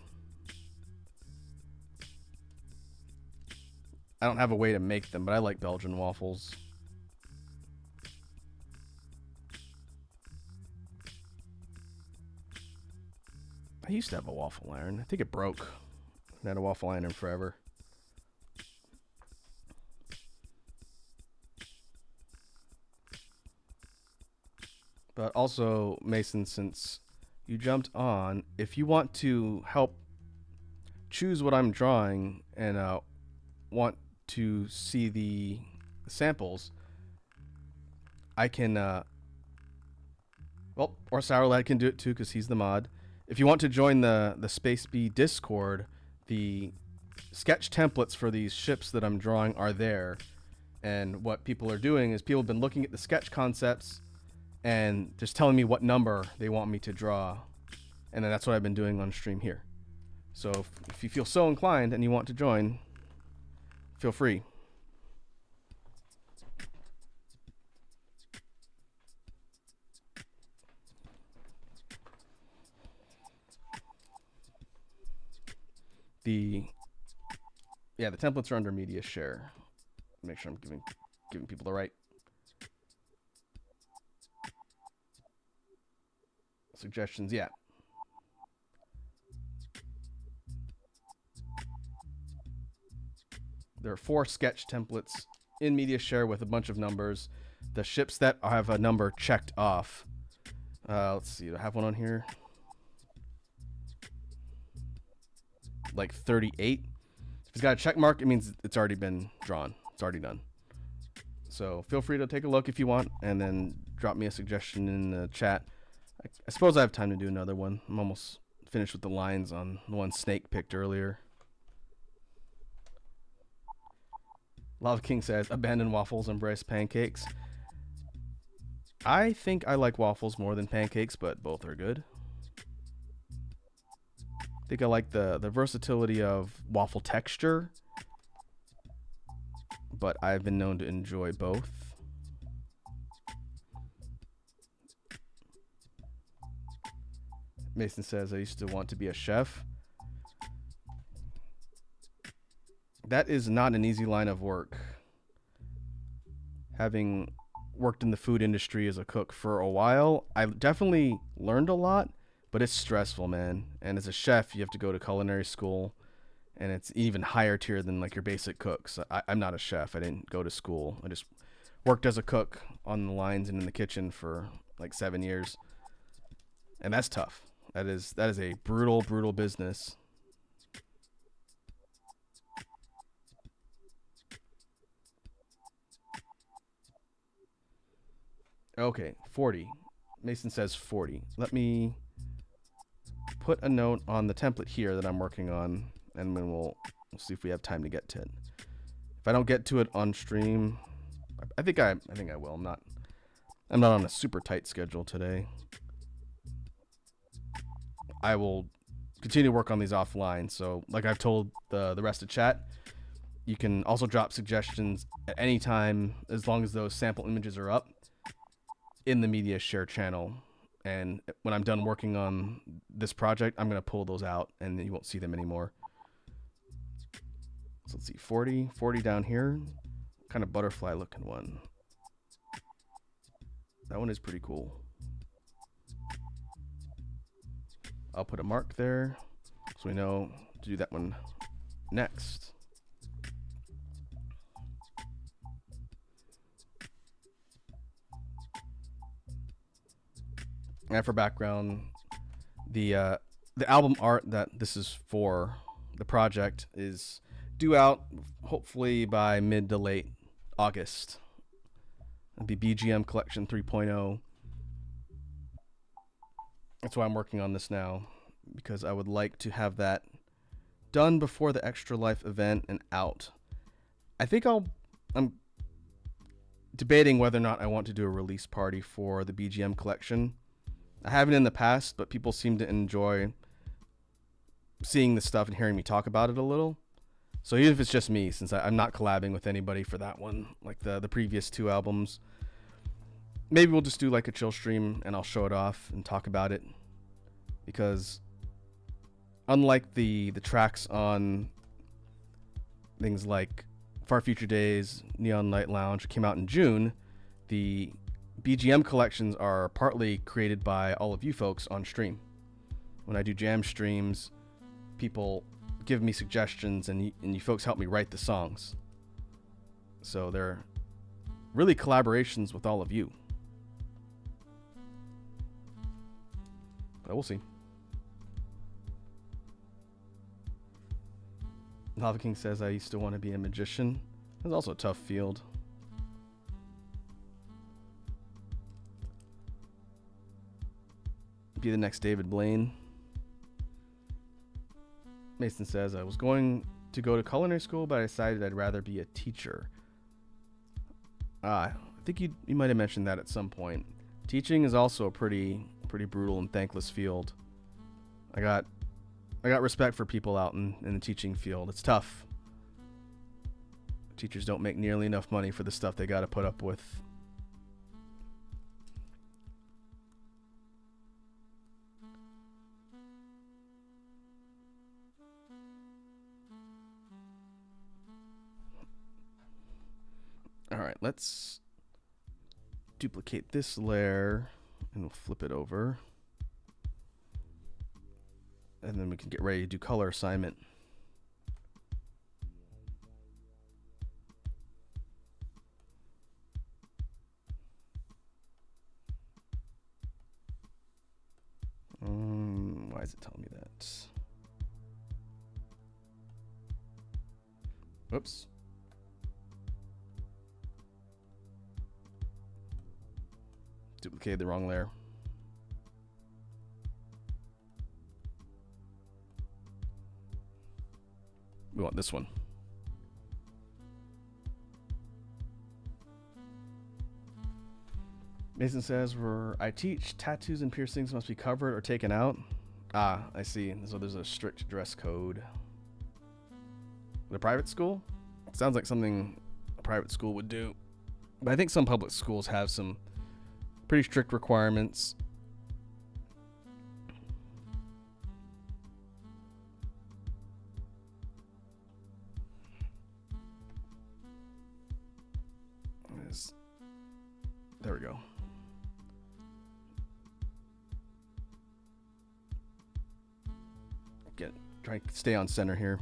I don't have a way to make them, but I like Belgian waffles. I used to have a waffle iron. I think it broke. I haven't had a waffle iron in forever. But also, Mason, since you jumped on, if you want to help choose what I'm drawing and want to see the samples, I can, well, or Sour Lad can do it too because he's the mod. If you want to join the Space Bee Discord, the sketch templates for these ships that I'm drawing are there. And what people are doing is people have been looking at the sketch concepts and just telling me what number they want me to draw. And then that's what I've been doing on stream here. So if you feel so inclined and you want to join, feel free. The templates are under media share. Make sure I'm giving people the right suggestions. Yeah. There are 4 sketch templates in media share with a bunch of numbers. The ships that have a number checked off. Let's see. Do I have one on here? Like 38. If it's got a check mark, it means it's already been drawn. It's already done. So feel free to take a look if you want, and then drop me a suggestion in the chat. I suppose I have time to do another one. I'm almost finished with the lines on the one Snake picked earlier. Lava King says, abandon waffles, embrace pancakes. I think I like waffles more than pancakes, but both are good. I think I like the versatility of waffle texture, but I've been known to enjoy both. Mason says, I used to want to be a chef. That is not an easy line of work. Having worked in the food industry as a cook for a while, I definitely learned a lot, but it's stressful, man. And as a chef, you have to go to culinary school, and it's even higher tier than like your basic cooks. I'm not a chef. I didn't go to school. I just worked as a cook on the lines and in the kitchen for like 7 years, and that's tough. That is a brutal business. Okay, 40. Mason says 40. Let me put a note on the template here that I'm working on, and then we'll see if we have time to get to it. If I don't get to it on stream, I think I will. I'm not on a super tight schedule today. I will continue to work on these offline. So, like I've told the rest of chat, you can also drop suggestions at any time as long as those sample images are up in the media share channel, And when I'm done working on this project, I'm going to pull those out and you won't see them anymore. So let's see, 40 down here. Kind of butterfly looking one. That one is pretty cool. I'll put a mark there so we know to do that one next. And for background, the album art that this is for, the project, is due out hopefully by mid to late August. It'll be BGM Collection 3.0. That's why I'm working on this now, because I would like to have that done before the Extra Life event and out. I think I'm debating whether or not I want to do a release party for the BGM collection. I haven't in the past, but people seem to enjoy seeing the stuff and hearing me talk about it a little. So even if it's just me, since I'm not collabing with anybody for that one, like the previous two albums, maybe we'll just do like a chill stream and I'll show it off and talk about it. Because unlike the tracks on things like Far Future Days, Neon Light Lounge came out in June, the BGM collections are partly created by all of you folks on stream. When I do jam streams, people give me suggestions and you folks help me write the songs. So they're really collaborations with all of you. But we'll see. Lava King says, I used to want to be a magician. It's also a tough field. Be the next David Blaine. Mason says, I was going to go to culinary school, but I decided I'd rather be a teacher. I think you might have mentioned that at some point. Teaching is also a pretty brutal and thankless field. I got respect for people out in the teaching field. It's tough. Teachers don't make nearly enough money for the stuff they got to put up with. All right, let's duplicate this layer and we'll flip it over. And then we can get ready to do color assignment. Why is it telling me that? Oops. Duplicated the wrong layer. We want this one. Mason says, where I teach, tattoos and piercings must be covered or taken out. Ah, I see. So there's a strict dress code. The private school? Sounds like something a private school would do. But I think some public schools have some pretty strict requirements. There we go. Try to stay on center here.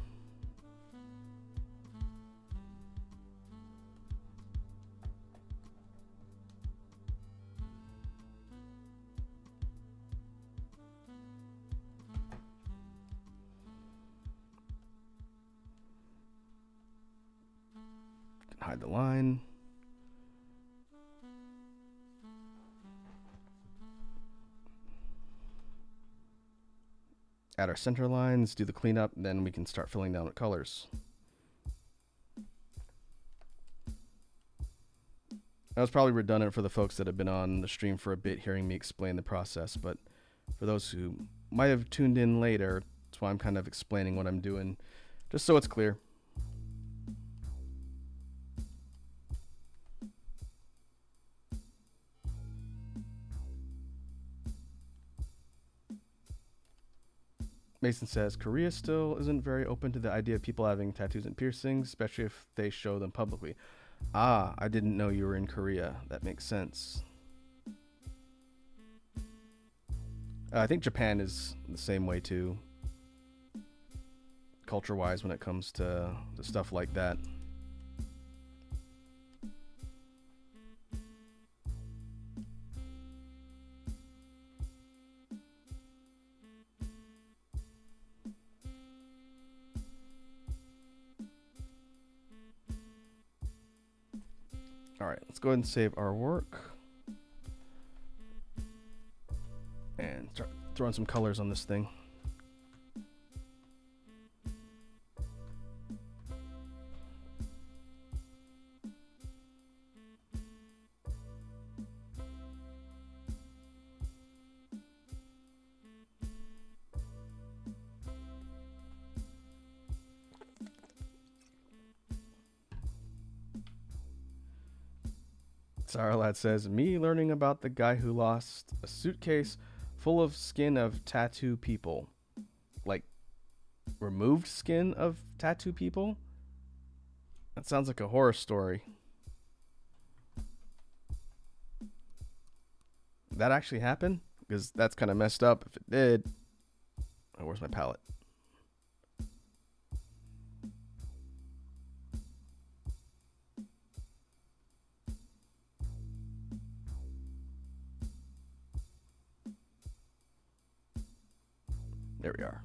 Hide the line. Add our center lines, do the cleanup, and then we can start filling down with colors. That was probably redundant for the folks that have been on the stream for a bit hearing me explain the process, but for those who might have tuned in later, that's why I'm kind of explaining what I'm doing, just so it's clear. Mason says Korea still isn't very open to the idea of people having tattoos and piercings, especially if they show them publicly. Ah, I didn't know you were in Korea. That makes sense. I think Japan is the same way too, culture-wise, when it comes to stuff like that. All right, let's go ahead and save our work and start throwing some colors on this thing. Sarlad says, me learning about the guy who lost a suitcase full of skin of tattoo people. Like, removed skin of tattoo people? That sounds like a horror story. That actually happened? Because that's kind of messed up if it did. Oh, where's my palette? There we are.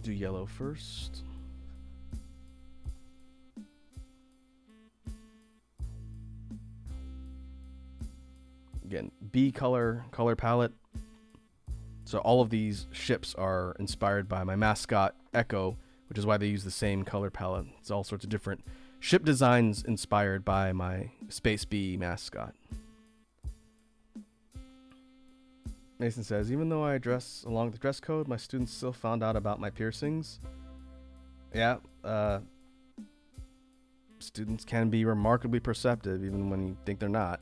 Do yellow first. Again, B color palette. So all of these ships are inspired by my mascot, Echo, which is why they use the same color palette. It's all sorts of different ship designs inspired by my Space Bee mascot. Mason says, even though I dress along the dress code, my students still found out about my piercings. Yeah, students can be remarkably perceptive even when you think they're not.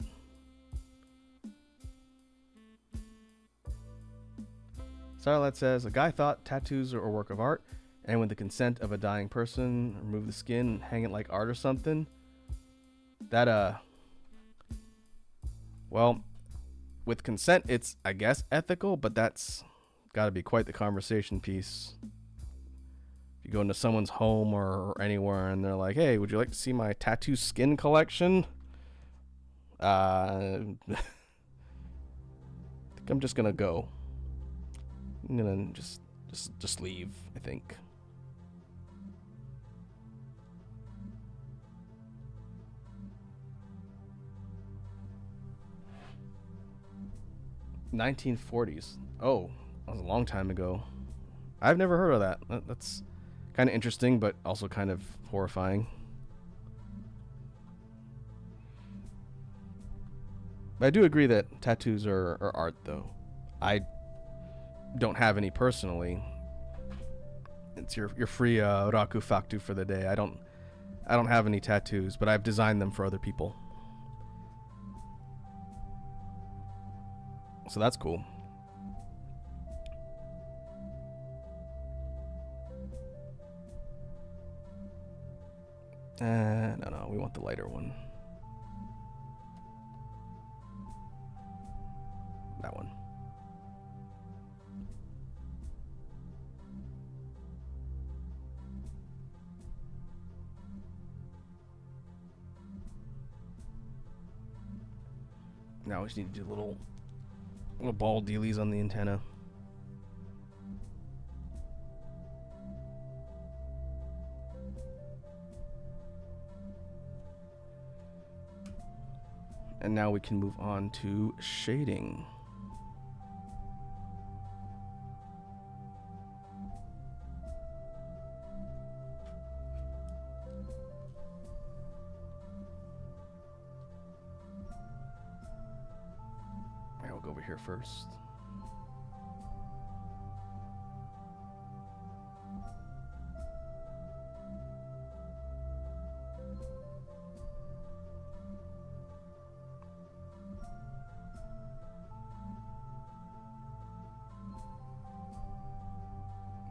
Starlight says, a guy thought tattoos are a work of art, and with the consent of a dying person, remove the skin and hang it like art or something. That, well, with consent, it's, I guess, ethical, but that's gotta be quite the conversation piece. If you go into someone's home or anywhere and they're like, hey, would you like to see my tattoo skin collection? I think I'm just gonna go. I'm gonna just leave, I think. $1940s. Oh, that was a long time ago. I've never heard of that. That's kind of interesting, but also kind of horrifying. But I do agree that tattoos are art, though. I don't have any personally. It's your free raku faktu for the day. I don't have any tattoos, but I've designed them for other people. So that's cool. No, we want the lighter one. That one. Now we just need to do little ball dealies on the antenna. And now we can move on to shading. I'll go over here first.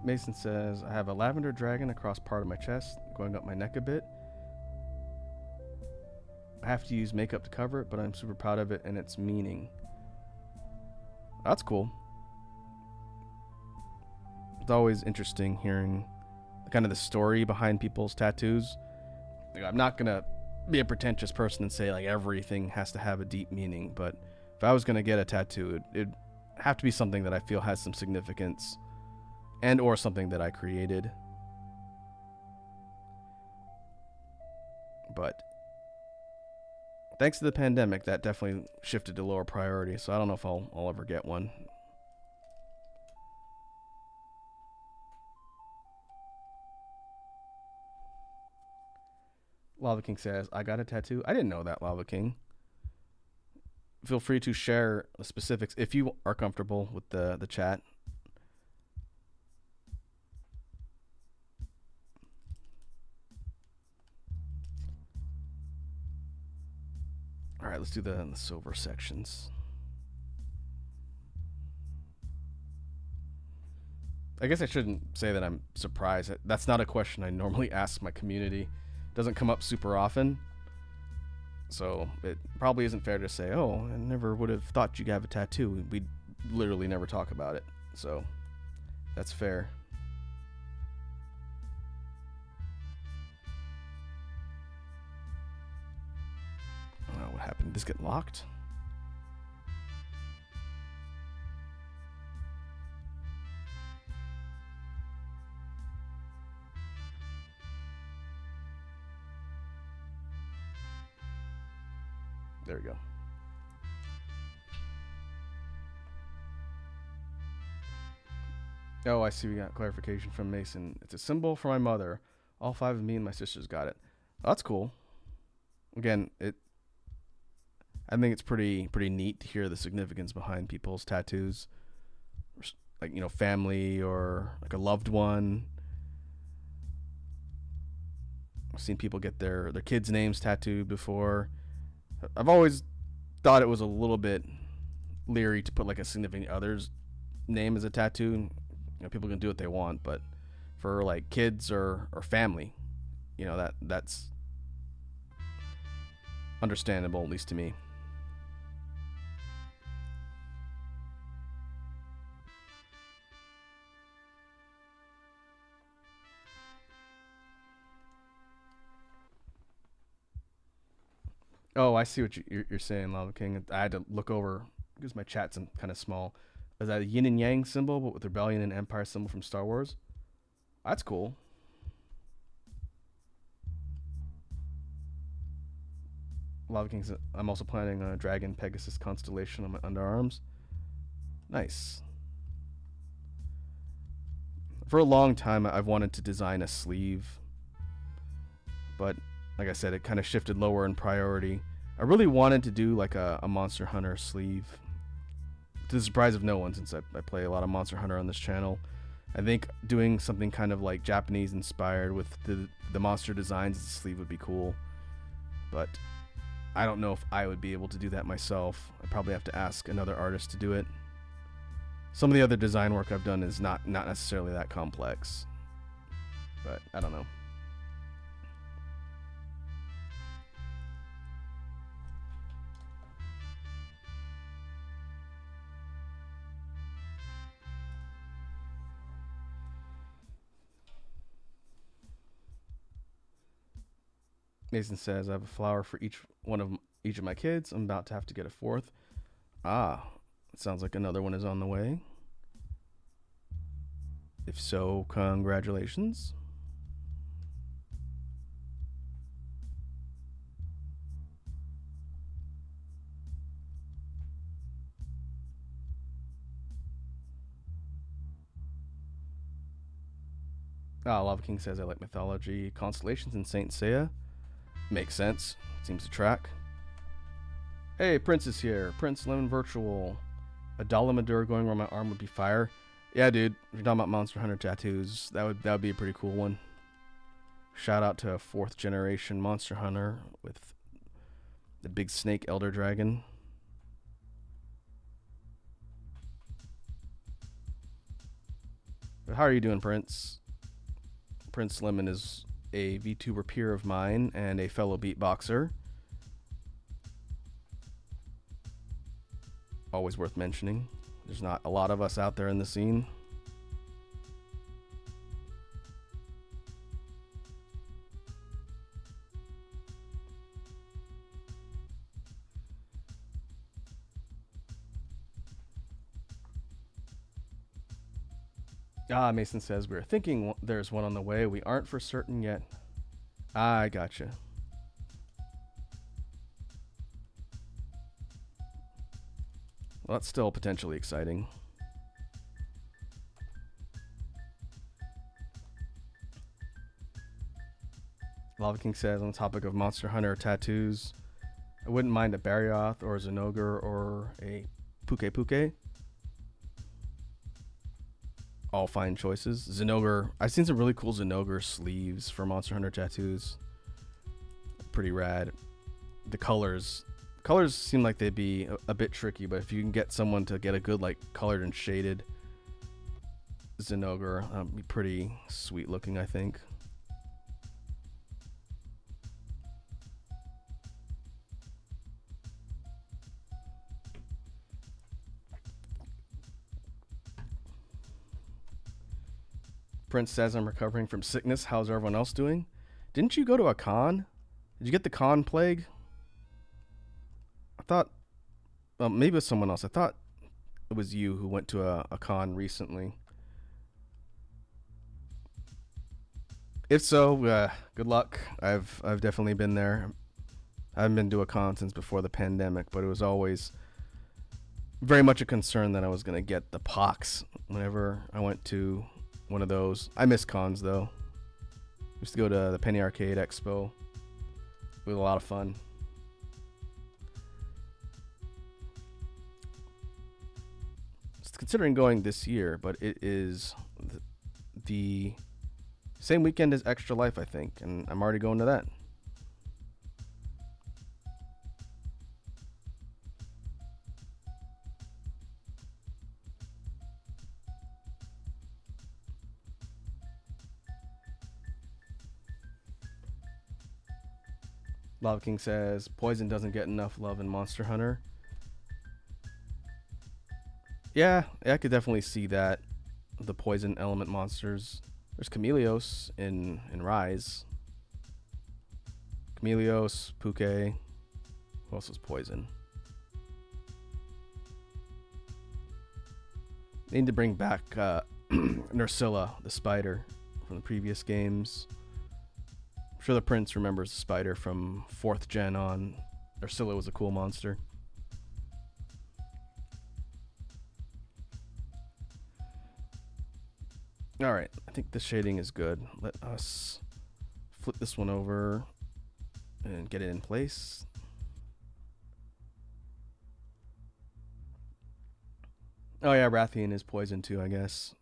Mason says, I have a lavender dragon across part of my chest, going up my neck a bit. I have to use makeup to cover it, but I'm super proud of it and its meaning. That's cool. It's always interesting hearing kind of the story behind people's tattoos. Like, I'm not gonna be a pretentious person and say like everything has to have a deep meaning, but if I was gonna get a tattoo, it'd have to be something that I feel has some significance, and or something that I created. But thanks to the pandemic, that definitely shifted to lower priority, so I don't know if I'll ever get one. Lava King says, I got a tattoo. I didn't know that, Lava King. Feel free to share the specifics if you are comfortable with the chat. All right, let's do the silver sections. I guess I shouldn't say that I'm surprised. That's not a question I normally ask my community. It doesn't come up super often. So it probably isn't fair to say, oh, I never would have thought you'd have a tattoo. We literally never talk about it. So that's fair. Oh, what happened? Did this get locked? There we go. Oh, I see. We got clarification from Mason. It's a symbol for my mother. All 5 of me and my sisters got it. Oh, that's cool. Again, I think it's pretty neat to hear the significance behind people's tattoos, like, you know, family or like a loved one. I've seen people get their kids' names tattooed before. I've always thought it was a little bit leery to put like a significant other's name as a tattoo. You know, people can do what they want, but for like kids or family, you know, that's understandable, at least to me. Oh, I see what you're saying, Lava King. I had to look over because my chat's kind of small. Is that a yin and yang symbol, but with rebellion and empire symbol from Star Wars? That's cool. Lava King says, I'm also planning a Dragon Pegasus constellation on my underarms. Nice. For a long time, I've wanted to design a sleeve, but like I said, it kind of shifted lower in priority. I really wanted to do like a Monster Hunter sleeve, to the surprise of no one, since I play a lot of Monster Hunter on this channel. I think doing something kind of like Japanese inspired with the monster designs as a sleeve would be cool, but I don't know if I would be able to do that myself. I'd probably have to ask another artist to do it. Some of the other design work I've done is not necessarily that complex, but I don't know. Mason says, I have a flower for each of my kids. I'm about to have to get a fourth. Ah, it sounds like another one is on the way. If so, congratulations. Ah, Lava King says, I like mythology, constellations, and Saint Seiya. Makes sense. Seems to track. Hey, Prince is here. Prince Lemon Virtual. A Dolomadur going around my arm would be fire. Yeah, dude. If you're talking about Monster Hunter tattoos, that would be a pretty cool one. Shout out to a 4th generation Monster Hunter with the big snake elder dragon. How are you doing, Prince? Prince Lemon is a VTuber peer of mine and a fellow beatboxer. Always worth mentioning. There's not a lot of us out there in the scene. Ah, Mason says we're thinking there's one on the way. We aren't for certain yet. I gotcha. Well, that's still potentially exciting. Lava King says on the topic of Monster Hunter tattoos, I wouldn't mind a Barioth or a Zenogre or a Puke Puke. All fine choices. Zenogre, I've seen some really cool Zenogre sleeves for Monster Hunter tattoos. Pretty rad. The colors seem like they'd be a bit tricky, but if you can get someone to get a good like colored and shaded Zenogre, be pretty sweet looking, I think. Prince says I'm recovering from sickness. How's everyone else doing? Didn't you go to a con? Did you get the con plague? I thought, well, maybe it was someone else. I thought it was you who went to a con recently. If so, good luck. I've definitely been there. I haven't been to a con since before the pandemic, but it was always very much a concern that I was gonna get the pox whenever I went to one of those. I miss cons though. Used to go to the Penny Arcade Expo. It was a lot of fun. Just considering going this year, but it is the same weekend as Extra Life, I think, and I'm already going to that. Lava King says poison doesn't get enough love in Monster Hunter. Yeah, I could definitely see that. The poison element monsters. There's Chameleos in Rise. Chameleos, Puke. Who else is poison? They need to bring back Nursilla, the spider from the previous games. I'm sure the Prince remembers the spider from 4th gen on. Nursilla was a cool monster. Alright, I think the shading is good. Let us flip this one over and get it in place. Oh yeah, Rathian is poison too, I guess.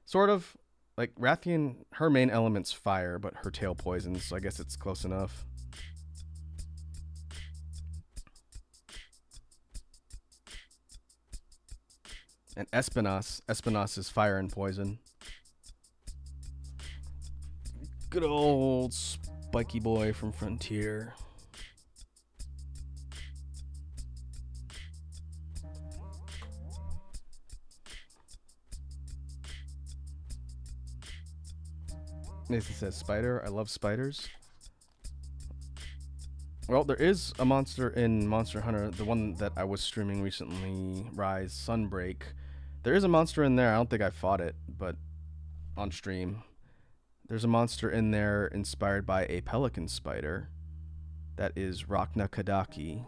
Sort of. Like, Rathian, her main element's fire, but her tail poisons, so I guess it's close enough. And Espinas is fire and poison. Good old spiky boy from Frontier. Nathan says spider. I love spiders. Well, there is a monster in Monster Hunter, the one that I was streaming recently, Rise Sunbreak. There is a monster in there. I don't think I fought it, but on stream. There's a monster in there inspired by a pelican spider. That is Rachna Kadaki.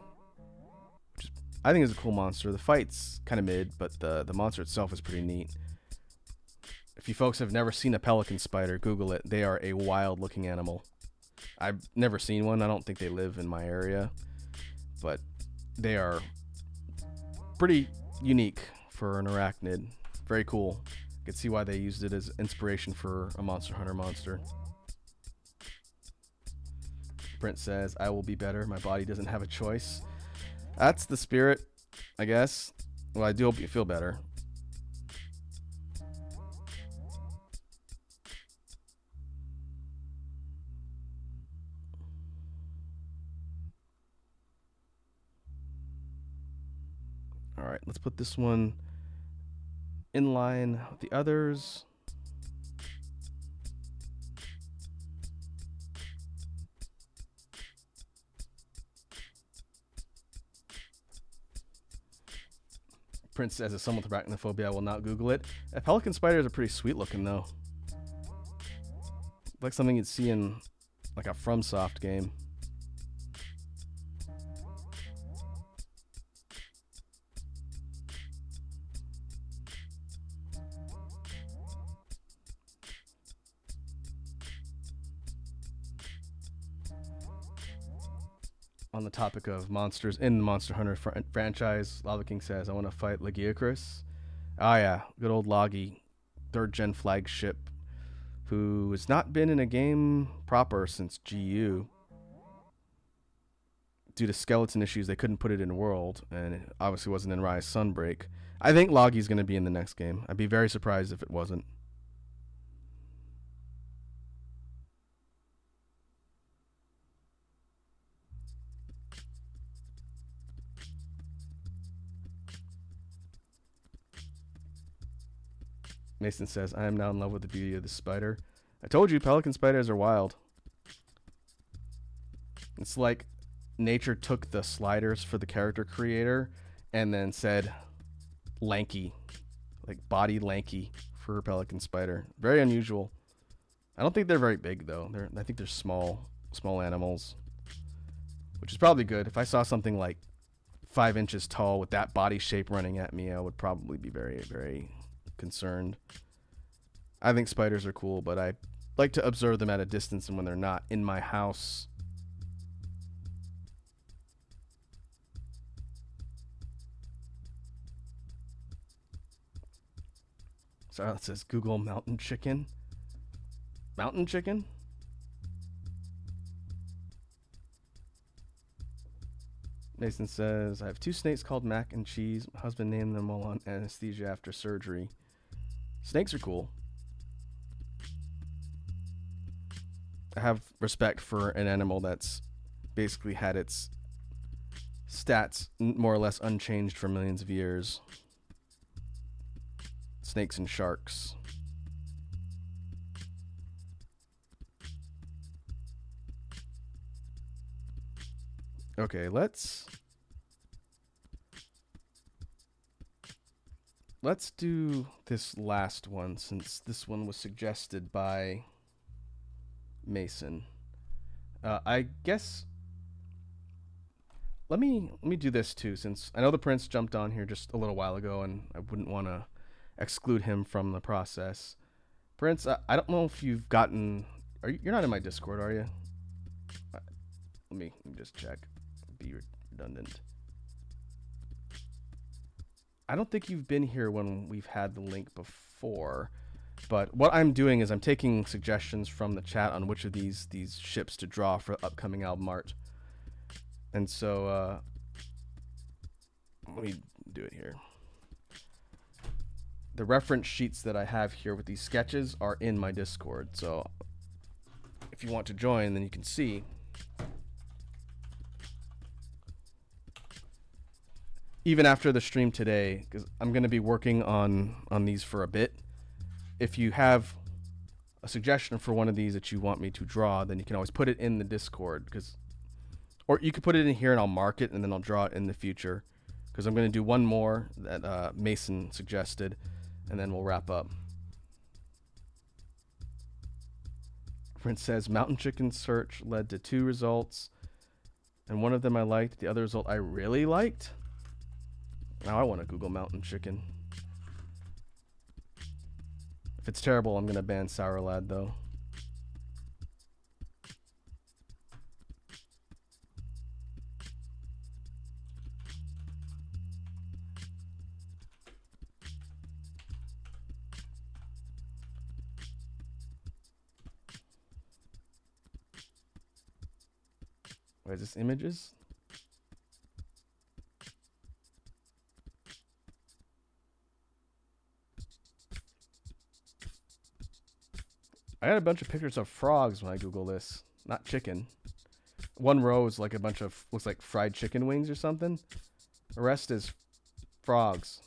Which is, I think is a cool monster. The fight's kind of mid, but the monster itself is pretty neat. If you folks have never seen a pelican spider, Google it. They are a wild looking animal. I've never seen one. I don't think they live in my area. But they are pretty unique for an arachnid. Very cool. You can see why they used it as inspiration for a Monster Hunter monster. Brent says, I will be better. My body doesn't have a choice. That's the spirit, I guess. Well, I do hope you feel better. All right, let's put this one in line with the others. Prince says, as someone with arachnophobia, I will not Google it. Pelican spiders are pretty sweet looking, though. Like something you'd see in like a FromSoft game. On the topic of monsters in the Monster Hunter franchise, Lava King says, I want to fight Lagiacrus. Oh, yeah. Good old Logi, 3rd gen flagship, who has not been in a game proper since GU. Due to skeleton issues, they couldn't put it in World, and it obviously wasn't in Rise Sunbreak. I think Logi's going to be in the next game. I'd be very surprised if it wasn't. Mason says, I am now in love with the beauty of the spider. I told you, pelican spiders are wild. It's like nature took the sliders for the character creator and then said lanky, like body lanky for a pelican spider. Very unusual. I don't think they're very big though. I think they're small animals, which is probably good. If I saw something like 5 inches tall with that body shape running at me, I would probably be very, very concerned. I think spiders are cool, but I like to observe them at a distance and when they're not in my house. So it says Google mountain chicken. Mountain chicken? Mason says, I have 2 snakes called Mac and Cheese. My husband named them while on anesthesia after surgery. Snakes are cool. I have respect for an animal that's basically had its stats more or less unchanged for millions of years. Snakes and sharks. Okay, let's do this last one since this one was suggested by Mason. I guess let me do this too, since I know the Prince jumped on here just a little while ago, and I wouldn't want to exclude him from the process. Prince, I don't know if you've gotten. You're not in my Discord, are you? Let me just check. Be redundant. I don't think you've been here when we've had the link before. But what I'm doing is I'm taking suggestions from the chat on which of these ships to draw for upcoming album art. And so, let me do it here. The reference sheets that I have here with these sketches are in my Discord. So if you want to join, then you can see. Even after the stream today, because I'm going to be working on these for a bit. If you have a suggestion for one of these that you want me to draw, then you can always put it in the Discord, or you could put it in here and I'll mark it and then I'll draw it in the future, because I'm going to do one more that Mason suggested, and then we'll wrap up. Prince says mountain chicken search led to 2 results, and one of them I liked, the other result I really liked. Now I want to Google mountain chicken. If it's terrible, I'm going to ban Sour Lad, though. Wait, is this images? I got a bunch of pictures of frogs when I Google this, not chicken. One row is like a bunch of, looks like fried chicken wings or something. The rest is Frogs.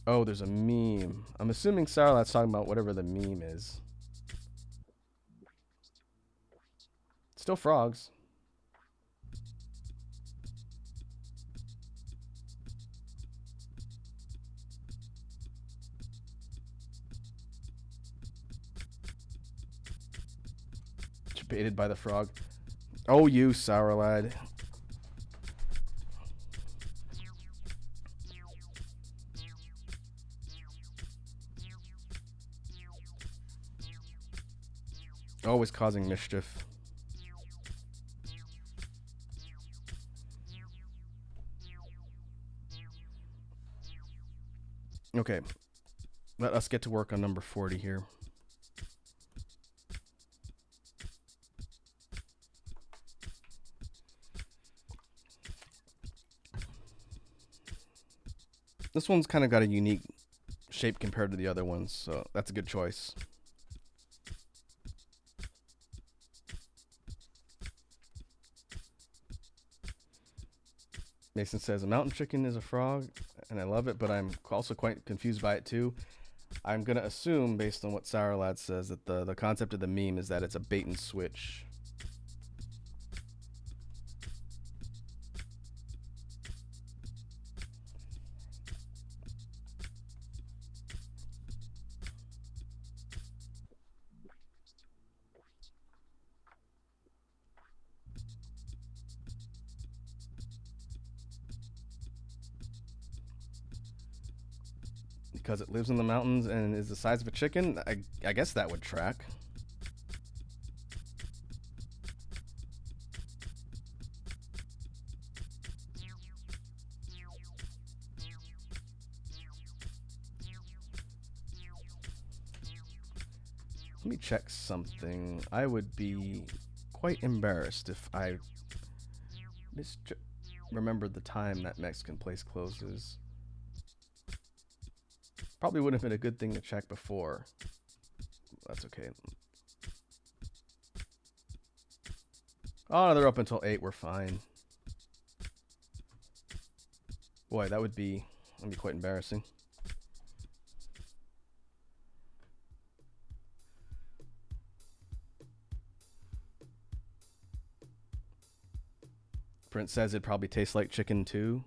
Oh, there's a meme. I'm assuming Sarlat's talking about whatever the meme is. Still frogs. Baited by the frog. Oh, you sour lad. Always causing mischief. Okay. Let us get to work on number 40 here. This one's kind of got a unique shape compared to the other ones, so that's a good choice. Mason says, a mountain chicken is a frog, and I love it, but I'm also quite confused by it too. I'm going to assume, based on what Sour Lad says, that the concept of the meme is that it's a bait and switch. Because it lives in the mountains and is the size of a chicken, I guess that would track. Let me check something. I would be quite embarrassed if I remembered the time that Mexican place closes. Probably would have been a good thing to check before. That's okay. Oh, they're up until 8. We're fine. Boy, that'd be quite embarrassing. Prince says it probably tastes like chicken too.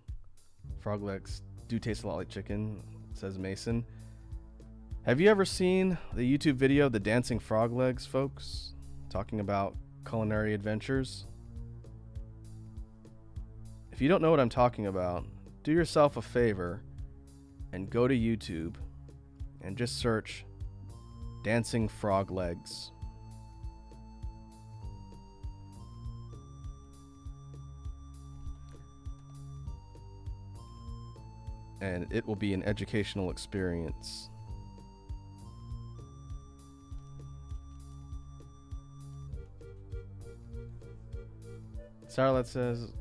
Frog legs do taste a lot like chicken, says Mason. Have you ever seen the YouTube video, The Dancing Frog Legs, folks? Talking about culinary adventures? If you don't know what I'm talking about, do yourself a favor and go to YouTube and just search Dancing Frog Legs. And it will be an educational experience. Sarlet says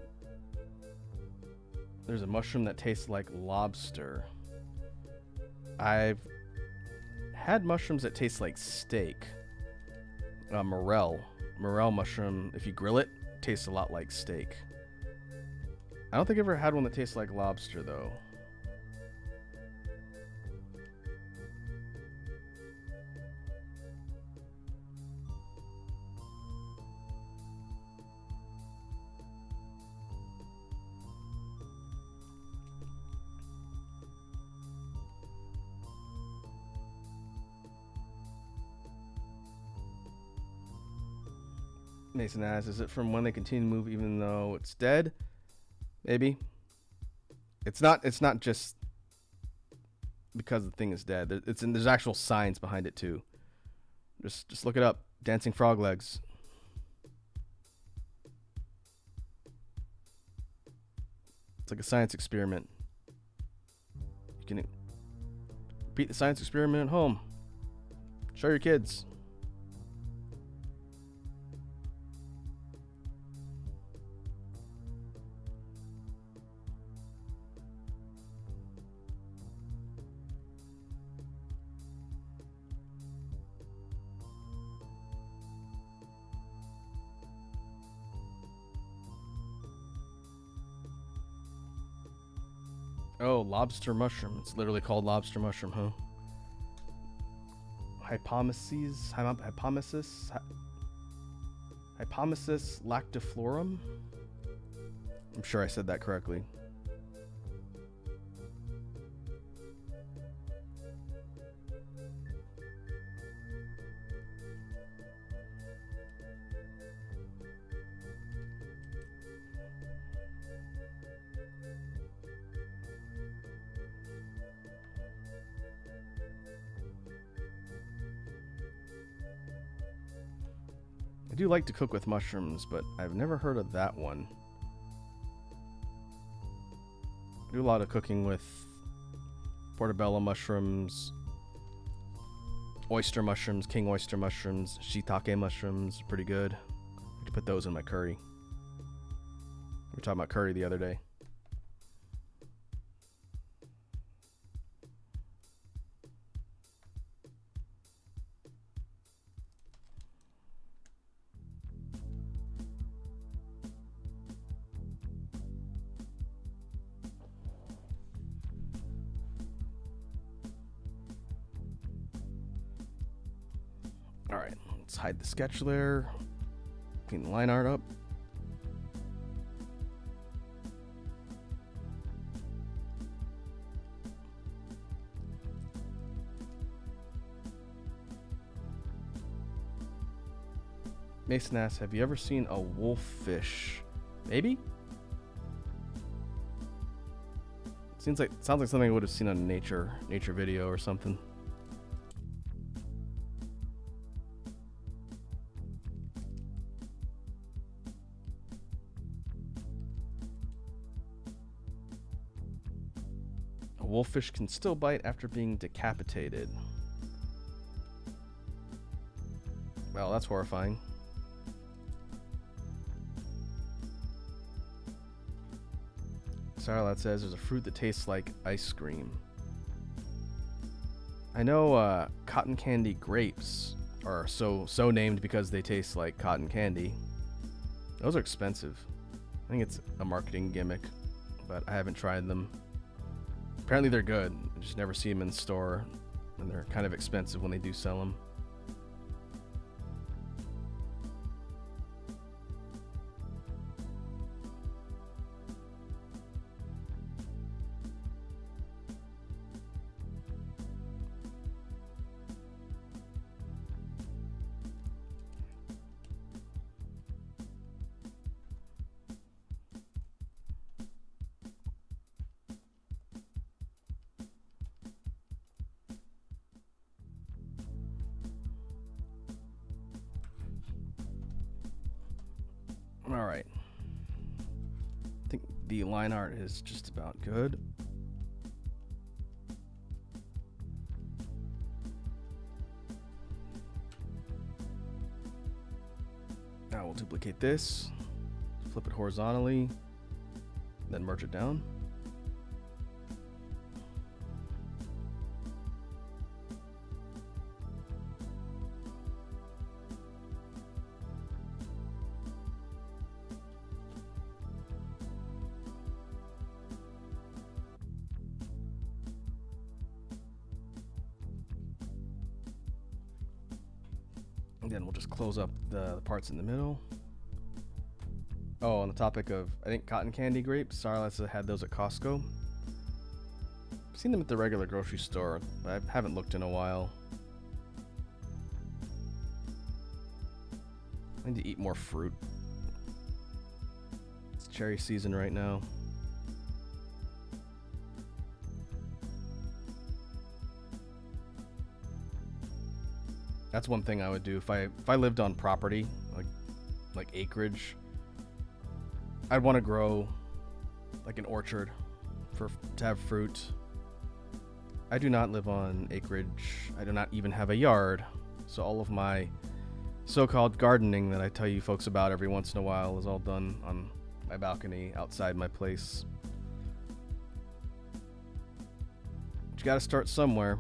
there's a mushroom that tastes like lobster. I've had mushrooms that taste like steak. Morel mushroom, if you grill it, tastes a lot like steak. I don't think I've ever had one that tastes like lobster though. Mason asks, is it from when they continue to move even though it's dead? Maybe. It's not just because the thing is dead. There's actual science behind it too. Just look it up. Dancing frog legs. It's like a science experiment. You can repeat the science experiment at home. Show your kids. Oh, lobster mushroom. It's literally called lobster mushroom, huh? Hypomesis lactiflorum. I'm sure I said that correctly. I do like to cook with mushrooms, but I've never heard of that one. I do a lot of cooking with portobello mushrooms, oyster mushrooms, king oyster mushrooms, shiitake mushrooms, pretty good. I could put those in my curry. We were talking about curry the other day. Alright, let's hide the sketch layer. Clean the line art up. Mason asks, have you ever seen a wolffish? Maybe? Sounds like something I would have seen on a nature video or something. A wolffish can still bite after being decapitated. Well, that's horrifying. Sarlat says there's a fruit that tastes like ice cream. I know cotton candy grapes are so named because they taste like cotton candy. Those are expensive. I think it's a marketing gimmick, but I haven't tried them. Apparently they're good. I just never see them in the store, and they're kind of expensive when they do sell them. All right. I think the line art is just about good. Now we'll duplicate this, flip it horizontally, then merge it down. And then we'll just close up the parts in the middle. Oh, on the topic of, I think, cotton candy grapes, Sarlas had those at Costco. I've seen them at the regular grocery store, but I haven't looked in a while. I need to eat more fruit. It's cherry season right now. That's one thing I would do if I lived on property, like acreage. I'd want to grow like an orchard to have fruit. I do not live on acreage. I do not even have a yard. So all of my so-called gardening that I tell you folks about every once in a while is all done on my balcony outside my place. But you got to start somewhere.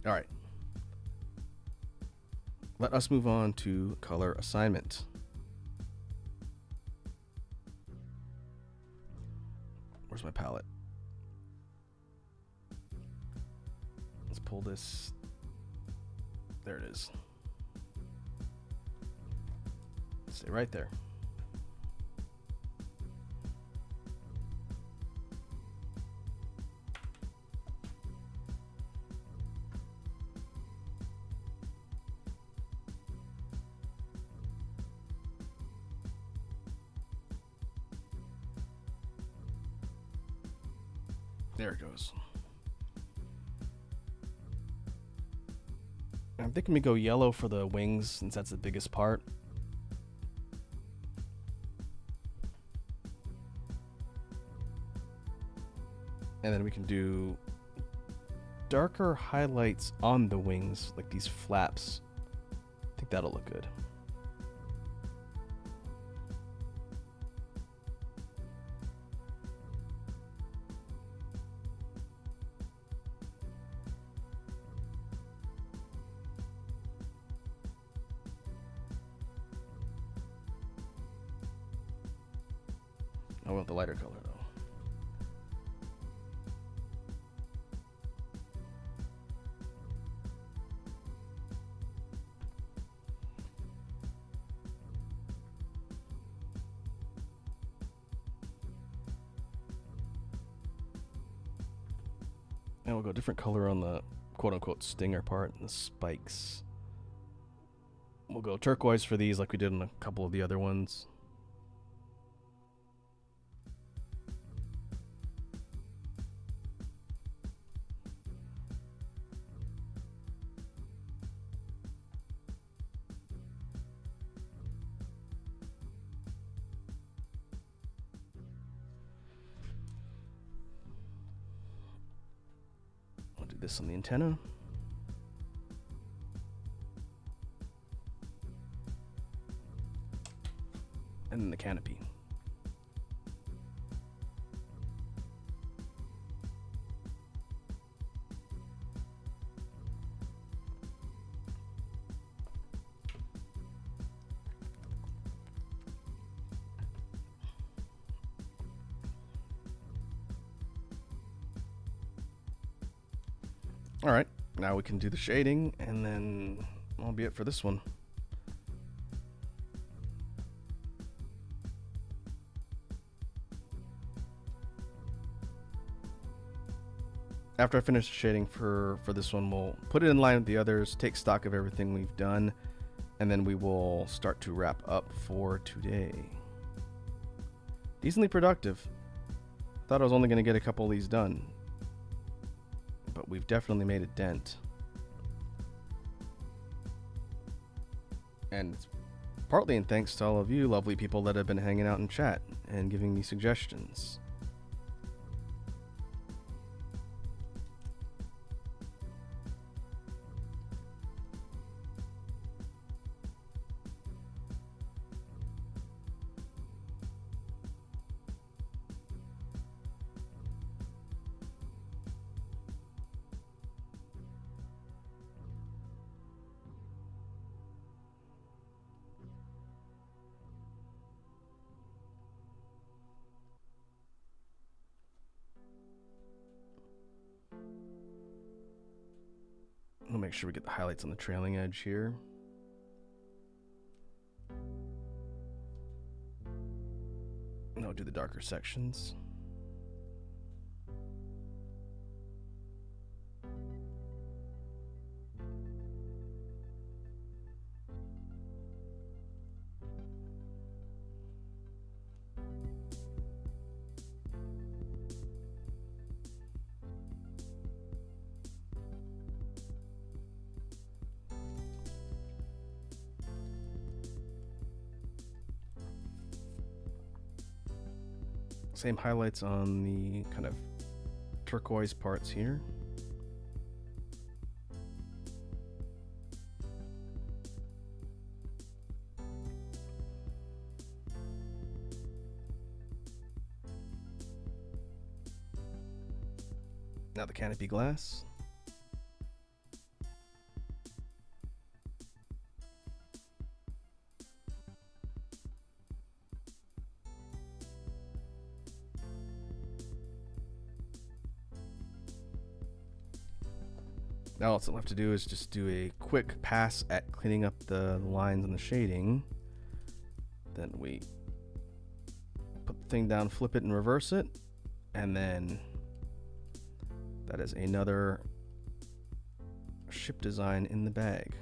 All right. Let us move on to color assignment. Where's my palette? Let's pull this. There it is. Stay right there. There it goes. I'm thinking we go yellow for the wings since that's the biggest part. And then we can do darker highlights on the wings, like these flaps. I think that'll look good. I want the lighter color though. And we'll go different color on the quote-unquote stinger part and the spikes. We'll go turquoise for these like we did in a couple of the other ones. I'll do this on the antenna. And then the canopy. All right, now we can do the shading, and then that'll be it for this one. After I finish the shading for this one, we'll put it in line with the others, take stock of everything we've done, and then we will start to wrap up for today. Decently productive. Thought I was only going to get a couple of these done, but we've definitely made a dent. And it's partly in thanks to all of you lovely people that have been hanging out in chat and giving me suggestions. We'll make sure we get the highlights on the trailing edge here. And I'll do the darker sections. Same highlights on the kind of turquoise parts here. Now the canopy glass. Now all it's left to do is just do a quick pass at cleaning up the lines and the shading. Then we put the thing down, flip it, and reverse it. And then that is another ship design in the bag.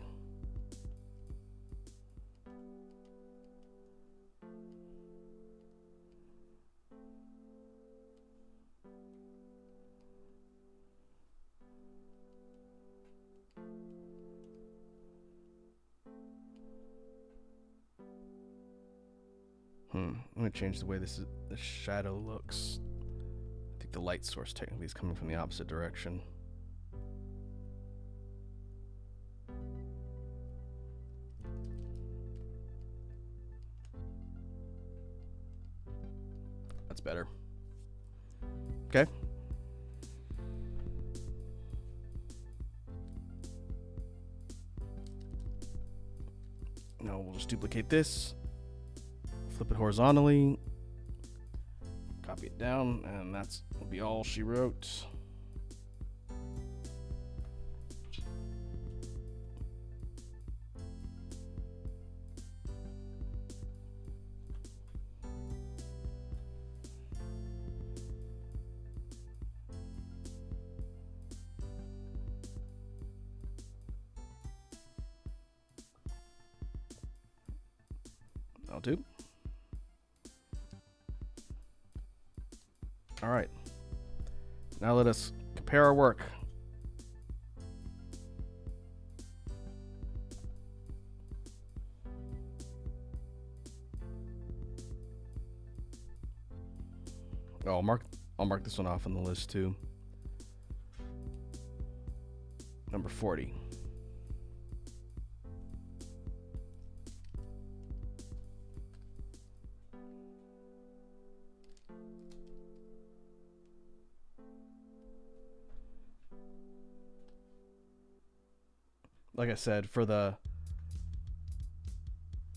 I'm going to change the way the shadow looks. I think the light source technically is coming from the opposite direction. That's better. Okay. Now we'll just duplicate this. Flip it horizontally, copy it down, and that's will be all she wrote. I'll do. All right, now let us compare our work. Oh, I'll mark this one off on the list too. Number 40. Like I said, for the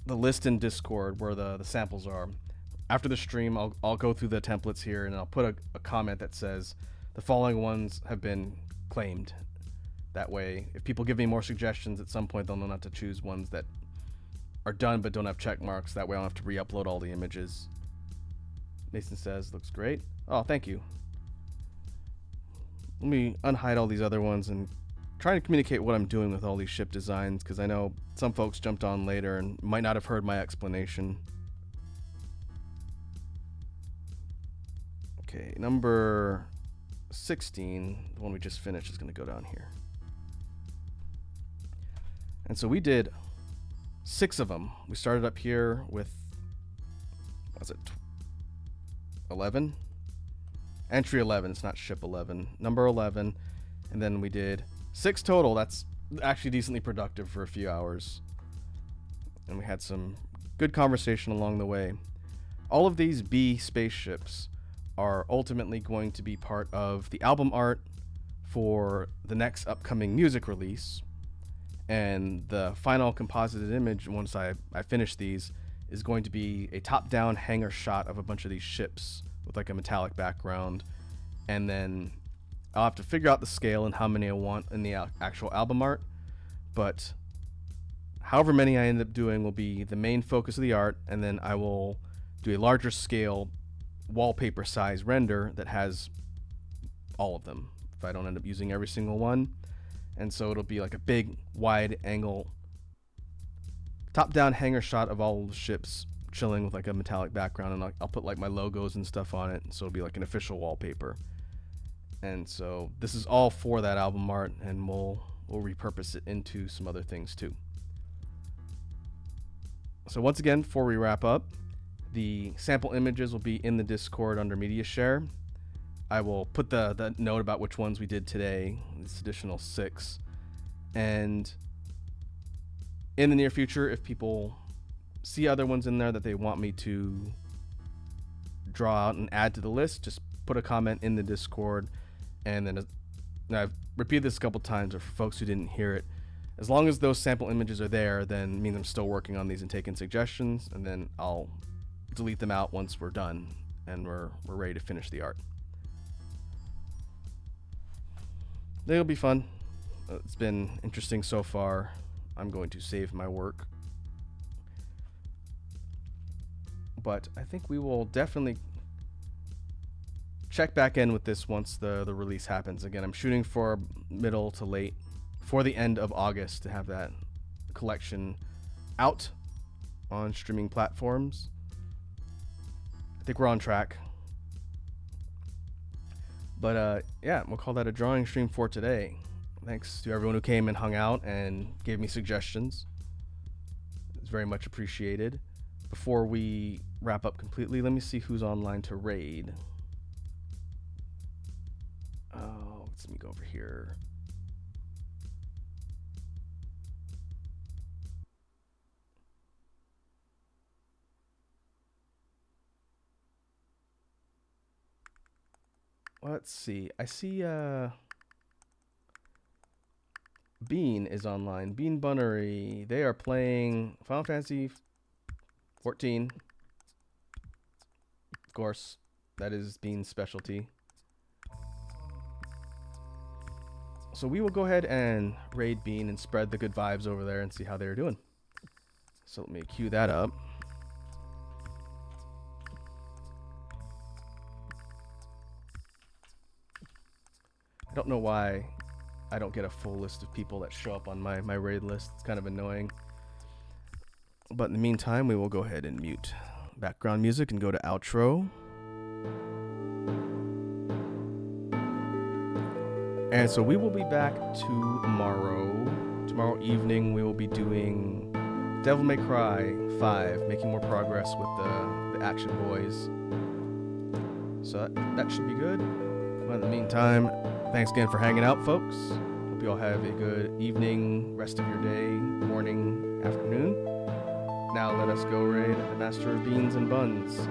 list in Discord where the samples are, after the stream, I'll go through the templates here and I'll put a comment that says the following ones have been claimed. That way, if people give me more suggestions at some point, they'll know not to choose ones that are done but don't have check marks. That way I don't have to re-upload all the images. Mason says, looks great. Oh, thank you. Let me unhide all these other ones and trying to communicate what I'm doing with all these ship designs, because I know some folks jumped on later and might not have heard my explanation. Okay, number 16, the one we just finished, is going to go down here. And so we did 6 of them. We started up here with, what was it, 11? Entry 11, it's not ship 11. Number 11, and then we did 6 total. That's actually decently productive for a few hours. And we had some good conversation along the way. All of these B spaceships are ultimately going to be part of the album art for the next upcoming music release. And the final composited image, once I finish these, is going to be a top-down hangar shot of a bunch of these ships with like a metallic background. And then I'll have to figure out the scale and how many I want in the actual album art, but however many I end up doing will be the main focus of the art, and then I will do a larger scale wallpaper size render that has all of them if I don't end up using every single one. And so it'll be like a big wide angle top down hangar shot of all the ships chilling with like a metallic background, and I'll put like my logos and stuff on it, so it'll be like an official wallpaper. And so this is all for that album art, and we'll repurpose it into some other things too. So once again, before we wrap up, the sample images will be in the Discord under Media Share. I will put the note about which ones we did today, this additional 6. And in the near future, if people see other ones in there that they want me to draw out and add to the list, just put a comment in the Discord. And then I've repeated this a couple times, or for folks who didn't hear it, as long as those sample images are there, then it means I'm still working on these and taking suggestions, and then I'll delete them out once we're done and we're ready to finish the art. They'll be fun. It's been interesting so far. I'm going to save my work. But I think we will definitely check back in with this once the release happens. Again, I'm shooting for middle to late, for the end of August, to have that collection out on streaming platforms. I think we're on track. But yeah, we'll call that a drawing stream for today. Thanks to everyone who came and hung out and gave me suggestions. It's very much appreciated. Before we wrap up completely, let me see who's online to raid. Oh, let me go over here. Let's see. I see Bean is online. Bean Bunnery. They are playing Final Fantasy 14. Of course, that is Bean's specialty. So we will go ahead and raid Bean and spread the good vibes over there and see how they're doing. So let me cue that up. I don't know why I don't get a full list of people that show up on my raid list. It's kind of annoying. But in the meantime, we will go ahead and mute background music and go to outro. And so we will be back tomorrow. Tomorrow evening, we will be doing Devil May Cry 5, making more progress with the Action Boys. So that should be good. But in the meantime, thanks again for hanging out, folks. Hope you all have a good evening, rest of your day, morning, afternoon. Now let us go raid the Master of Beans and Buns.